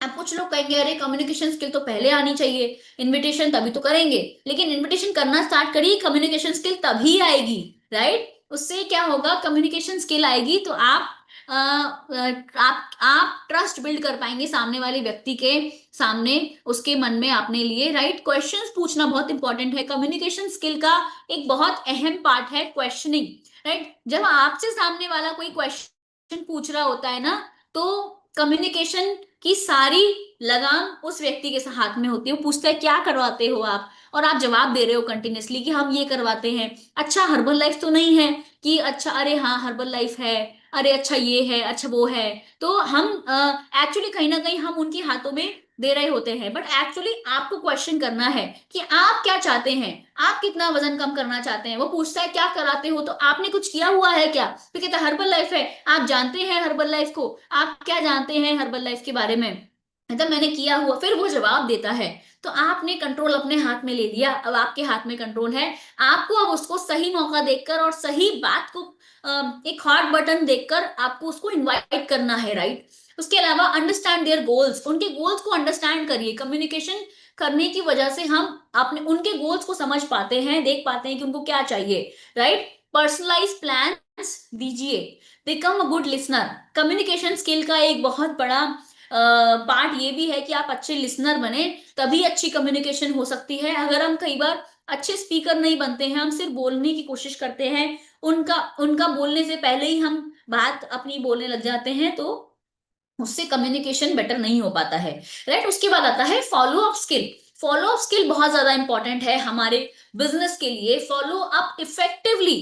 अब कुछ लोग कहेंगे अरे कम्युनिकेशन स्किल तो पहले आनी चाहिए, इनविटेशन तभी तो करेंगे। लेकिन इनविटेशन करना स्टार्ट करिए, कम्युनिकेशन स्किल तभी आएगी। राइट, उससे क्या होगा, कम्युनिकेशन स्किल आएगी तो आप ट्रस्ट बिल्ड कर पाएंगे सामने वाले व्यक्ति के सामने, उसके मन में अपने लिए। राइट, क्वेश्चंस पूछना बहुत इंपॉर्टेंट है, कम्युनिकेशन स्किल का एक बहुत अहम पार्ट है क्वेश्चनिंग। राइट, जब आपसे सामने वाला कोई क्वेश्चन पूछ रहा होता है ना, तो कम्युनिकेशन की सारी लगाम उस व्यक्ति के हाथ में होती है। वो पूछता है क्या करवाते हो आप, और आप जवाब दे रहे हो कंटिन्यूअसली कि हम ये करवाते हैं। अच्छा हर्बल लाइफ तो नहीं है कि अच्छा अरे हाँ हर्बल लाइफ है, अरे अच्छा ये है, अच्छा वो है। तो हम एक्चुअली कहीं ना कहीं हम उनके हाथों में दे रहे होते हैं, बट एक्चुअली आपको क्वेश्चन करना है कि आप क्या चाहते हैं, आप कितना वजन कम करना चाहते हैं। वो पूछता है क्या कराते हो, तो आपने कुछ किया हुआ है क्या, तो कहता है हर्बल लाइफ है। आप जानते हैं हर्बल लाइफ को, आप क्या जानते हैं हर्बल लाइफ के बारे में, मतलब मैंने किया हुआ, फिर वो जवाब देता है। तो आपने कंट्रोल अपने हाथ में ले लिया, अब आपके हाथ में कंट्रोल है। आपको अब उसको सही मौका देखकर और सही बात को एक हॉट बटन देखकर आपको उसको इनवाइट करना है। राइट, उसके अलावा अंडरस्टैंड देयर गोल्स, उनके गोल्स को अंडरस्टैंड करिए। कम्युनिकेशन करने की वजह से हम अपने उनके गोल्स को समझ पाते हैं, देख पाते हैं कि उनको क्या चाहिए। राइट, पर्सनलाइज प्लान दीजिए, become a good listener. Communication skill का एक बहुत बड़ा पार्ट ये भी है कि आप अच्छे लिसनर बने, तभी अच्छी कम्युनिकेशन हो सकती है। अगर हम कई बार अच्छे स्पीकर नहीं बनते हैं, हम सिर्फ बोलने की कोशिश करते हैं, उनका उनका बोलने से पहले ही हम बात अपनी बोलने लग जाते हैं, तो उससे कम्युनिकेशन बेटर नहीं हो पाता है। राइट, उसके बाद आता है follow up skill. Follow up skill बहुत ज्यादा इंपॉर्टेंट है हमारे बिजनेस के लिए। फॉलो अप इफेक्टिवली,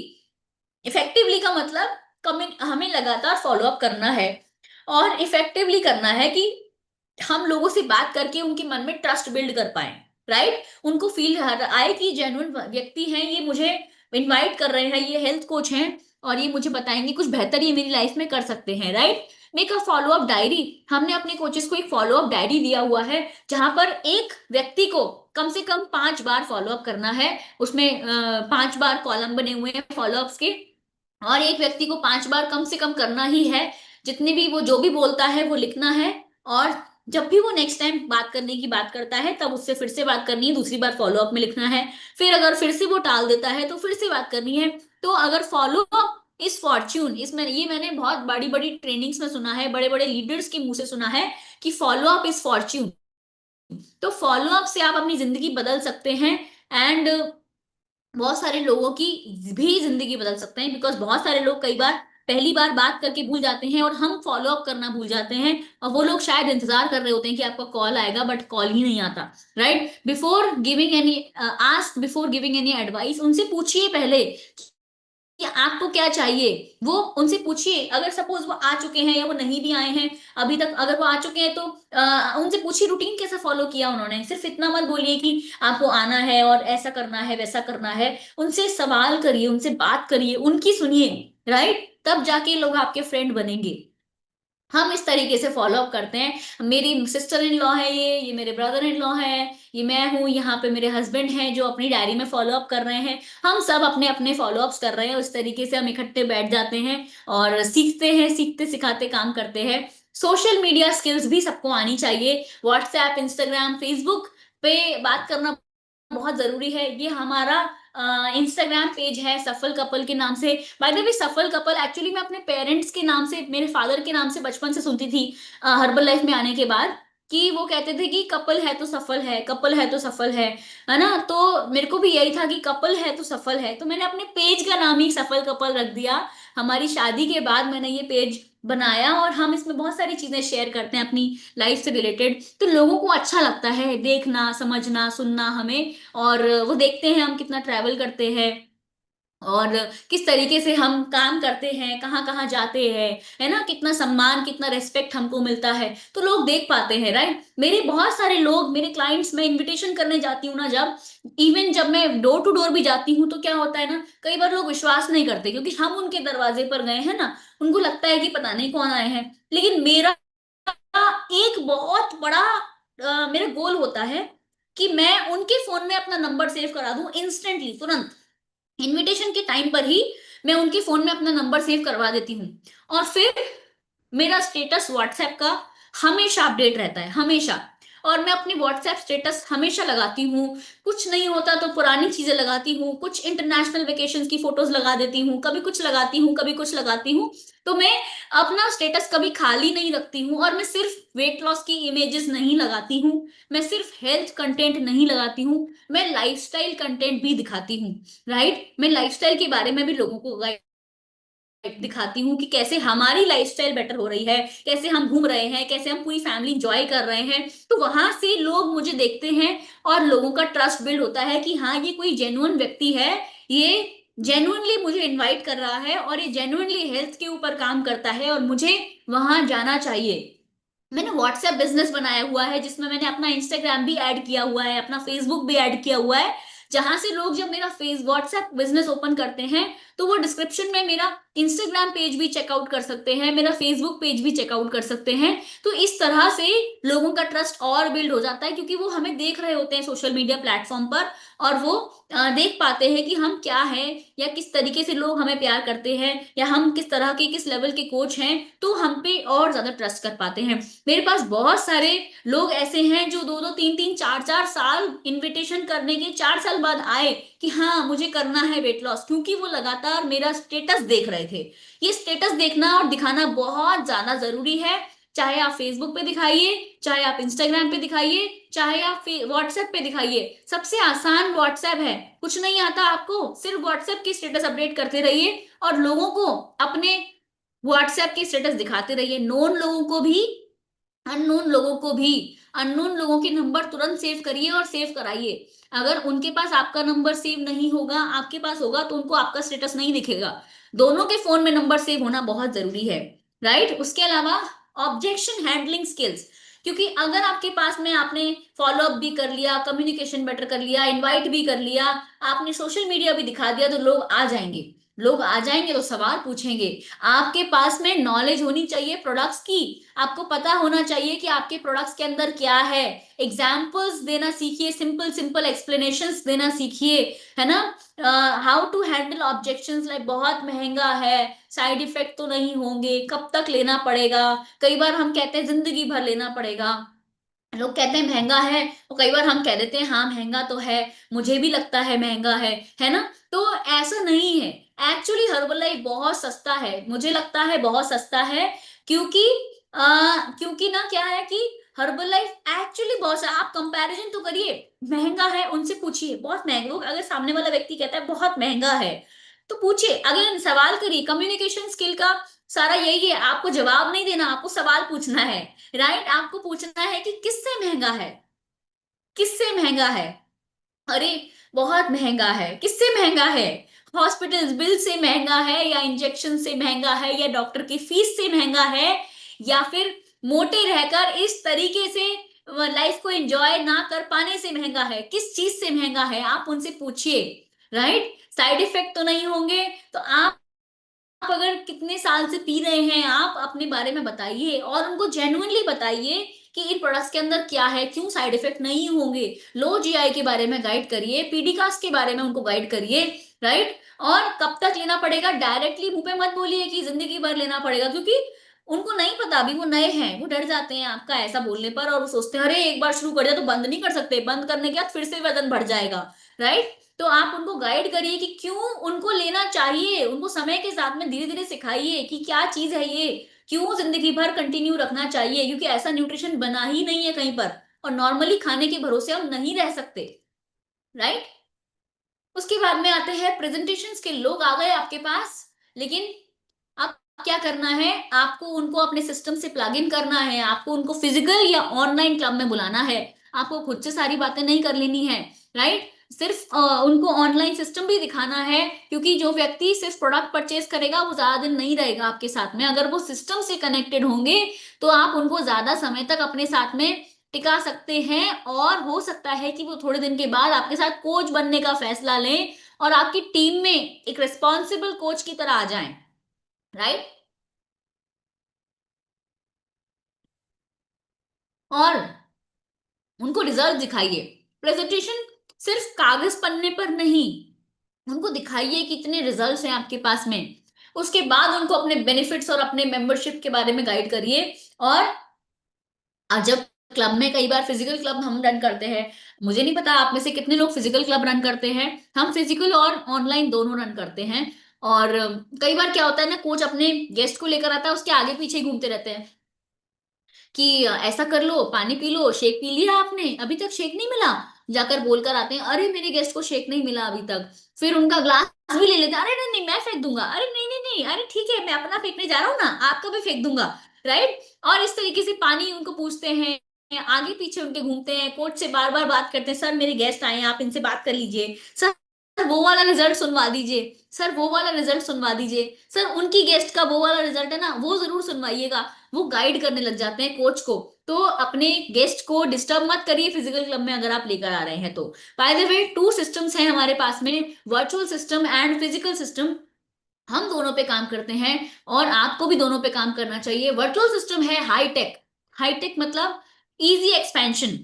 इफेक्टिवली का मतलब हमें लगातार फॉलो अप करना है, और इफेक्टिवली करना है कि हम लोगों से बात करके उनके मन में ट्रस्ट बिल्ड कर पाए। राइट, उनको फील आए कि जेन्युइन व्यक्ति हैं, ये मुझे इनवाइट कर रहे हैं, ये हेल्थ कोच हैं और ये मुझे बताएंगे कुछ बेहतर, ये मेरी लाइफ में कर सकते हैं। Right, make a follow up diary. हमने अपने कोचेस को एक फॉलो अप डायरी दिया हुआ है, जहां पर एक व्यक्ति को कम से कम 5 बार फॉलो अप करना है। उसमें 5 बार कॉलम बने हुए हैं फॉलो अप्स के, और एक व्यक्ति को 5 बार कम से कम करना ही है। जितने भी वो जो भी बोलता है वो लिखना है, और जब भी वो नेक्स्ट टाइम बात करने की बात करता है तब उससे फिर से बात करनी है, दूसरी बार फॉलो अप में लिखना है। फिर अगर फिर से वो टाल देता है तो फिर से बात करनी है। तो अगर फॉलो अप इज फॉर्च्यून, इसमें ये मैंने बहुत बड़ी बड़ी ट्रेनिंग्स में सुना है, बड़े बड़े लीडर्स के मुंह से सुना है कि फॉलो अप इज फॉर्च्यून। तो फॉलो अप से आप अपनी जिंदगी बदल सकते हैं, एंड बहुत सारे लोगों की भी जिंदगी बदल सकते हैं। बिकॉज बहुत सारे लोग कई बार पहली बार बात करके भूल जाते हैं, और हम फॉलो अप करना भूल जाते हैं, और वो लोग शायद इंतजार कर रहे होते हैं कि आपका कॉल आएगा, बट कॉल ही नहीं आता। Right, before giving any ask before giving any advice, उनसे पूछिए पहले कि आपको क्या चाहिए। वो उनसे पूछिए, अगर सपोज वो आ चुके हैं या वो नहीं भी आए हैं अभी तक, अगर वो आ चुके हैं तो उनसे पूछिए रूटीन कैसा फॉलो किया उन्होंने। सिर्फ इतना मत बोलिए कि आपको आना है और ऐसा करना है वैसा करना है। उनसे सवाल करिए, उनसे बात करिए, उनकी सुनिए। राइट, तब जाके लोग आपके फ्रेंड बनेंगे। हम इस तरीके से फॉलो अप करते हैं। मेरी सिस्टर इन लॉ है, ये मेरे ब्रदर इन लॉ है, ये मैं हूँ, यहाँ पे मेरे हस्बैंड हैं जो अपनी डायरी में फॉलो अप कर रहे हैं। हम सब अपने अपने फॉलो अप्स कर रहे हैं, उस तरीके से हम इकट्ठे बैठ जाते हैं और सीखते हैं, सीखते सिखाते काम करते हैं। सोशल मीडिया स्किल्स भी सबको आनी चाहिए। व्हाट्सएप, इंस्टाग्राम, फेसबुक पे बात करना बहुत जरूरी है। ये हमारा इंस्टाग्राम पेज है सफल कपल के नाम से। बाय द वे, सफल कपल एक्चुअली मैं अपने पेरेंट्स के नाम से, मेरे फादर के नाम से बचपन से सुनती थी हर्बल लाइफ में आने के बाद, कि वो कहते थे कि कपल है तो सफल है, कपल है तो सफल है ना। तो मेरे को भी यही था कि कपल है तो सफल है, तो मैंने अपने पेज का नाम ही सफल कपल रख दिया। हमारी शादी के बाद मैंने ये पेज बनाया, और हम इसमें बहुत सारी चीजें शेयर करते हैं अपनी लाइफ से रिलेटेड। तो लोगों को अच्छा लगता है देखना, समझना, सुनना हमें, और वो देखते हैं हम कितना ट्रैवल करते हैं, और किस तरीके से हम काम करते हैं, कहाँ कहाँ जाते हैं, है ना, कितना सम्मान कितना रेस्पेक्ट हमको मिलता है, तो लोग देख पाते हैं, राइट। मेरे बहुत सारे लोग, मेरे क्लाइंट्स, मैं इनविटेशन करने जाती हूँ ना, जब इवन जब मैं डोर टू डोर भी जाती हूँ, तो क्या होता है ना, कई बार लोग विश्वास नहीं करते क्योंकि हम उनके दरवाजे पर गए हैं ना, उनको लगता है कि पता नहीं कौन आए हैं। लेकिन मेरा एक बहुत बड़ा मेरा गोल होता है कि मैं उनके फोन में अपना नंबर सेव करा दूं इंस्टेंटली, तुरंत इनविटेशन के टाइम पर ही मैं उनके फोन में अपना नंबर सेव करवा देती हूँ। और फिर मेरा स्टेटस व्हाट्सएप का हमेशा अपडेट रहता है, हमेशा। और मैं अपनी व्हाट्सएप स्टेटस हमेशा लगाती हूँ। कुछ नहीं होता तो पुरानी चीजें लगाती हूँ, कुछ इंटरनेशनल वेकेशंस की फोटोज लगा देती हूँ, कभी कुछ लगाती हूँ, कभी कुछ लगाती हूँ। तो मैं अपना स्टेटस कभी खाली नहीं रखती हूँ। और मैं सिर्फ वेट लॉस की इमेजेस नहीं लगाती हूँ, मैं सिर्फ हेल्थ कंटेंट नहीं लगाती हूँ, मैं लाइफस्टाइल कंटेंट भी दिखाती हूँ, राइट। मैं लाइफस्टाइल के बारे में भी लोगों को दिखाती हूँ कि कैसे हमारी लाइफस्टाइल बेटर हो रही है, कैसे हम घूम रहे हैं, कैसे हम पूरी फैमिली इंजॉय कर रहे हैं। तो वहां से लोग मुझे देखते हैं और लोगों का ट्रस्ट बिल्ड होता है कि हाँ, ये कोई जेन्युइन व्यक्ति है, ये जेन्युइनली मुझे इनवाइट कर रहा है और ये जेन्युइनली हेल्थ के ऊपर काम करता है और मुझे वहां जाना चाहिए। मैंने व्हाट्सएप बिजनेस बनाया हुआ है जिसमें मैंने अपना इंस्टाग्राम भी ऐड किया हुआ है, अपना फेसबुक भी ऐड किया हुआ है, जहां से लोग जब मेरा फेस व्हाट्सएप बिजनेस ओपन करते हैं तो वो डिस्क्रिप्शन में मेरा इंस्टाग्राम पेज भी चेकआउट कर सकते हैं, मेरा फेसबुक पेज भी चेकआउट कर सकते हैं। तो इस तरह से लोगों का ट्रस्ट और बिल्ड हो जाता है क्योंकि वो हमें देख रहे होते हैं सोशल मीडिया प्लेटफॉर्म पर, और वो देख पाते हैं कि हम क्या हैं, या किस तरीके से लोग हमें प्यार करते हैं, या हम किस तरह के किस लेवल के कोच हैं, तो हम पे और ज्यादा ट्रस्ट कर पाते हैं। मेरे पास बहुत सारे लोग ऐसे हैं जो दो दो तीन तीन चार चार साल इनविटेशन करने के 4 साल बाद आए कि हाँ, मुझे करना है वेट लॉस, क्योंकि वो लगातार मेरा स्टेटस देख रहे थे। ये स्टेटस देखना और दिखाना बहुत ज्यादा जरूरी है। चाहे आप फेसबुक पे दिखाइए, चाहे आप इंस्टाग्राम पे दिखाइए, चाहे आप व्हाट्सएप पे दिखाइए, सबसे आसान व्हाट्सएप है। कुछ नहीं आता आपको, सिर्फ व्हाट्सएप की स्टेटस अपडेट करते रहिए और लोगों को अपने व्हाट्सएप की स्टेटस दिखाते रहिए, नोन लोगों को भी, अननोन लोगों को भी। अननोन लोगों के नंबर तुरंत सेव करिए और सेव कराइए। अगर उनके पास आपका नंबर सेव नहीं होगा, आपके पास होगा, तो उनको आपका स्टेटस नहीं दिखेगा। दोनों के फोन में नंबर सेव होना बहुत जरूरी है, राइट। उसके अलावा ऑब्जेक्शन हैंडलिंग स्किल्स, क्योंकि अगर आपके पास में आपने फॉलो अप भी कर लिया, कम्युनिकेशन बेटर कर लिया, इनवाइट भी कर लिया, आपने सोशल मीडिया भी दिखा दिया, तो लोग आ जाएंगे। लोग आ जाएंगे तो सवाल पूछेंगे। आपके पास में नॉलेज होनी चाहिए प्रोडक्ट्स की, आपको पता होना चाहिए कि आपके प्रोडक्ट्स के अंदर क्या है। एग्जाम्पल्स देना सीखिए, सिंपल सिंपल एक्सप्लेनेशंस देना सीखिए, है ना। How to handle objections, like बहुत महंगा है, साइड इफेक्ट तो नहीं होंगे, कब तक लेना पड़ेगा। कई बार हम कहते हैं जिंदगी भर लेना पड़ेगा, लोग कहते हैं महंगा है, तो कई बार हम कह देते हैं हाँ महंगा तो है, मुझे भी लगता है महंगा है ना। तो ऐसा नहीं है, एक्चुअली हर्बल लाइफ बहुत सस्ता है, मुझे लगता है बहुत सस्ता है। क्योंकि क्योंकि ना क्या है कि हर्बल लाइफ एक्चुअली बहुत, आप कंपैरिजन तो करिए, महंगा है उनसे पूछिए बहुत महंगा, अगर सामने वाला व्यक्ति कहता है बहुत महंगा है, तो पूछिए, अगले सवाल करिए। कम्युनिकेशन स्किल का सारा यही है, आपको जवाब नहीं देना, आपको सवाल पूछना है, राइट। आपको पूछना है कि किससे महंगा है, किससे महंगा है। अरे बहुत महंगा है, किससे महंगा है, हॉस्पिटल बिल से महंगा है, या इंजेक्शन से महंगा है, या डॉक्टर की फीस से महंगा है, या फिर मोटे रहकर इस तरीके से लाइफ को एंजॉय ना कर पाने से महंगा है, किस चीज से महंगा है, आप उनसे पूछिए, राइट। साइड इफेक्ट तो नहीं होंगे, तो आप अगर कितने साल से पी रहे हैं, आप अपने बारे में बताइए और उनको जेन्युइनली बताइए कि इन प्रोडक्ट्स के अंदर क्या है, क्यों साइड इफेक्ट नहीं होंगे। लो जीआई के बारे में गाइड करिए, पीडीकास के बारे में उनको गाइड करिए, राइट। और कब तक लेना पड़ेगा, डायरेक्टली मुंह पे मत बोलिए कि जिंदगी भर लेना पड़ेगा, क्योंकि उनको नहीं पता, अभी वो नए हैं, वो डर जाते हैं आपका ऐसा बोलने पर, और वो सोचते हैं अरे एक बार शुरू कर दिया तो बंद नहीं कर सकते, बंद करने के बाद फिर से वजन बढ़ जाएगा, राइट। तो आप उनको गाइड करिए कि क्यों उनको लेना चाहिए, उनको समय के साथ में धीरे धीरे सिखाइए कि क्या चीज है ये, क्यों जिंदगी भर कंटिन्यू रखना चाहिए, क्योंकि ऐसा न्यूट्रिशन बना ही नहीं है कहीं पर, और नॉर्मली खाने के भरोसे हम नहीं रह सकते, राइट। उसके बाद में आते हैं प्रेजेंटेशन स्किल। लोग आ गए आपके पास, लेकिन अब क्या करना है, आपको उनको अपने सिस्टम से प्लग इन करना है, आपको उनको फिजिकल या ऑनलाइन क्लब में बुलाना है, आपको खुद से सारी बातें नहीं कर लेनी है, राइट। सिर्फ उनको ऑनलाइन सिस्टम भी दिखाना है, क्योंकि जो व्यक्ति सिर्फ प्रोडक्ट परचेज करेगा वो ज्यादा दिन नहीं रहेगा आपके साथ में। अगर वो सिस्टम से कनेक्टेड होंगे तो आप उनको ज्यादा समय तक अपने साथ में टिका सकते हैं, और हो सकता है कि वो थोड़े दिन के बाद आपके साथ कोच बनने का फैसला लें और आपकी टीम में एक रिस्पॉन्सिबल कोच की तरह आ जाएं। राइट। और उनको रिजल्ट दिखाइए। प्रेजेंटेशन सिर्फ कागज पन्ने पर नहीं, उनको दिखाइए कि इतने रिजल्ट्स हैं आपके पास में। उसके बाद उनको अपने बेनिफिट्स और अपने मेंबरशिप के बारे में गाइड करिए। और जब क्लब में कई बार फिजिकल क्लब हम रन करते हैं, मुझे नहीं पता आप में से कितने लोग फिजिकल क्लब रन करते हैं, हम फिजिकल और ऑनलाइन दोनों रन करते हैं। और कई बार क्या होता है ना, कोच अपने गेस्ट को लेकर आता है, उसके आगे पीछे ही घूमते रहते हैं कि ऐसा कर लो, पानी पी लो, शेक पी लिया आपने, अभी तक शेक नहीं मिला। जाकर बोलकर आते हैं, अरे मेरे गेस्ट को शेक नहीं मिला अभी तक। फिर उनका ग्लास भी ले लेते हैं, अरे नहीं नहीं मैं फेंक दूंगा, अरे नहीं नहीं नहीं, अरे ठीक है मैं अपना फेंकने जा रहा हूँ ना, आपका भी फेंक दूंगा। राइट। और इस तरीके से पानी उनको पूछते हैं, आगे पीछे उनके घूमते हैं, कोच से बार बार बात करते हैं, सर मेरे गेस्ट आए हैं आप इनसे बात कर लीजिए, सर वो वाला रिजल्ट सुनवा दीजिए, सर वो वाला रिजल्ट सुनवा दीजिए, सर उनकी गेस्ट का वो वाला रिजल्ट है ना वो जरूर सुनवाइएगा। वो गाइड करने लग जाते हैं कोच को। तो अपने गेस्ट को डिस्टर्ब मत करिए फिजिकल क्लब में अगर आप लेकर आ रहे हैं तो। बाय द वे 2 सिस्टम्स हैं हमारे पास में, virtual system and physical system. हम दोनों पे काम करते हैं और आपको भी दोनों पे काम करना चाहिए। वर्चुअल सिस्टम है हाई टेक। हाई टेक मतलब इजी एक्सपेंशन,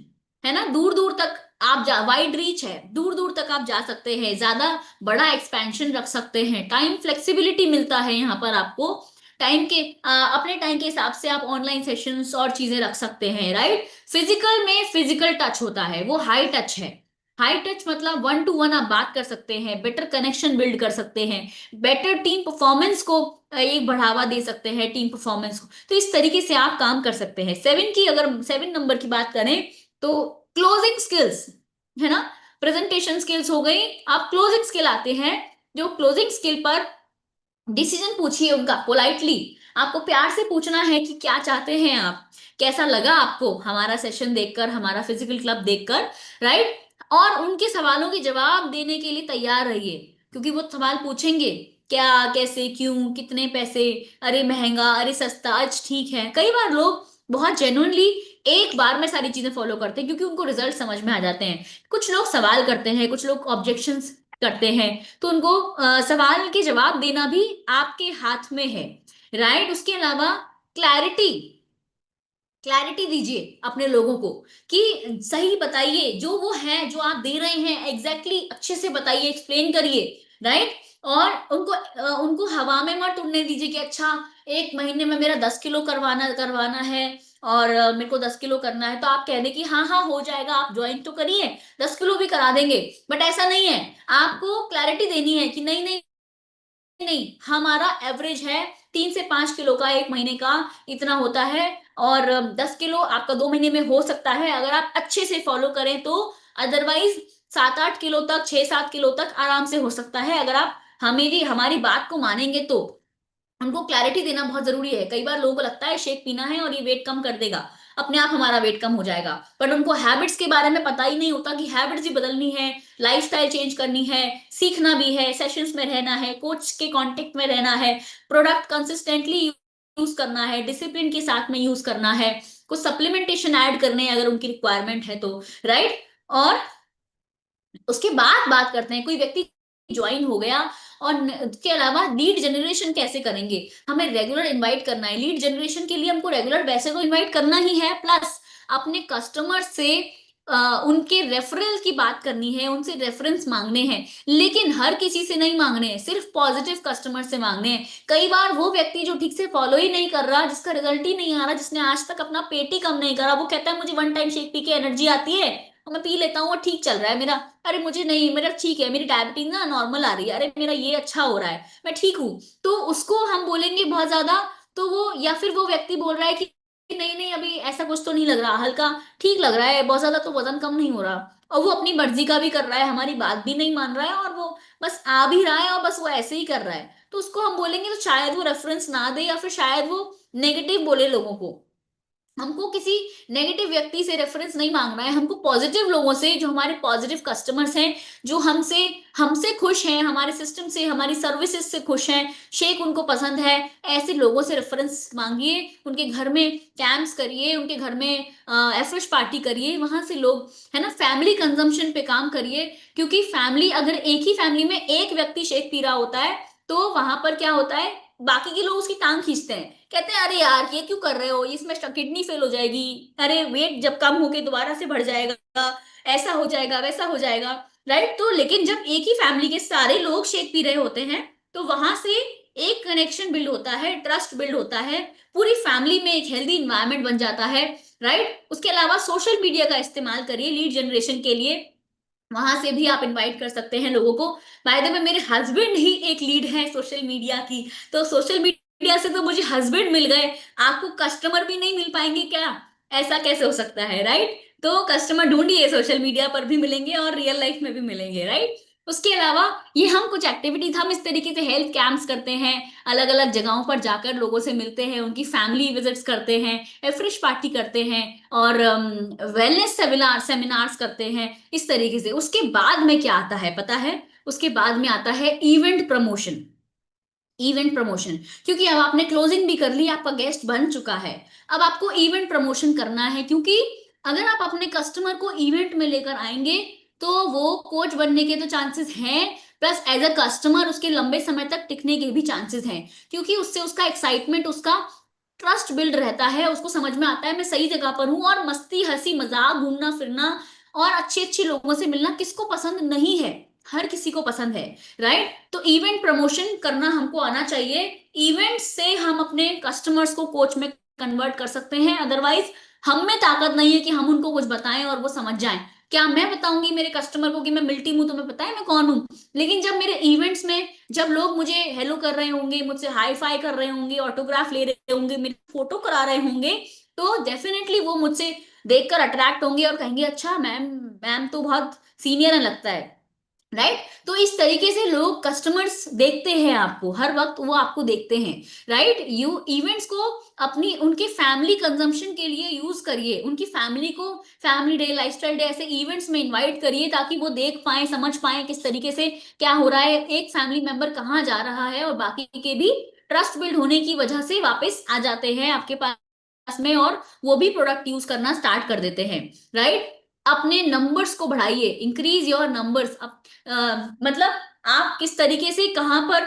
है ना, दूर दूर तक आप जा, वाइड रीच है, दूर दूर तक आप जा सकते हैं, ज्यादा बड़ा एक्सपेंशन रख सकते हैं, टाइम फ्लेक्सिबिलिटी मिलता है यहाँ पर आपको। टाइम के अपने टाइम के हिसाब से आप ऑनलाइन सेशंस और चीजें रख सकते हैं। राइट। फिजिकल में फिजिकल टच होता है, वो हाई टच है। हाई टच मतलब 1 to 1 आप बात कर सकते हैं, बेटर कनेक्शन बिल्ड कर सकते हैं, बेटर टीम परफॉर्मेंस को एक बढ़ावा दे सकते हैं, टीम परफॉर्मेंस को। तो इस तरीके से आप काम कर सकते हैं। 7 नंबर की बात करें तो क्लोजिंग स्किल्स, है ना, प्रेजेंटेशन स्किल्स हो गई, आप क्लोजिंग स्किल आते हैं। जो क्लोजिंग स्किल पर डिसीजन पूछिए उनका पोलाइटली। आपको प्यार से पूछना है कि क्या चाहते हैं आप, कैसा लगा आपको हमारा सेशन देखकर, हमारा फिजिकल क्लब देखकर। राइट। और उनके सवालों के जवाब देने के लिए तैयार रहिए, क्योंकि वो सवाल पूछेंगे क्या, कैसे, क्यों, कितने पैसे, अरे महंगा, अरे सस्ता, आज ठीक है। कई बार लोग बहुत जेन्युइनली एक बार में सारी चीजें फॉलो करते हैं क्योंकि उनको रिजल्ट समझ में आ जाते हैं। कुछ लोग सवाल करते हैं, कुछ लोग ऑब्जेक्शंस करते हैं, तो उनको सवाल के जवाब देना भी आपके हाथ में है। राइट। उसके अलावा क्लैरिटी, क्लैरिटी दीजिए अपने लोगों को कि सही बताइए, जो वो है जो आप दे रहे हैं एग्जैक्टली अच्छे से बताइए, एक्सप्लेन करिए। राइट। और उनको हवा में मत उड़ने दीजिए कि अच्छा 1 महीने में मेरा 10 किलो करवाना करवाना है, और मेरे को 10 किलो करना है, तो आप कह दें कि हाँ हाँ हो जाएगा, आप ज्वाइन तो करिए, 10 किलो भी करा देंगे। बट ऐसा नहीं है, आपको क्लैरिटी देनी है कि नहीं नहीं नहीं, हमारा एवरेज है 3 से 5 किलो का 1 महीने का, इतना होता है। और 10 किलो आपका 2 महीने में हो सकता है अगर आप अच्छे से फॉलो करें तो। अदरवाइज 7-8 किलो तक, 6-7 किलो तक आराम से हो सकता है अगर आप हमें हमारी बात को मानेंगे तो। उनको क्लैरिटी देना बहुत जरूरी है। कई बार लोगों को लगता है शेक पीना है और ये वेट कम कर देगा, अपने आप हमारा वेट कम हो जाएगा, बट उनको हैबिट्स के बारे में पता ही नहीं होता कि हैबिट्स भी बदलनी है, लाइफस्टाइल चेंज करनी है, सीखना भी है, सेशंस में रहना है, कोच के कांटेक्ट में रहना है, प्रोडक्ट कंसिस्टेंटली यूज करना है, डिसिप्लिन के साथ में यूज करना है, कुछ सप्लीमेंटेशन ऐड करने हैं अगर उनकी रिक्वायरमेंट है तो। राइट। और उसके बाद बात करते हैं, कोई व्यक्ति ज्वाइन हो गया और उसके अलावा लीड जनरेशन कैसे करेंगे। हमें रेगुलर इनवाइट करना है, लीड जनरेशन के लिए हमको रेगुलर वैसे तो इनवाइट करना ही है, प्लस अपने कस्टमर से उनके रेफरल की बात करनी है, उनसे रेफरेंस मांगने हैं। लेकिन हर किसी से नहीं मांगने हैं, सिर्फ पॉजिटिव कस्टमर से मांगने हैं। कई बार वो व्यक्ति जो ठीक से फॉलो ही नहीं कर रहा, जिसका रिजल्ट ही नहीं आ रहा, जिसने आज तक अपना पेट ही कम नहीं करा, वो कहता है मुझे 1 टाइम शेक पी के एनर्जी आती है और मैं पी लेता हूँ और ठीक चल रहा है मेरा। अरे मुझे नहीं, मेरा ठीक है, मेरी डायबिटीज ना नॉर्मल आ रही है, अरे मेरा ये अच्छा हो रहा है, मैं ठीक हूँ। तो उसको हम बोलेंगे बहुत ज्यादा, तो वो, या फिर वो व्यक्ति बोल रहा है कि नहीं नहीं अभी ऐसा कुछ तो नहीं लग रहा, हल्का ठीक लग रहा है, बहुत ज्यादा तो वजन कम नहीं हो रहा, और वो अपनी मर्जी का भी कर रहा है, हमारी बात भी नहीं मान रहा है, और वो बस आ भी रहा है और बस वो ऐसे ही कर रहा है, तो उसको हम बोलेंगे तो शायद वो रेफरेंस ना दे, या फिर शायद वो नेगेटिव बोले लोगों को। हमको किसी नेगेटिव व्यक्ति से रेफरेंस नहीं मांगना है, हमको पॉजिटिव लोगों से, जो हमारे पॉजिटिव कस्टमर्स हैं, जो हमसे हमसे खुश हैं, हमारे सिस्टम से, हमारी सर्विसेज से खुश हैं, शेक उनको पसंद है, ऐसे लोगों से रेफरेंस मांगिए, उनके घर में कैंप्स करिए, उनके घर में एफ्रेश पार्टी करिए, वहां से लोग, है ना, फैमिली कंजम्पशन पे काम करिए। क्योंकि फैमिली, अगर एक ही फैमिली में एक व्यक्ति शेक पी रहा होता है, तो वहां पर क्या होता है, बाकी के लोग उसकी टांग खींचते हैं, कहते हैं अरे यार ये क्यों कर रहे हो, इसमें किडनी फेल हो जाएगी, अरे वेट जब कम होके दोबारा से बढ़ जाएगा, ऐसा हो जाएगा, वैसा हो जाएगा, राइट। तो लेकिन जब एक ही फैमिली के सारे लोग शेक पी रहे होते हैं, तो वहां से एक कनेक्शन बिल्ड होता है, ट्रस्ट बिल्ड होता है, पूरी फैमिली में एक हेल्दी इन्वायरमेंट बन जाता है, राइट। उसके अलावा सोशल मीडिया का इस्तेमाल करिए लीड जनरेशन के लिए, वहां से भी आप इनवाइट कर सकते हैं लोगों को। बाय द वे मेरे हस्बैंड ही एक लीड है सोशल मीडिया की, तो सोशल मीडिया से तो मुझे हस्बैंड मिल गए, आपको कस्टमर भी नहीं मिल पाएंगे क्या? ऐसा कैसे हो सकता है, राइट। तो कस्टमर ढूंढिए, सोशल मीडिया पर भी मिलेंगे और रियल लाइफ में भी मिलेंगे, राइट। उसके अलावा ये हम कुछ एक्टिविटीज हम इस तरीके से हेल्थ कैंप्स करते हैं, अलग अलग जगहों पर जाकर लोगों से मिलते हैं, उनकी फैमिली विजिट्स करते हैं, फ्रेश पार्टी करते हैं, और वेलनेस सेमिनार्स करते हैं, इस तरीके से। उसके बाद में क्या आता है पता है? उसके बाद में आता है इवेंट प्रमोशन। इवेंट प्रमोशन, क्योंकि अब आपने क्लोजिंग भी कर ली, आपका गेस्ट बन चुका है, अब आपको इवेंट प्रमोशन करना है। क्योंकि अगर आप अपने कस्टमर को इवेंट में लेकर आएंगे, तो वो कोच बनने के तो चांसेस हैं, प्लस एज अ कस्टमर उसके लंबे समय तक टिकने के भी चांसेस हैं, क्योंकि उससे उसका एक्साइटमेंट, उसका ट्रस्ट बिल्ड रहता है, उसको समझ में आता है मैं सही जगह पर हूं, और मस्ती हंसी मजाक घूमना फिरना और अच्छे अच्छे लोगों से मिलना किसको पसंद नहीं है? हर किसी को पसंद है, राइट। तो इवेंट प्रमोशन करना हमको आना चाहिए। इवेंट से हम अपने कस्टमर्स को कोच में कन्वर्ट कर सकते हैं, अदरवाइज हम में ताकत नहीं है कि हम उनको कुछ बताएं और वो समझ जाएं। क्या मैं बताऊंगी मेरे कस्टमर को कि मैं मिल्टी हूं, तुम्हें पता है मैं कौन हूं? लेकिन जब मेरे इवेंट्स में, जब लोग मुझे हेलो कर रहे होंगे, मुझसे हाई फाई कर रहे होंगे, ऑटोग्राफ ले रहे होंगे, मेरी फोटो करा रहे होंगे, तो डेफिनेटली वो मुझसे देखकर अट्रैक्ट होंगे और कहेंगे अच्छा मैम, मैम तो बहुत सीनियर है लगता है, राइट। तो इस तरीके से लोग, कस्टमर्स देखते हैं आपको, हर वक्त वो आपको देखते हैं, राइट। यू इवेंट्स को अपनी, उनके फैमिली कंजम्पशन के लिए यूज करिए, उनकी फैमिली को फैमिली डे, लाइफस्टाइल डे, ऐसे इवेंट्स में इनवाइट करिए, ताकि वो देख पाए, समझ पाए किस तरीके से क्या हो रहा है, एक फैमिली मेंबर कहाँ जा रहा है, और बाकी के भी ट्रस्ट बिल्ड होने की वजह से वापस आ जाते हैं आपके पास में, और वो भी प्रोडक्ट यूज करना स्टार्ट कर देते हैं, राइट। अपने नंबर्स को बढ़ाइए, इंक्रीज योर नंबर्स। मतलब आप किस तरीके से, कहाँ पर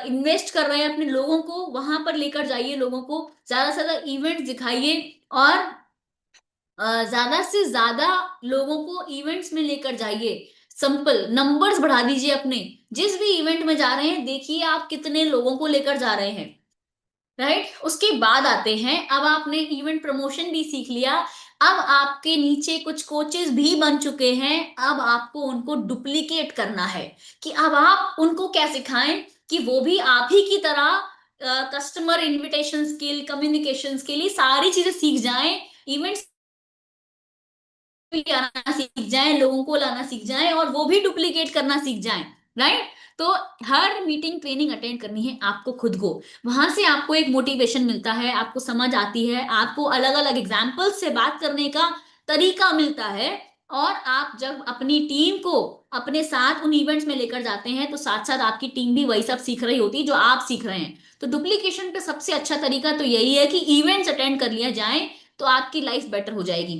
इन्वेस्ट कर रहे हैं अपने लोगों को, वहां पर लेकर जाइए लोगों को, ज्यादा से ज्यादा इवेंट दिखाइए, और ज्यादा से ज्यादा लोगों को इवेंट्स में लेकर जाइए। सिंपल नंबर्स बढ़ा दीजिए अपने, जिस भी इवेंट में जा रहे हैं देखिए आप कितने लोगों को लेकर जा रहे हैं, राइट। उसके बाद आते हैं, अब आपने इवेंट प्रमोशन भी सीख लिया, अब आपके नीचे कुछ कोचेस भी बन चुके हैं, अब आपको उनको डुप्लीकेट करना है, कि अब आप उनको क्या सिखाएं कि वो भी आप ही की तरह customer invitation skill, communication skill, ये सारी चीजें सीख जाएं, इवेंट्स आना सीख जाएं, लोगों को लाना सीख जाएं, और वो भी डुप्लीकेट करना सीख जाएं, राइट। तो हर मीटिंग, ट्रेनिंग अटेंड करनी है आपको खुद को, वहां से आपको एक मोटिवेशन मिलता है, आपको समझ आती है, आपको अलग अलग एग्जाम्पल्स से बात करने का तरीका मिलता है, और आप जब अपनी टीम को अपने साथ उन इवेंट्स में लेकर जाते हैं, तो साथ साथ आपकी टीम भी वही सब सीख रही होती है जो आप सीख रहे हैं। तो डुप्लीकेशन का सबसे अच्छा तरीका तो यही है कि इवेंट्स अटेंड कर लिया जाए, तो आपकी लाइफ बेटर हो जाएगी,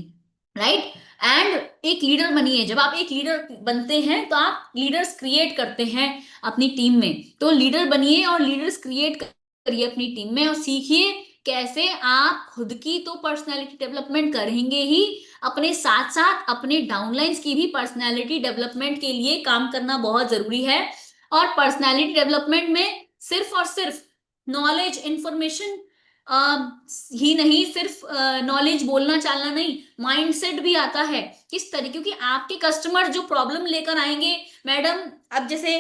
राइट। एंड एक लीडर बनिए, जब आप एक लीडर बनते हैं तो आप लीडर्स क्रिएट करते हैं अपनी टीम में, तो लीडर बनिए और लीडर्स क्रिएट करिए अपनी टीम में, और सीखिए कैसे आप खुद की तो पर्सनालिटी डेवलपमेंट करेंगे ही, अपने साथ साथ अपने डाउनलाइंस की भी पर्सनालिटी डेवलपमेंट के लिए काम करना बहुत जरूरी है। और पर्सनालिटी डेवलपमेंट में सिर्फ और सिर्फ नॉलेज, इंफॉर्मेशन ही नहीं, सिर्फ नॉलेज, बोलना चालना नहीं, माइंडसेट भी आता है किस तरीके, क्योंकि आपके कस्टमर जो प्रॉब्लम लेकर आएंगे, मैडम, अब जैसे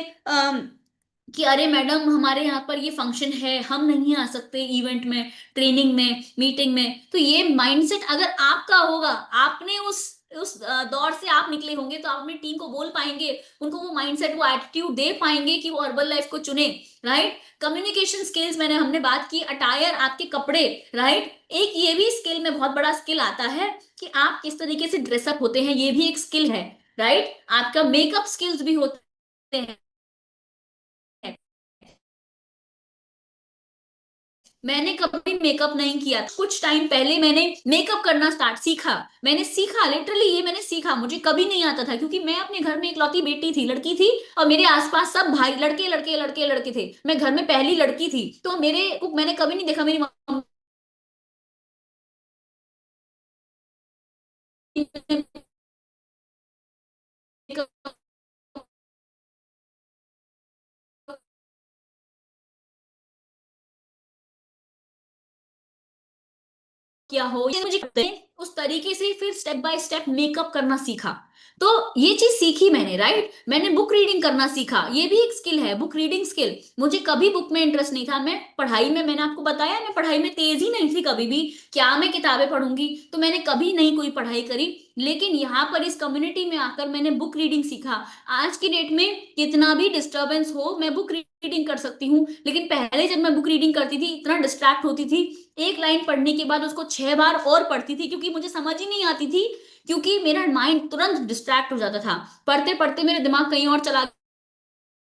कि अरे मैडम हमारे यहाँ पर ये फंक्शन है, हम नहीं आ सकते इवेंट में, ट्रेनिंग में, मीटिंग में, तो ये माइंडसेट अगर आपका होगा, आपने उस उस दौर से आप निकले होंगे तो आप अपनी टीम को बोल पाएंगे, उनको वो माइंडसेट, वो एटीट्यूड दे पाएंगे कि वो अर्बन लाइफ को चुने, राइट। कम्युनिकेशन स्किल्स मैंने हमने बात की, अटायर, आपके कपड़े, राइट। एक ये भी स्किल में बहुत बड़ा स्किल आता है कि आप किस तरीके से ड्रेसअप होते हैं, ये भी एक स्किल है, राइट। आपका मेकअप स्किल्स भी होते हैं। मैंने कभी मेकअप नहीं किया, कुछ टाइम पहले मैंने मेकअप करना स्टार्ट सीखा, मैंने सीखा लिटरली, ये मैंने सीखा, मुझे कभी नहीं आता था क्योंकि मैं अपने घर में इकलौती बेटी थी, लड़की थी, और मेरे आसपास सब भाई लड़के लड़के लड़के लड़के थे, मैं घर में पहली लड़की थी, तो मेरे को मैंने कभी नहीं देखा मेरी मम्मी ने makeup किया हो, ये मुझे करते हैं उस तरीके से फिर स्टेप बाय स्टेप मेकअप करना सीखा। तो ये चीज सीखी मैंने, राइट। मैंने बुक रीडिंग करना सीखा, ये भी एक स्किल है, बुक रीडिंग स्किल। मुझे कभी बुक में इंटरेस्ट नहीं था, मैं पढ़ाई में, मैंने आपको बताया, मैं पढ़ाई में तेज ही नहीं थी कभी भी, क्या मैं किताबें पढ़ूंगी, तो मैंने कभी नहीं कोई पढ़ाई करी। लेकिन यहाँ पर इस कम्युनिटी में आकर मैंने बुक रीडिंग सीखा। आज की डेट में कितना भी डिस्टरबेंस हो, मैं बुक रीडिंग कर सकती हूँ, लेकिन पहले जब मैं बुक रीडिंग करती थी इतना डिस्ट्रैक्ट होती थी, एक लाइन पढ़ने के बाद उसको 6 बार और पढ़ती थी क्योंकि मुझे समझ ही नहीं आती थी, क्योंकि मेरा माइंड तुरंत डिस्ट्रैक्ट हो जाता था, पढ़ते पढ़ते मेरा दिमाग कहीं और चला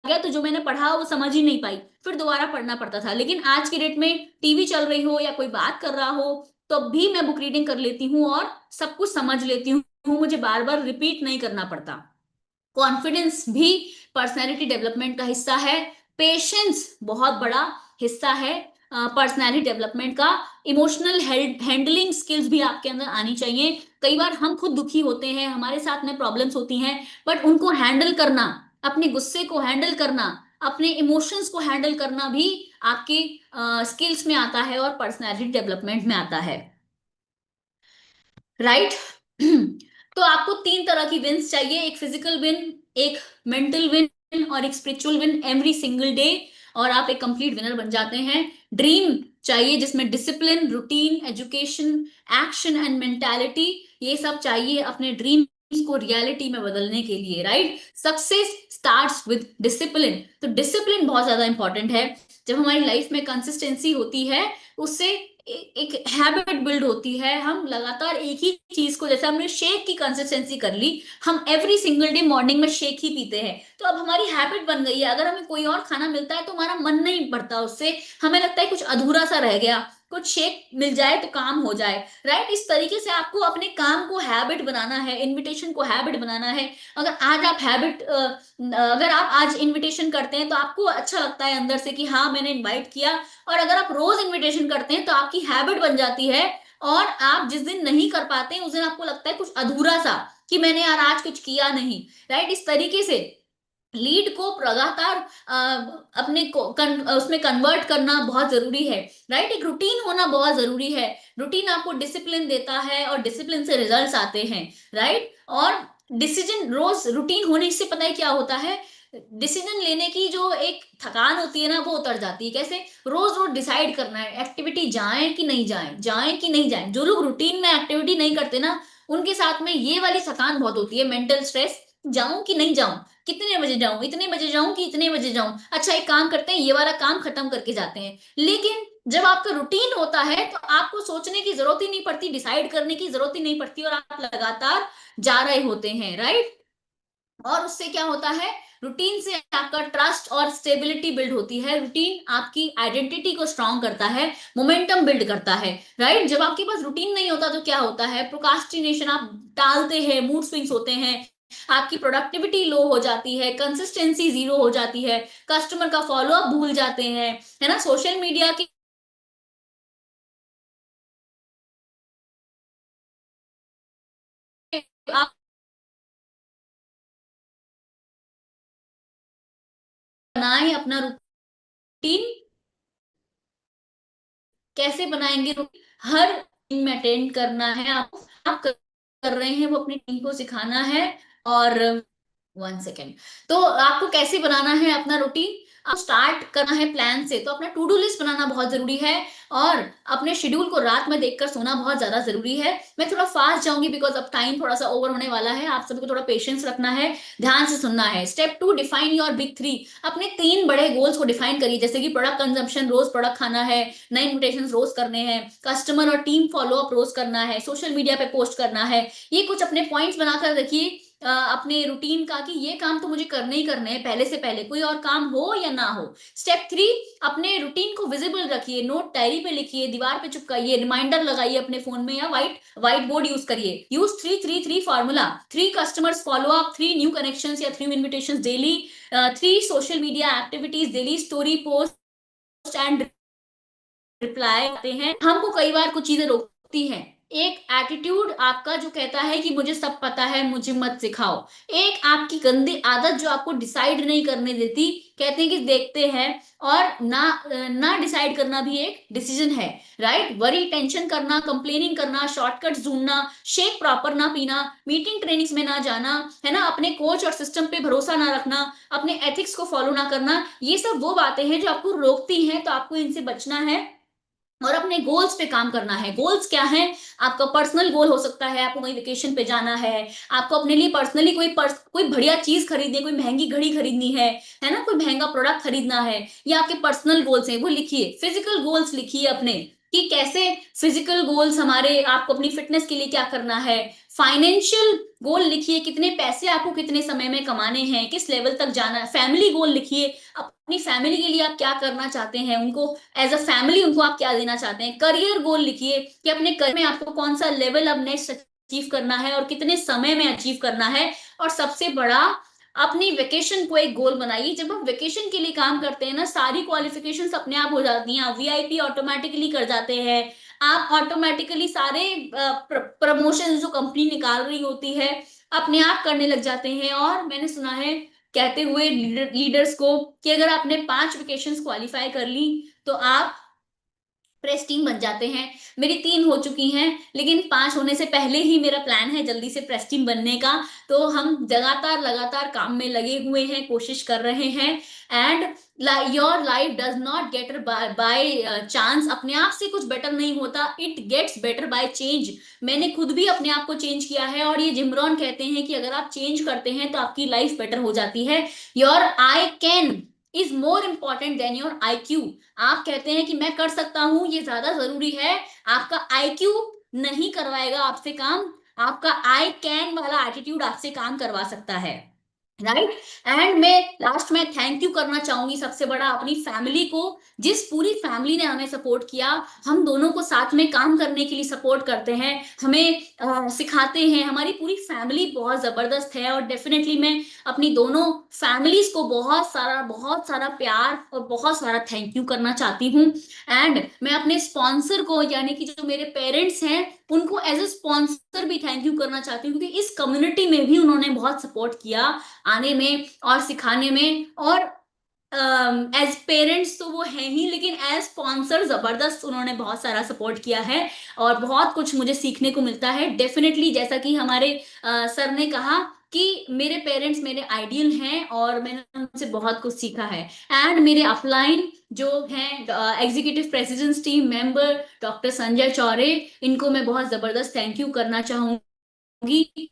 गया, तो जो मैंने पढ़ा वो समझ ही नहीं पाई, फिर दोबारा पढ़ना पड़ता था। लेकिन आज की डेट में टीवी चल रही हो या कोई बात कर रहा हो तो भी मैं बुक रीडिंग कर लेती हूँ और सब कुछ समझ लेती हूँ, मुझे बार बार रिपीट नहीं करना पड़ता। कॉन्फिडेंस भी पर्सनैलिटी डेवलपमेंट का हिस्सा है। पेशेंस बहुत बड़ा हिस्सा है पर्सनैलिटी डेवलपमेंट का। इमोशनल हैंडलिंग स्किल्स भी आपके अंदर आनी चाहिए। कई बार हम खुद दुखी होते हैं, हमारे साथ में प्रॉब्लम्स होती हैं, बट उनको हैंडल करना, अपने गुस्से को हैंडल करना, अपने इमोशंस को हैंडल करना भी आपके स्किल्स में आता है और पर्सनैलिटी डेवलपमेंट में आता है, राइट। तो आपको 3 तरह की विंस चाहिए, एक फिजिकल विन, एक मेंटल विन और एक spiritual win every single day, और आप एक कंप्लीट विनर बन जाते हैं। ड्रीम चाहिए जिसमें discipline, routine, education, action and mentality, ये सब चाहिए अपने ड्रीम को रियलिटी में बदलने के लिए, right. Success starts with discipline, तो डिसिप्लिन बहुत ज्यादा इंपॉर्टेंट है। जब हमारी लाइफ में कंसिस्टेंसी होती है, उससे एक हैबिट बिल्ड होती है, हम लगातार एक ही चीज को, जैसे हमने शेक की कंसिस्टेंसी कर ली, हम एवरी सिंगल डे मॉर्निंग में शेक ही पीते हैं, तो अब हमारी हैबिट बन गई है। अगर हमें कोई और खाना मिलता है तो हमारा मन नहीं भरता उससे, हमें लगता है कुछ अधूरा सा रह गया, कुछ शेक मिल जाए तो काम हो जाए, राइट। इस तरीके से आपको अपने काम को हैबिट बनाना है, इनविटेशन को हैबिट बनाना है। अगर आज आप हैबिट अगर आप आज इनविटेशन करते हैं तो आपको अच्छा लगता है अंदर से कि हाँ मैंने इनवाइट किया, और अगर आप रोज इनविटेशन करते हैं तो आपकी हैबिट बन जाती है, और आप जिस दिन नहीं कर पाते हैं उस दिन आपको लगता है कुछ अधूरा सा, कि मैंने यार आज कुछ किया नहीं, राइट। इस तरीके से लीड को लगातार अपने को उसमें कन्वर्ट करना बहुत जरूरी है, राइट। एक रूटीन होना बहुत जरूरी है, रूटीन आपको डिसिप्लिन देता है और डिसिप्लिन से रिजल्ट्स आते हैं, राइट। और डिसीजन रोज रूटीन होने से पता है क्या होता है, डिसीजन लेने की जो एक थकान होती है ना वो उतर जाती है। कैसे? रोज रोज डिसाइड करना है एक्टिविटी जाएं कि नहीं जाएं, जाएं कि नहीं जाएं। जो लोग रूटीन में एक्टिविटी नहीं करते ना, उनके साथ में ये वाली थकान बहुत होती है, मेंटल स्ट्रेस, जाऊं कि नहीं जाऊं, कितने बजे जाऊं, इतने बजे जाऊं कि इतने बजे जाऊं, अच्छा एक काम करते हैं ये वाला काम खत्म करके जाते हैं। लेकिन जब आपका रूटीन होता है तो आपको सोचने की जरूरत ही नहीं पड़ती, डिसाइड करने की जरूरत ही नहीं पड़ती, और आप लगातार जा रहे होते हैं, राइट। और उससे क्या होता है, रूटीन से आपका ट्रस्ट और स्टेबिलिटी बिल्ड होती है, रूटीन आपकी आइडेंटिटी को स्ट्रांग करता है, मोमेंटम बिल्ड करता है, राइट। जब आपके पास रूटीन नहीं होता तो क्या होता है, प्रोकास्टिनेशन, आप टालते हैं, मूड स्विंग्स होते हैं, आपकी प्रोडक्टिविटी लो हो जाती है, कंसिस्टेंसी जीरो हो जाती है, कस्टमर का फॉलोअप भूल जाते हैं, है ना, सोशल मीडिया की आप बनाएं अपना रूटीन, कैसे बनाएंगे रूटीन, हर टीम में अटेंड करना है आपको, आप कर रहे हैं वो अपनी टीम को सिखाना है। और 1 सेकेंड, तो आपको कैसे बनाना है अपना रूटीन, अब स्टार्ट करना है प्लान से, तो अपना टू डू लिस्ट बनाना बहुत जरूरी है, और अपने शेड्यूल को रात में देखकर सोना बहुत ज्यादा जरूरी है। मैं थोड़ा फास्ट जाऊंगी बिकॉज अब टाइम थोड़ा सा ओवर होने वाला है, आप सभी को थोड़ा पेशेंस रखना है, ध्यान से सुनना है। Step 2, define your big 3। अपने 3 बड़े गोल्स को डिफाइन करिए, जैसे कि प्रोडक्ट कंजम्पशन, रोज प्रोडक्ट खाना है, नए इन्विटेशन रोज करने हैं, कस्टमर और टीम फॉलो अप रोज करना है, सोशल मीडिया पे पोस्ट करना है। ये कुछ अपने पॉइंट्स बनाकर रखिए अपने रूटीन का, कि ये काम तो मुझे करने ही करने हैं पहले से पहले, कोई और काम हो या ना हो। स्टेप 3, अपने रूटीन को विजिबल रखिए, नोट डायरी पे लिखिए, दीवार पे चिपकाइए, रिमाइंडर लगाइए अपने फोन में, या व्हाइट व्हाइट बोर्ड यूज करिए। Use 3-3-3 formula, 3 customers follow up, 3 new connections या 3 invitations daily, 3 social media activities daily, story post and reply आते हैं। हमको कई बार कुछ चीजें रोकती हैं। एक एटीट्यूड आपका जो कहता है कि मुझे सब पता है, मुझे मत सिखाओ। एक आपकी गंदी आदत जो आपको डिसाइड नहीं करने देती, कहते हैं कि देखते हैं, और ना ना डिसाइड करना भी एक डिसीजन है, राइट। वरी, टेंशन करना, कंप्लेनिंग करना, शॉर्टकट्स ढूंढना, शेक प्रॉपर ना पीना, मीटिंग ट्रेनिंग्स में ना जाना, है ना, अपने कोच और सिस्टम पे भरोसा ना रखना, अपने एथिक्स को फॉलो ना करना, ये सब वो बातें हैं जो आपको रोकती हैं, तो आपको इनसे बचना है और अपने गोल्स पे काम करना है। गोल्स क्या है? आपका पर्सनल गोल हो सकता है, आपको कहीं वेकेशन पे जाना है, आपको अपने लिए पर्सनली कोई बढ़िया चीज खरीदनी है, कोई महंगी घड़ी खरीदनी है ना, कोई महंगा प्रोडक्ट खरीदना है, या आपके पर्सनल गोल्स हैं वो लिखिए। फिजिकल गोल्स लिखिए अपने, कि कैसे फिजिकल गोल्स हमारे, आपको अपनी फिटनेस के लिए क्या करना है। फाइनेंशियल गोल लिखिए, कितने पैसे आपको कितने समय में कमाने हैं, किस लेवल तक जाना है। फैमिली गोल लिखिए, अपनी फैमिली के लिए आप क्या करना चाहते हैं, उनको एज अ फैमिली उनको आप क्या देना चाहते हैं। करियर गोल लिखिए, कि अपने करियर में आपको कौन सा लेवल अब नेक्स्ट अचीव करना है और कितने समय में अचीव करना है। और सबसे बड़ा, अपनी वेकेशन को एक गोल बनाइए। जब हम वेकेशन के लिए काम करते हैं ना, सारी क्वालिफिकेशंस अपने आप हो जाती हैं, वीआईपी ऑटोमेटिकली कर जाते हैं, आप ऑटोमेटिकली सारे प्रमोशन जो कंपनी निकाल रही होती है अपने आप करने लग जाते हैं। और मैंने सुना है कहते हुए लीडर्स को, कि अगर आपने 5 वेकेशंस क्वालिफाई कर ली तो आप प्रेस टीम बन जाते हैं। मेरी 3 हो चुकी हैं, लेकिन 5 होने से पहले ही मेरा प्लान है जल्दी से प्रेस टीम बनने का। तो हम लगातार लगातार काम में लगे हुए हैं, कोशिश कर रहे हैं। And your life does not get by chance. अपने आप से कुछ बेटर नहीं होता, it gets better by change. मैंने खुद भी अपने आप को चेंज किया है, और ये जिमरॉन कहते हैं कि अगर आप चेंज करते हैं तो आपकी लाइफ बेटर हो जाती है। Your I can is more important than your IQ। आप कहते हैं कि मैं कर सकता हूं, ये ज्यादा जरूरी है। आपका IQ नहीं करवाएगा आपसे काम, आपका आई कैन वाला एटीट्यूड आपसे काम करवा सकता है, राइट। एंड मैं लास्ट में थैंक यू करना चाहूंगी सबसे बड़ा अपनी फैमिली को, जिस पूरी फैमिली ने हमें सपोर्ट किया। हम दोनों को साथ में काम करने के लिए सपोर्ट करते हैं, हमें सिखाते हैं। हमारी पूरी फैमिली बहुत जबरदस्त है, और डेफिनेटली मैं अपनी दोनों फैमिलीज को बहुत सारा प्यार और बहुत सारा थैंक यू करना चाहती हूँ। एंड मैं अपने स्पॉन्सर को, यानी कि जो मेरे पेरेंट्स हैं, उनको एज ए स्पॉन्सर भी थैंक यू करना चाहती हूँ, क्योंकि इस कम्युनिटी में भी उन्होंने बहुत सपोर्ट किया आने में और सिखाने में। और एज पेरेंट्स तो वो है ही, लेकिन एज स्पॉन्सर जबरदस्त उन्होंने बहुत सारा सपोर्ट किया है, और बहुत कुछ मुझे सीखने को मिलता है डेफिनेटली। जैसा कि हमारे सर ने कहा कि मेरे पेरेंट्स मेरे आइडियल हैं, और मैंने उनसे बहुत कुछ सीखा है। एंड मेरे अपलाइन जो हैं executive president team member doctor Sanjay Chaure, इनको मैं बहुत जबरदस्त थैंक यू करना चाहूंगी।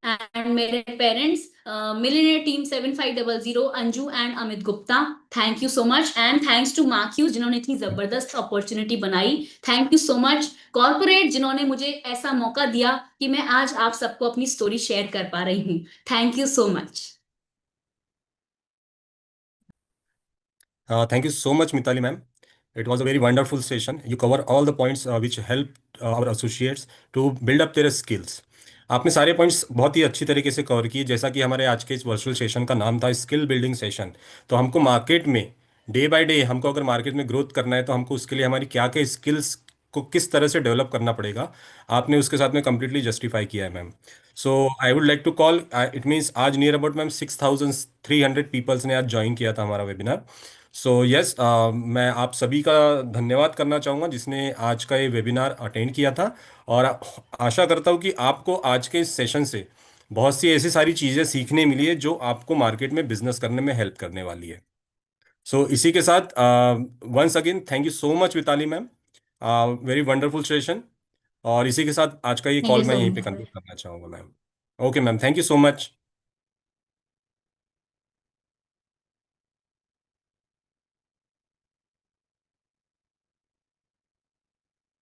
एंड मेरे parents millionaire team 7500 Anju and Amit Gupta, thank you so much. And thanks to मार्क्यू जिन्होंने इतनी जबरदस्त अपॉर्चुनिटी बनाई, thank you so much. Corporate जिन्होंने मुझे ऐसा मौका दिया कि मैं आज आप सबको अपनी स्टोरी शेयर कर पा रही हूँ, thank you so much. Thank you so much, Mitali ma'am. It was a very wonderful session. You cover all the points which helped our associates to build up their skills. आपने सारे पॉइंट्स बहुत ही अच्छी तरीके से कवर किए। जैसा कि हमारे आज के इस वर्चुअल सेशन का नाम था स्किल बिल्डिंग सेशन, तो हमको मार्केट में डे बाय डे, हमको अगर मार्केट में ग्रोथ करना है तो हमको उसके लिए हमारी क्या क्या स्किल्स को किस तरह से डेवलप करना पड़ेगा, आपने उसके साथ में कंप्लीटली जस्टिफाई किया है ma'am. So I would like to call, it means आज नियर अबाउट मैम 6,300 पीपल्स ने आज ज्वाइन किया था हमारा वेबिनार। सो यस, मैं आप सभी का धन्यवाद करना चाहूँगा जिसने आज का ये वेबिनार अटेंड किया था। और आशा करता हूँ कि आपको आज के इस सेशन से बहुत सी ऐसी सारी चीज़ें सीखने मिली है जो आपको मार्केट में बिजनेस करने में हेल्प करने वाली है। सो इसी के साथ once again thank you so much Mitali ma'am, very wonderful session. और इसी के साथ आज का ये थैंक कॉल यू मैं सो यहीं पे मच। कंक्लूड करना चाहूँगा ma'am. Okay ma'am, thank you so much.